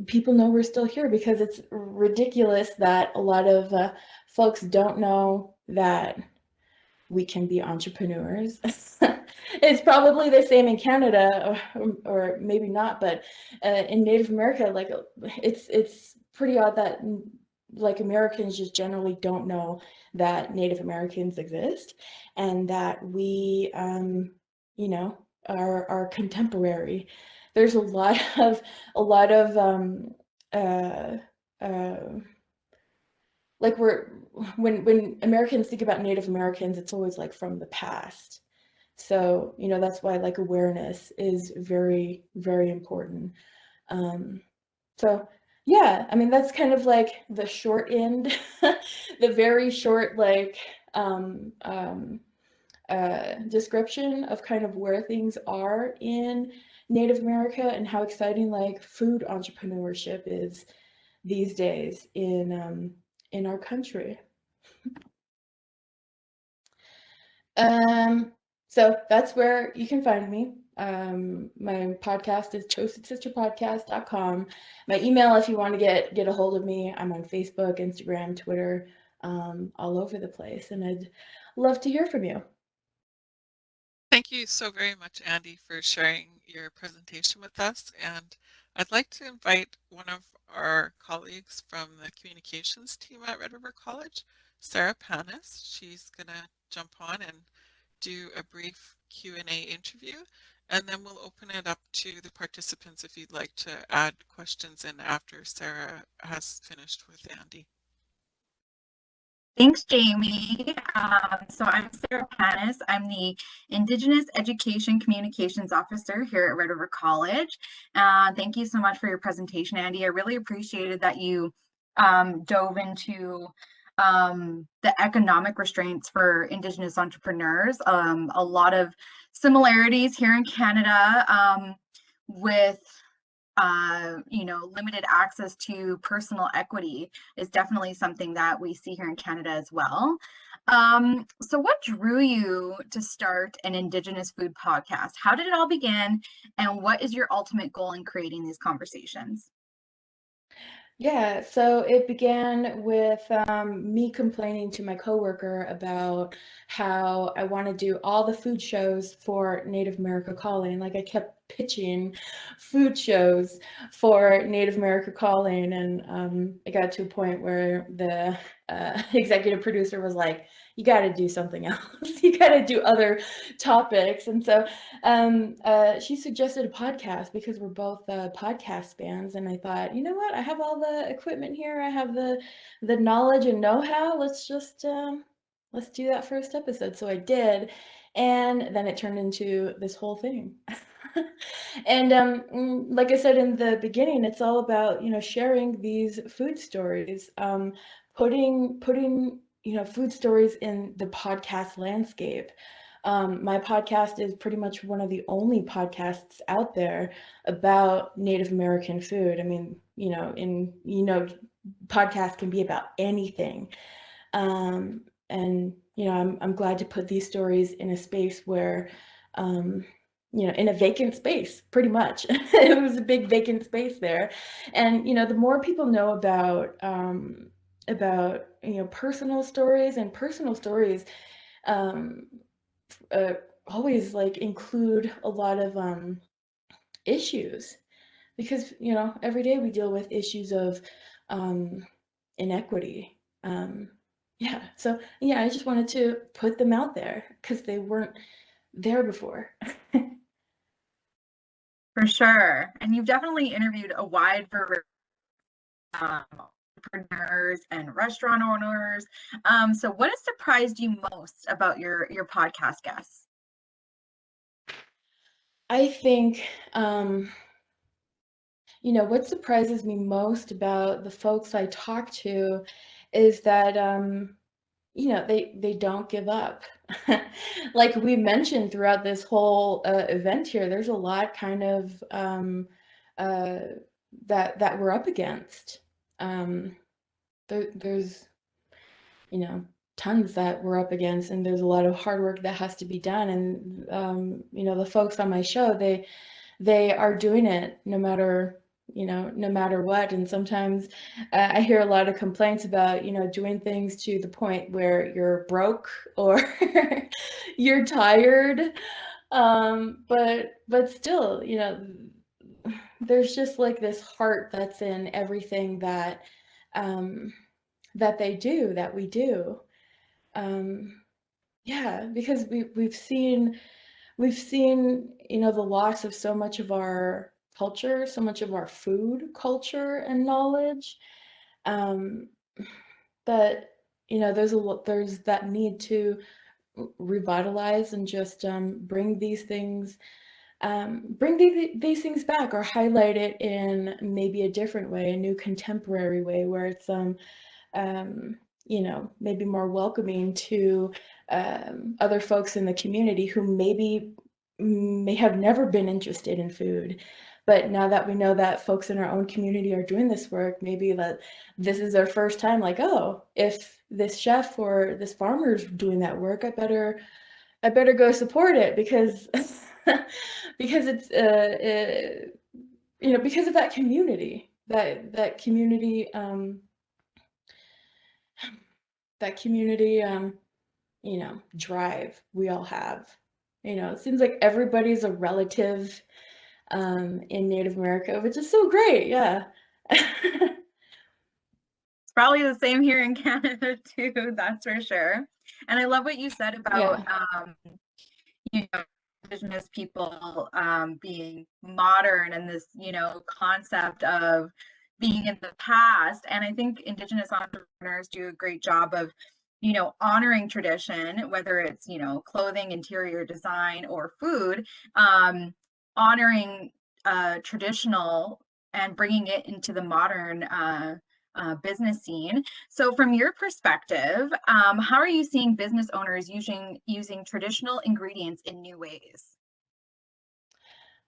people know we're still here, because it's ridiculous that a lot of folks don't know that we can be entrepreneurs. It's probably the same in Canada, or maybe not, but in Native America, like it's pretty odd that like Americans just generally don't know that Native Americans exist and that we, you know, are contemporary. There's a lot of uh, like when Americans think about Native Americans, it's always like from the past. So, you know, that's why like awareness is very, very important. So yeah, I mean, that's kind of like the short end, the very short like description of kind of where things are in Native America and how exciting like food entrepreneurship is these days in our country. So that's where you can find me. My podcast is toastedsisterpodcast.com. My email, if you want to get a hold of me, I'm on Facebook, Instagram, Twitter, all over the place, and I'd love to hear from you. Thank you so very much, Andy, for sharing your presentation with us. And I'd like to invite one of our colleagues from the communications team at Red River College, Sarah Panis. She's going to jump on and do a brief Q&A interview. and then we'll open it up to the participants if you'd like to add questions in after Sarah has finished with Andy. Thanks, Jamie. So I'm Sarah Panis. I'm the Indigenous Education Communications Officer here at Red River College. Thank you so much for your presentation, Andy. I really appreciated that you dove into the economic restraints for Indigenous entrepreneurs. A lot of similarities here in Canada with limited access to personal equity is definitely something that we see here in Canada as well. So what drew you to start an Indigenous food podcast? How did it all begin? And what is your ultimate goal in creating these conversations? Yeah, so it began with me complaining to my coworker about how I want to do all the food shows for Native America Calling. Like I kept pitching food shows for Native America Calling, and it got to a point where the executive producer was like, "You got to do something else. You got to do other topics." And so she suggested a podcast because we're both podcast fans, and I thought, you know what? I have all the equipment here. I have the knowledge and know-how. Let's just let's do that first episode. So I did, and then it turned into this whole thing. And like I said in the beginning, it's all about sharing these food stories, putting food stories in the podcast landscape. My podcast is pretty much one of the only podcasts out there about Native American food. I mean, podcasts can be about anything. And I'm glad to put these stories in a space where, in a vacant space, pretty much. It was a big vacant space there. And, the more people know about personal stories, and personal stories always like include a lot of issues, because every day we deal with issues of inequity. So yeah, I just wanted to put them out there because they weren't there before. For sure. And you've definitely interviewed a wide variety of entrepreneurs and restaurant owners. So what has surprised you most about your podcast guests? I think what surprises me most about the folks I talk to is that they don't give up. Like we mentioned throughout this whole event here, there's a lot kind of that we're up against. There's tons that we're up against, and there's a lot of hard work that has to be done. And the folks on my show, they are doing it no matter what. And sometimes I hear a lot of complaints about doing things to the point where you're broke or you're tired, but still there's just like this heart that's in everything that they do, that we do. Yeah, because we've seen the loss of so much of our culture, so much of our food culture and knowledge, that there's that need to revitalize and just bring these things back, or highlight it in maybe a different way, a new contemporary way, where it's maybe more welcoming to other folks in the community who may have never been interested in food. But now that we know that folks in our own community are doing this work, maybe that this is their first time, like, oh, if this chef or this farmer is doing that work, I better go support it, because because it's because of that community, that community drive we all have. It seems like everybody's a relative in Native America, which is so great. Yeah. It's probably the same here in Canada too, that's for sure. And I love what you said about Indigenous people being modern and this, concept of being in the past. And I think Indigenous entrepreneurs do a great job of, honoring tradition, whether it's, clothing, interior design, or food, honoring traditional and bringing it into the modern business scene. So from your perspective, how are you seeing business owners using traditional ingredients in new ways?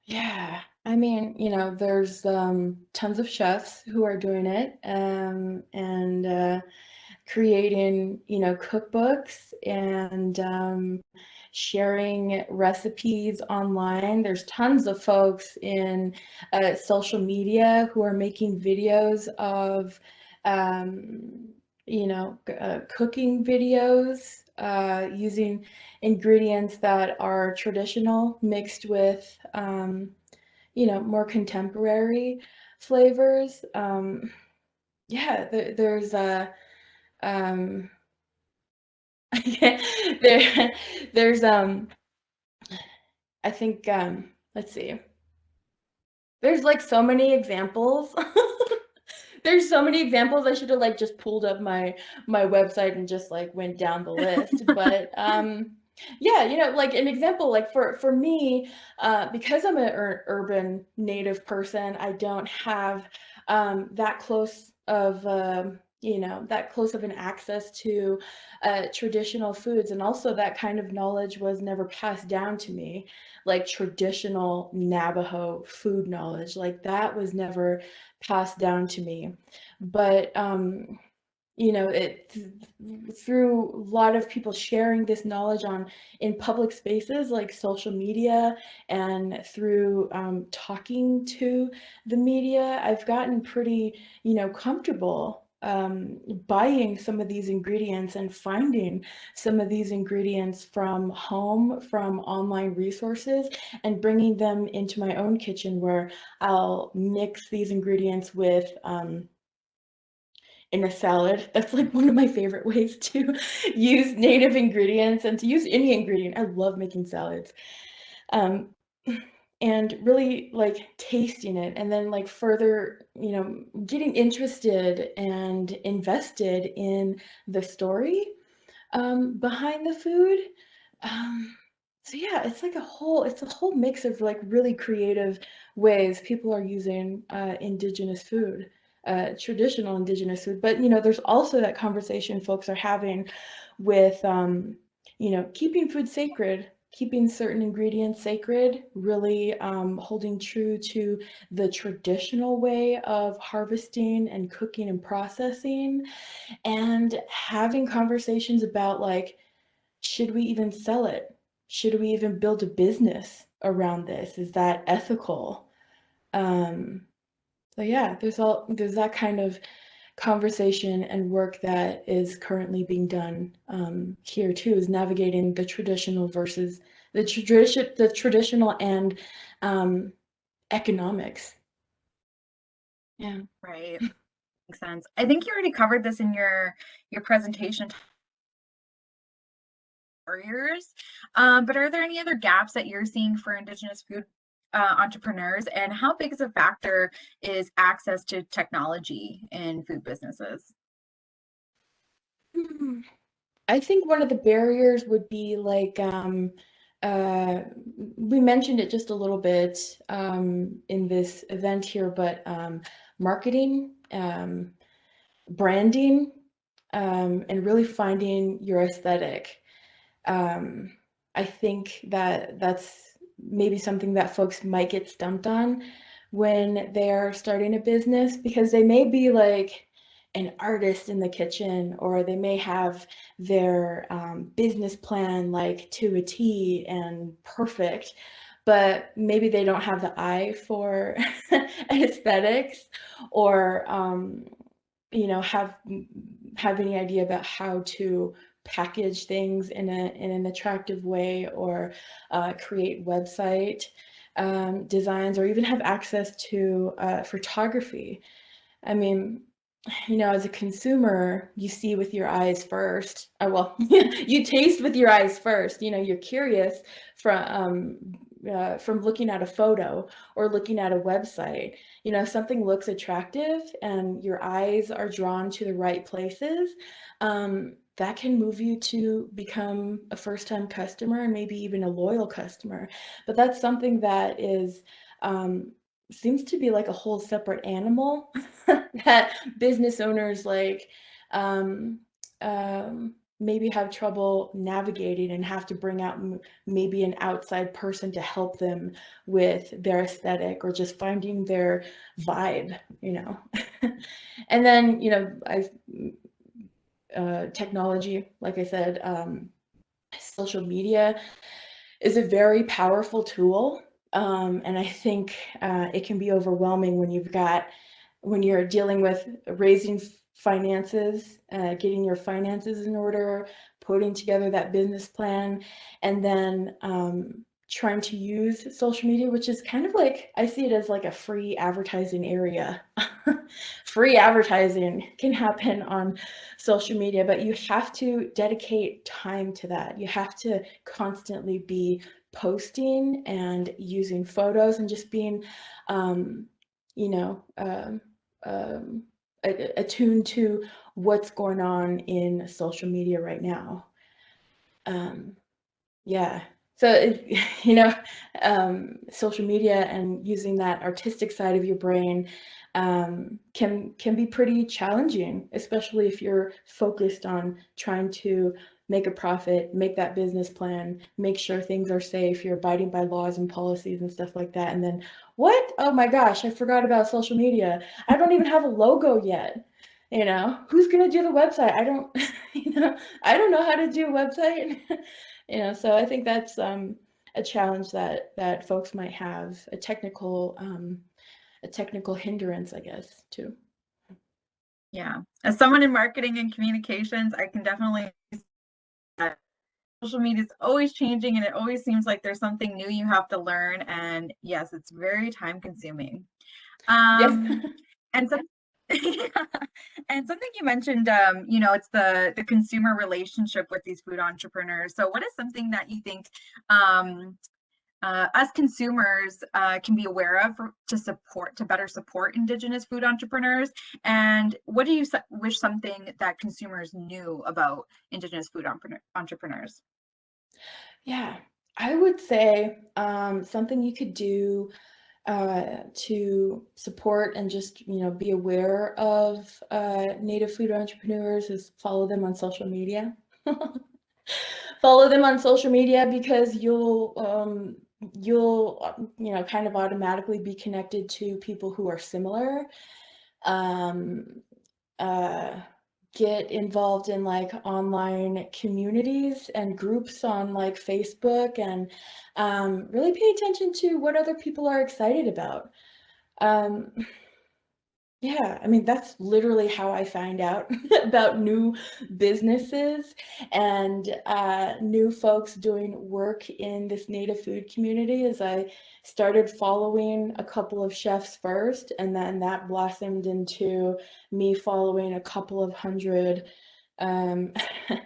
Yeah, I mean, there's tons of chefs who are doing it, and creating, cookbooks and sharing recipes online. There's tons of folks in social media who are making videos of, cooking videos using ingredients that are traditional mixed with, more contemporary flavors. Yeah, there's a there's I think let's see. There's like so many examples. There's so many examples. I should have like just pulled up my website and just like went down the list. But yeah, like an example, like for me, because I'm an urban native person, I don't have that close of that close of an access to traditional foods, and also that kind of knowledge was never passed down to me, like traditional Navajo food knowledge, like that was never passed down to me. But it through a lot of people sharing this knowledge in public spaces like social media, and through talking to the media, I've gotten pretty comfortable buying some of these ingredients and finding some of these ingredients from home, from online resources, and bringing them into my own kitchen, where I'll mix these ingredients with in a salad. That's like one of my favorite ways to use native ingredients and to use any ingredient. I love making salads. And really like tasting it, and then like further, getting interested and invested in the story behind the food. So yeah, it's like it's a whole mix of like really creative ways people are using Indigenous food, traditional Indigenous food. But there's also that conversation folks are having with, keeping food sacred, keeping certain ingredients sacred, really holding true to the traditional way of harvesting and cooking and processing, and having conversations about like, should we even sell it? Should we even build a business around this? Is that ethical? So yeah, there's that kind of conversation and work that is currently being done here too, is navigating the traditional versus the traditional and economics. Yeah. Right. Makes sense. I think you already covered this in your presentation barriers. But are there any other gaps that you're seeing for Indigenous food entrepreneurs, and how big is a factor is access to technology in food businesses? I think one of the barriers would be like, we mentioned it just a little bit in this event here, but marketing, branding, and really finding your aesthetic. I think that that's maybe something that folks might get stumped on when they're starting a business, because they may be like an artist in the kitchen, or they may have their business plan like to a T and perfect, but maybe they don't have the eye for aesthetics, or have any idea about how to package things in an attractive way, or create website designs, or even have access to photography. I mean, as a consumer, you see with your eyes first. Well, you taste with your eyes first. You're curious from looking at a photo or looking at a website. Something looks attractive and your eyes are drawn to the right places. That can move you to become a first-time customer and maybe even a loyal customer. But that's something that is seems to be like a whole separate animal that business owners maybe have trouble navigating and have to bring out maybe an outside person to help them with their aesthetic or just finding their vibe. And then technology, like I said, social media is a very powerful tool. And I think it can be overwhelming when you're dealing with raising finances, getting your finances in order, putting together that business plan, and then trying to use social media, which is kind of like, I see it as like a free advertising area. Free advertising can happen on social media, but you have to dedicate time to that. You have to constantly be posting and using photos and just being, attuned to what's going on in social media right now. Yeah. So, social media and using that artistic side of your brain can be pretty challenging, especially if you're focused on trying to make a profit, make that business plan, make sure things are safe, you're abiding by laws and policies and stuff like that. And then what? Oh my gosh, I forgot about social media. I don't even have a logo yet. Who's going to do the website? I don't, I don't know how to do a website. So I think that's a challenge that folks might have, a technical hindrance, I guess, too. Yeah, as someone in marketing and communications, I can definitely see that social media is always changing and it always seems like there's something new you have to learn. And yes, it's very time consuming. Yes. And so, and something you mentioned, it's the consumer relationship with these food entrepreneurs. So what is something that you think us consumers can be aware of to better support Indigenous food entrepreneurs? And what do you wish something that consumers knew about Indigenous food entrepreneurs? Yeah, I would say something you could do to support and just be aware of Native food entrepreneurs is follow them on social media. Follow them on social media because you'll kind of automatically be connected to people who are similar. Get involved in like online communities and groups on like Facebook and really pay attention to what other people are excited about. Yeah, I mean, that's literally how I find out about new businesses and new folks doing work in this Native food community. As I started following a couple of chefs first, and then that blossomed into me following a couple of hundred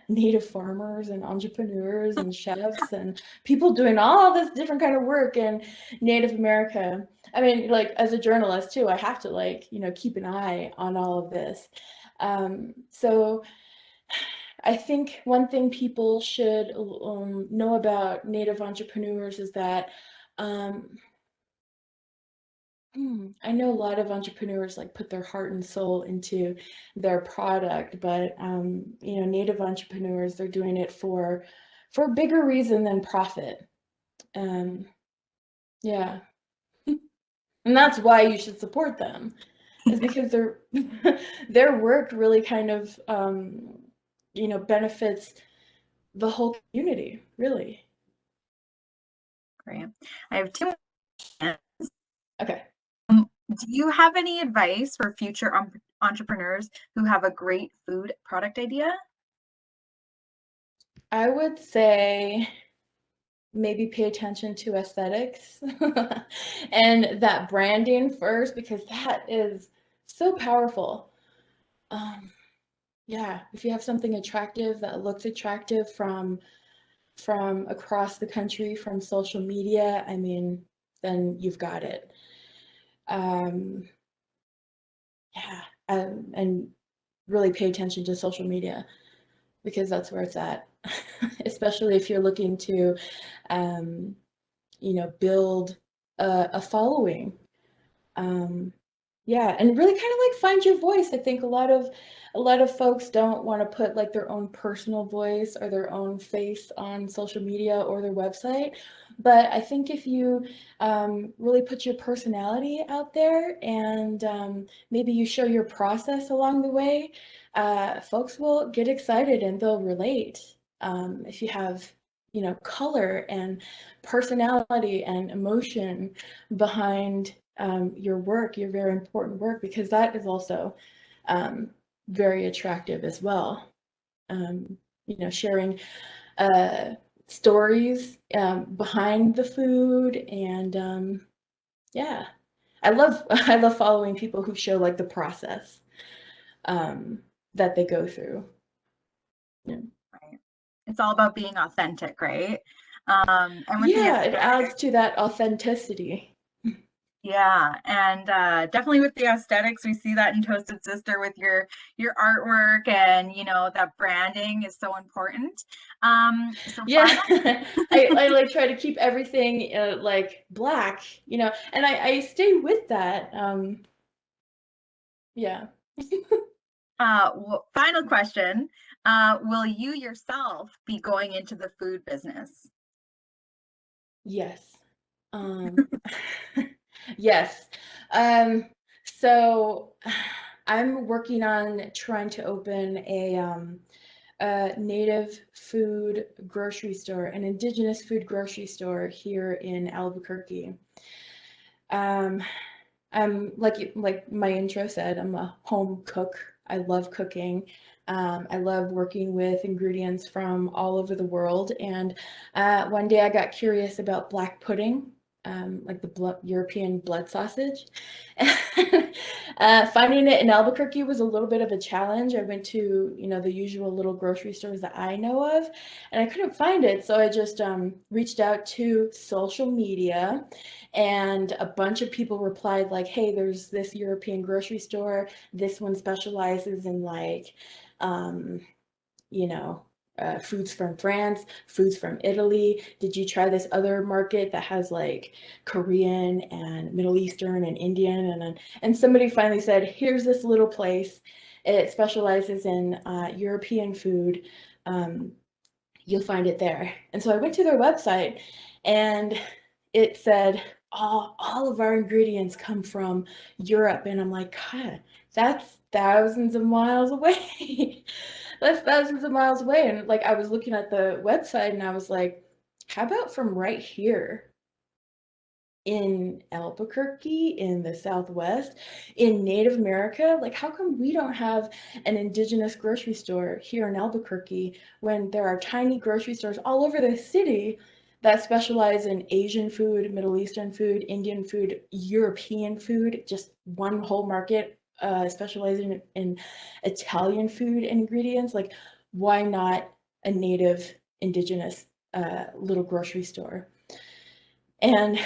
Native farmers and entrepreneurs and chefs and people doing all this different kind of work in Native America. I mean, like as a journalist too, I have to keep an eye on all of this. So I think one thing people should know about Native entrepreneurs is that I know a lot of entrepreneurs put their heart and soul into their product, but Native entrepreneurs, they're doing it for a bigger reason than profit. Yeah. And that's why you should support them, is because their work really kind of benefits the whole community, really. Great. I have two questions. Okay. Do you have any advice for future entrepreneurs who have a great food product idea? I would say maybe pay attention to aesthetics and that branding first, because that is so powerful. yeah, if you have something attractive that looks attractive from across the country, from social media, I mean, then you've got it. Yeah, and really pay attention to social media because that's where it's at, especially if you're looking to, you know, build a following. Yeah, and really kind of like find your voice. I think a lot of folks don't want to put like their own personal voice or their own face on social media or their website. But I think if you really put your personality out there and maybe you show your process along the way, folks will get excited and they'll relate. If you have, you know, color and personality and emotion behind your work, your very important work, because that is also very attractive as well. You know, sharing stories behind the food, and yeah, I love following people who show like the process that they go through. Yeah. Right. It's all about being authentic, right? And with Yeah, it the adds to that authenticity. yeah, and definitely with the aesthetics, we see that in Toasted Sister with your artwork, and you know that branding is so important. So Yeah, final, I like try to keep everything like black, you know, and I stay with that. Yeah. final question: will you yourself be going into the food business? Yes. Um, yes. Um, so I'm working on trying to open a native food grocery store, an indigenous food grocery store here in Albuquerque. Um, I'm like my intro said, I'm a home cook. I love cooking. I love working with ingredients from all over the world. And one day I got curious about black pudding, like the European blood sausage. Finding it in Albuquerque was a little bit of a challenge. I went to, you know, the usual little grocery stores that I know of, and I couldn't find it. So I just reached out to social media, and a bunch of people replied like, hey, there's this European grocery store. This one specializes in like, you know, foods from France, foods from Italy. Did you try this other market that has like Korean and Middle Eastern and Indian? And somebody finally said, here's this little place. It specializes in European food. You'll find it there. And so I went to their website, and it said all of our ingredients come from Europe. And I'm like, God, that's thousands of miles away. That's thousands of miles away. And like I was looking at the website and I was like, how about from right here in Albuquerque, in the Southwest, in Native America? Like, how come we don't have an indigenous grocery store here in Albuquerque when there are tiny grocery stores all over the city that specialize in Asian food, Middle Eastern food, Indian food, European food, just one whole market specializing in Italian food and ingredients? Like, why not a native indigenous little grocery store? And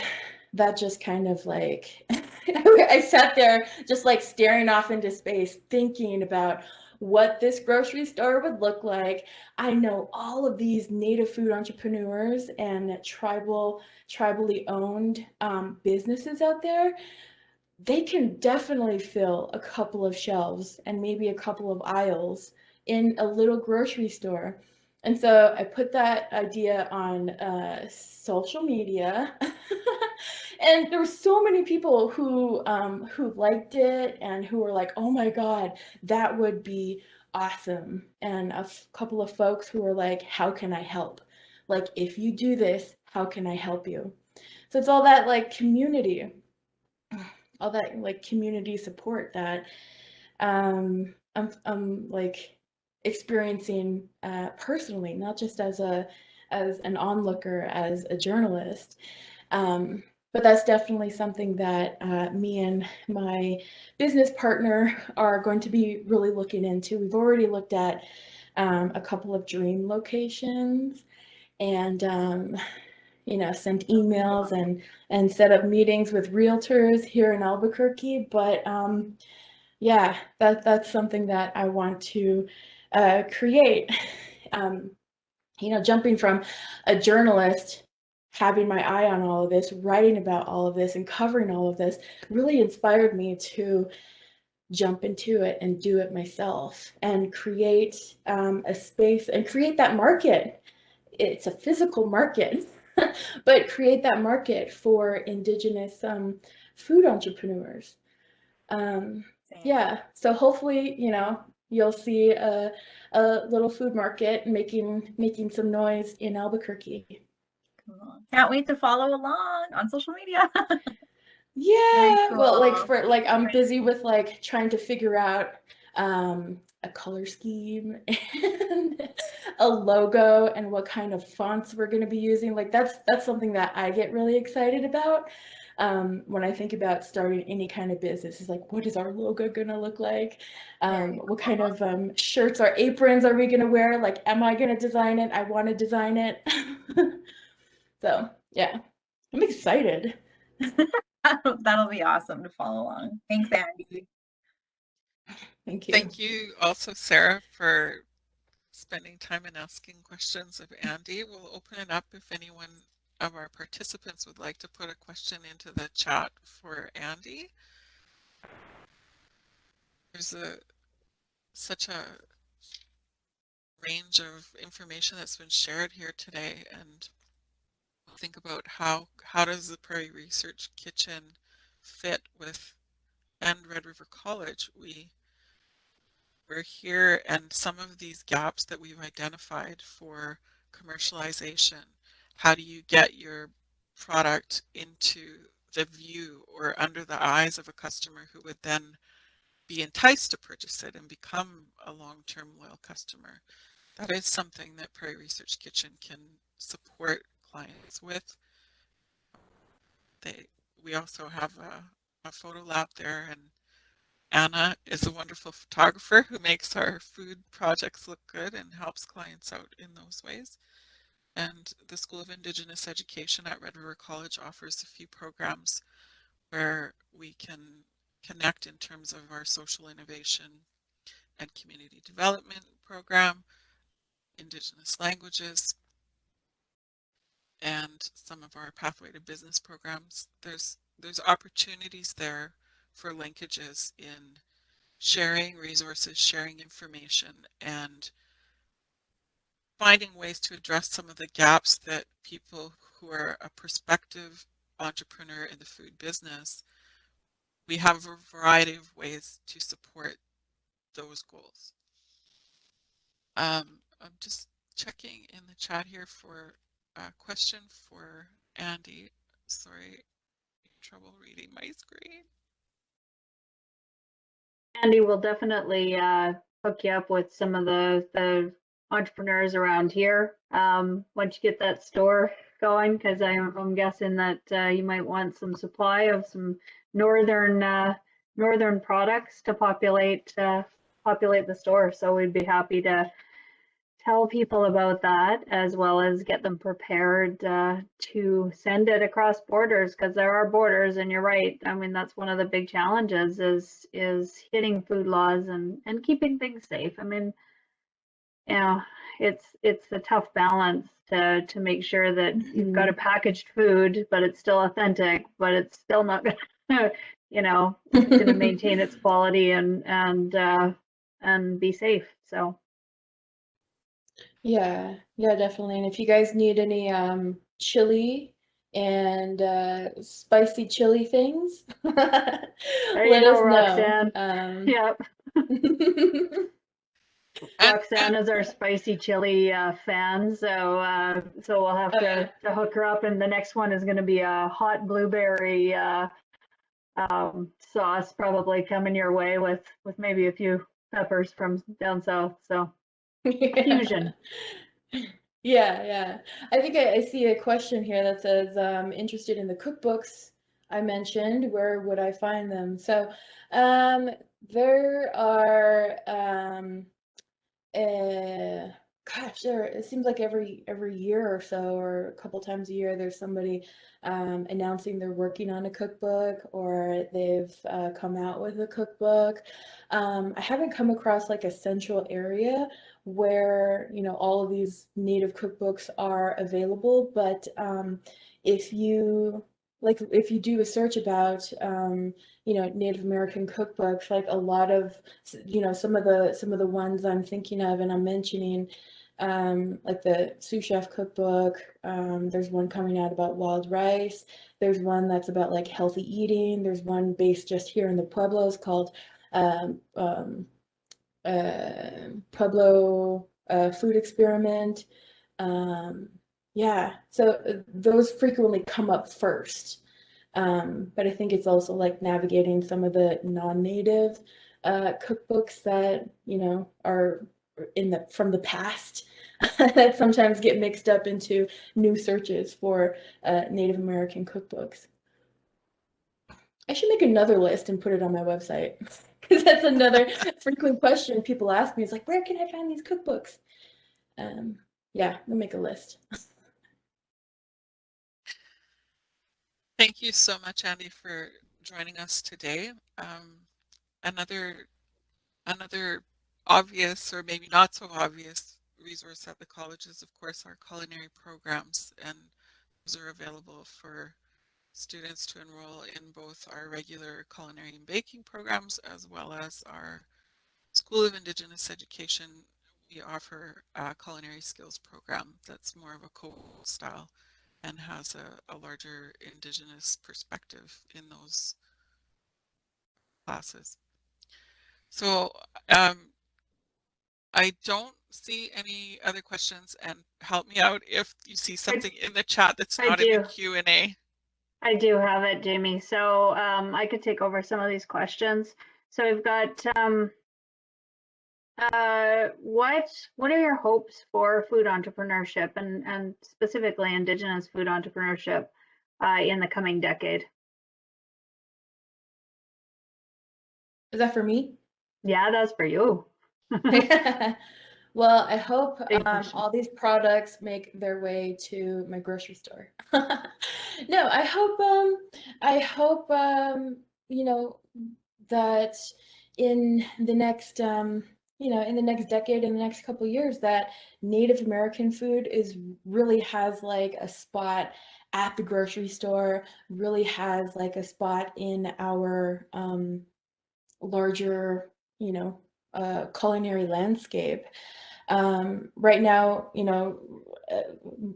that just kind of like, I sat there just like staring off into space, thinking about what this grocery store would look like. I know all of these native food entrepreneurs and tribally owned businesses out there. They can definitely fill a couple of shelves and maybe a couple of aisles in a little grocery store. And so I put that idea on social media, and there were so many people who liked it and who were like, "Oh my God, that would be awesome!" And a couple of folks who were like, "How can I help? Like, if you do this, how can I help you?" So it's all that like community, all that like community support that I'm like experiencing personally, not just as an onlooker, as a journalist, but that's definitely something that me and my business partner are going to be really looking into. We've already looked at a couple of dream locations and sent emails and set up meetings with realtors here in Albuquerque. But yeah, that's something that I want to create. Jumping from a journalist, having my eye on all of this, writing about all of this, and covering all of this really inspired me to jump into it and do it myself and create a space and create that market. It's a physical market, but create that market for Indigenous food entrepreneurs. Yeah, so hopefully, you'll see a little food market making some noise in Albuquerque. Cool. Can't wait to follow along on social media. Yeah, well, cool. I'm busy with trying to figure out a color scheme and a logo and what kind of fonts we're going to be using. That's something that I get really excited about when I think about starting any kind of business. Is what is our logo going to look like? What kind of shirts or aprons are we going to wear? Am I going to design it? I want to design it. So yeah, I'm excited. That'll be awesome to follow along. Thanks, Andy. Thank you. Thank you also, Sarah, for spending time and asking questions of Andy. We'll open it up if anyone of our participants would like to put a question into the chat for Andy. There's such a range of information that's been shared here today, and think about how does the Prairie Research Kitchen fit with Red River College. We're here, and some of these gaps that we've identified for commercialization. How do you get your product into the view or under the eyes of a customer who would then be enticed to purchase it and become a long-term loyal customer? That is something that Prairie Research Kitchen can support clients with. We also have a photo lab there, and Anna is a wonderful photographer who makes our food projects look good and helps clients out in those ways. And the School of Indigenous Education at Red River College offers a few programs where we can connect in terms of our social innovation and community development program, Indigenous languages, and some of our Pathway to Business programs. There's opportunities there for linkages in sharing resources, sharing information, and finding ways to address some of the gaps that people who are a prospective entrepreneur in the food business, we have a variety of ways to support those goals. I'm just checking in the chat here for a question for Andy. Sorry, trouble reading my screen. Andy will definitely hook you up with some of the entrepreneurs around here once you get that store going, because I'm guessing that you might want some supply of some northern products to populate the store. So we'd be happy to tell people about that, as well as get them prepared to send it across borders, because there are borders, and you're right. I mean, that's one of the big challenges is hitting food laws and keeping things safe. I mean, it's a tough balance to make sure that you've got a packaged food, but it's still authentic, but it's still not gonna, it's gonna maintain its quality and be safe. So. Yeah, definitely. And if you guys need any chili and spicy chili things, let us Roxanne. know. Yep. Roxanne is our spicy chili fan, so we'll have to hook her up, and the next one is going to be a hot blueberry sauce, probably coming your way with maybe a few peppers from down south. So fusion. Yeah. I think I see a question here that says, interested in the cookbooks I mentioned, where would I find them? So, there are, it seems like every year or so, or a couple times a year, there's somebody announcing they're working on a cookbook, or they've come out with a cookbook. I haven't come across like a central area where, you know, all of these native cookbooks are available, but if you do a search about you know, Native American cookbooks, like a lot of, you know, some of the ones I'm thinking of and I'm mentioning, like the sous chef cookbook. There's one coming out about wild rice. There's one that's about like healthy eating. There's one based just here in the Pueblos called um, um, Pueblo Food Experiment. Yeah, so those frequently come up first. But I think it's also like navigating some of the non-native cookbooks that, you know, are from the past that sometimes get mixed up into new searches for Native American cookbooks. I should make another list and put it on my website, because that's another frequent question people ask me. Is like, where can I find these cookbooks? Yeah, I'll make a list. Thank you so much, Andy, for joining us today. Another obvious, or maybe not so obvious, resource at the college is, of course, our culinary programs, and those are available for students to enroll in both our regular culinary and baking programs as well as our School of Indigenous Education. We offer a culinary skills program that's more of a co-op style and has a larger Indigenous perspective in those classes. So I don't see any other questions, and help me out if you see something in the chat that's not in the Q&A. I do have it, Jamie. So I could take over some of these questions. So we've got what are your hopes for food entrepreneurship and specifically Indigenous food entrepreneurship in the coming decade? Is that for me? Yeah, that's for you. Well, I hope all these products make their way to my grocery store. No, I hope you know, that in the next you know, in the next decade, in the next couple of years, that Native American food really has like a spot at the grocery store, really has like a spot in our larger, you know, culinary landscape. Right now, you know,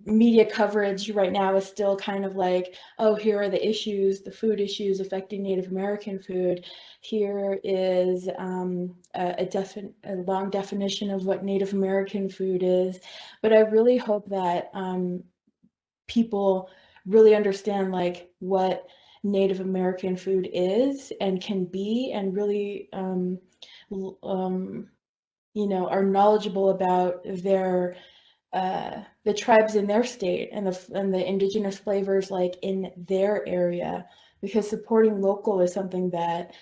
media coverage right now is still kind of like, oh, here are the issues, the food issues affecting Native American food. Here is a long definition of what Native American food is. But I really hope that people really understand like what Native American food is and can be, and really you know, are knowledgeable about their the tribes in their state and the indigenous flavors like in their area, because supporting local is something that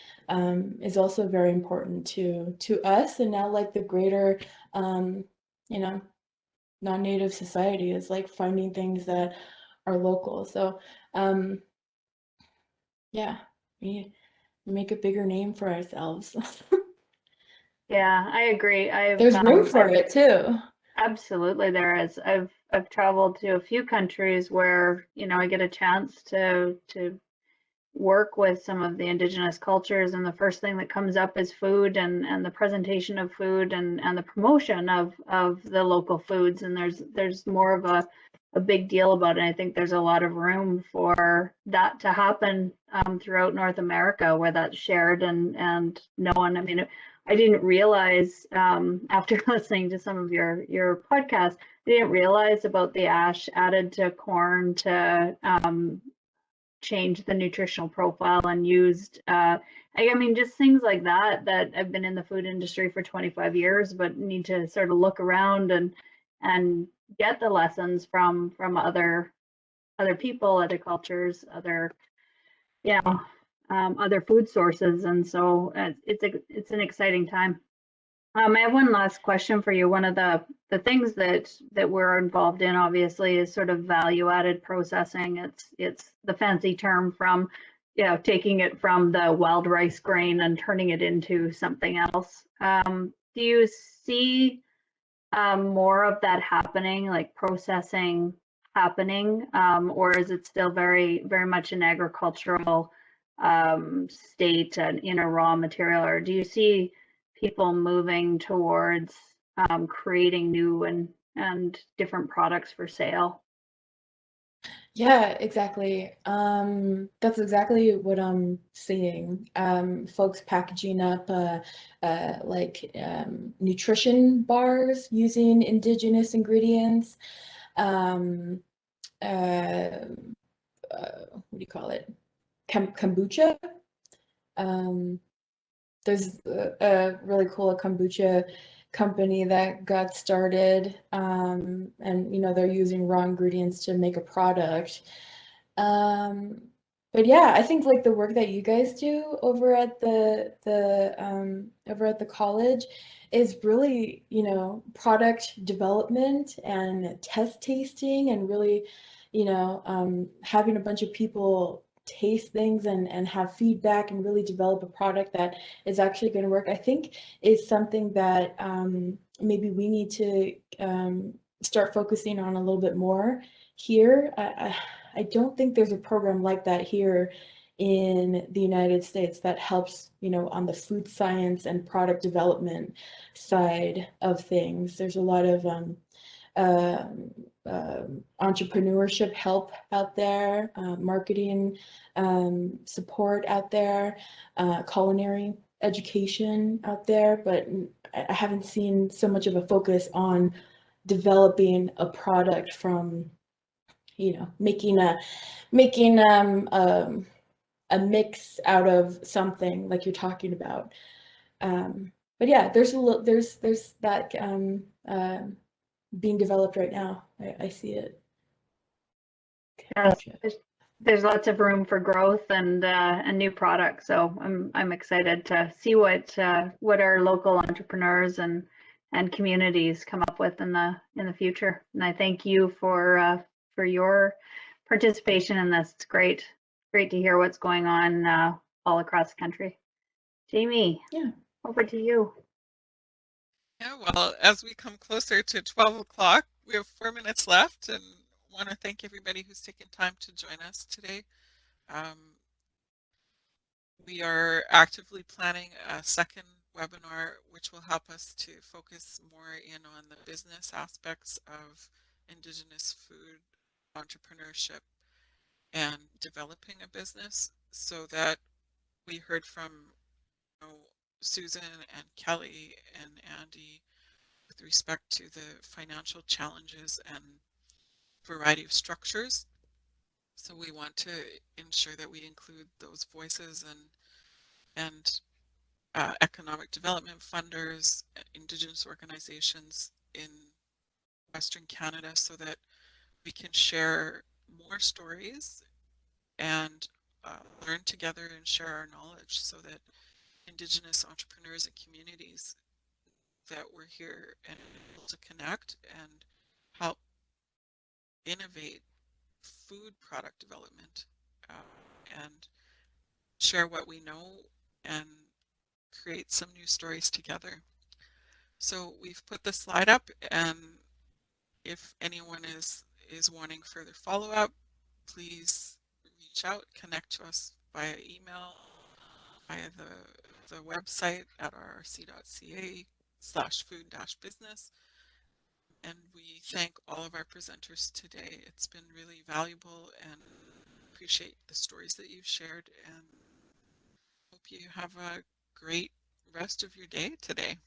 is also very important to us, and now like the greater you know, non-native society is like finding things that are local. So yeah, we make a bigger name for ourselves. Yeah, I agree. There's room for it too. Absolutely, there is. I've traveled to a few countries where, you know, I get a chance to work with some of the Indigenous cultures, and the first thing that comes up is food and the presentation of food and the promotion of the local foods. And there's more of a big deal about it. I think there's a lot of room for that to happen throughout North America, where that's shared and known. I mean, I didn't realize after listening to some of your podcasts, I didn't realize about the ash added to corn to change the nutritional profile and used. I mean, just things like that I've been in the food industry for 25 years, but need to sort of look around and get the lessons from other people, other cultures, other, you know, other food sources. And so it's an exciting time. I have one last question for you. One of the things that we're involved in, obviously, is sort of value-added processing. It's the fancy term from, you know, taking it from the wild rice grain and turning it into something else. Do you see more of that happening, like processing happening, or is it still very much an agricultural state and in a raw material, or do you see people moving towards creating new and different products for sale? Yeah, exactly. That's exactly what I'm seeing. Folks packaging up like nutrition bars using indigenous ingredients. Um, what do you call it? Kombucha. There's a really cool kombucha company that got started, and you know they're using raw ingredients to make a product. But yeah, I think like the work that you guys do over at the college is really, you know, product development and test tasting and really, you know, having a bunch of people taste things and have feedback and really develop a product that is actually going to work, I think is something that maybe we need to start focusing on a little bit more here. I don't think there's a program like that here in the United States that helps, you know, on the food science and product development side of things. There's a lot of entrepreneurship help out there, marketing support out there, culinary education out there, but I haven't seen so much of a focus on developing a product from, you know, making a mix out of something like you're talking about. But yeah, there's that being developed right now. I see it. There's lots of room for growth and new products. So I'm excited to see what our local entrepreneurs and communities come up with in the future. And I thank you for your participation in this. It's great to hear what's going on all across the country. Jamie, Yeah, over to you. Yeah, well, as we come closer to 12 o'clock, we have 4 minutes left and want to thank everybody who's taken time to join us today. We are actively planning a second webinar, which will help us to focus more in on the business aspects of Indigenous food entrepreneurship and developing a business, so that we heard from, you know, Susan and Kelly and Andy with respect to the financial challenges and variety of structures. So we want to ensure that we include those voices and economic development funders, Indigenous organizations in Western Canada, so that we can share more stories and learn together and share our knowledge, so that Indigenous entrepreneurs and communities that we're here and able to connect and help innovate food product development and share what we know and create some new stories together. So we've put the slide up, and if anyone is wanting further follow-up, please reach out, connect to us via email, via the website at rrc.ca/food-business. And we thank all of our presenters today. It's been really valuable, and appreciate the stories that you've shared, and hope you have a great rest of your day today.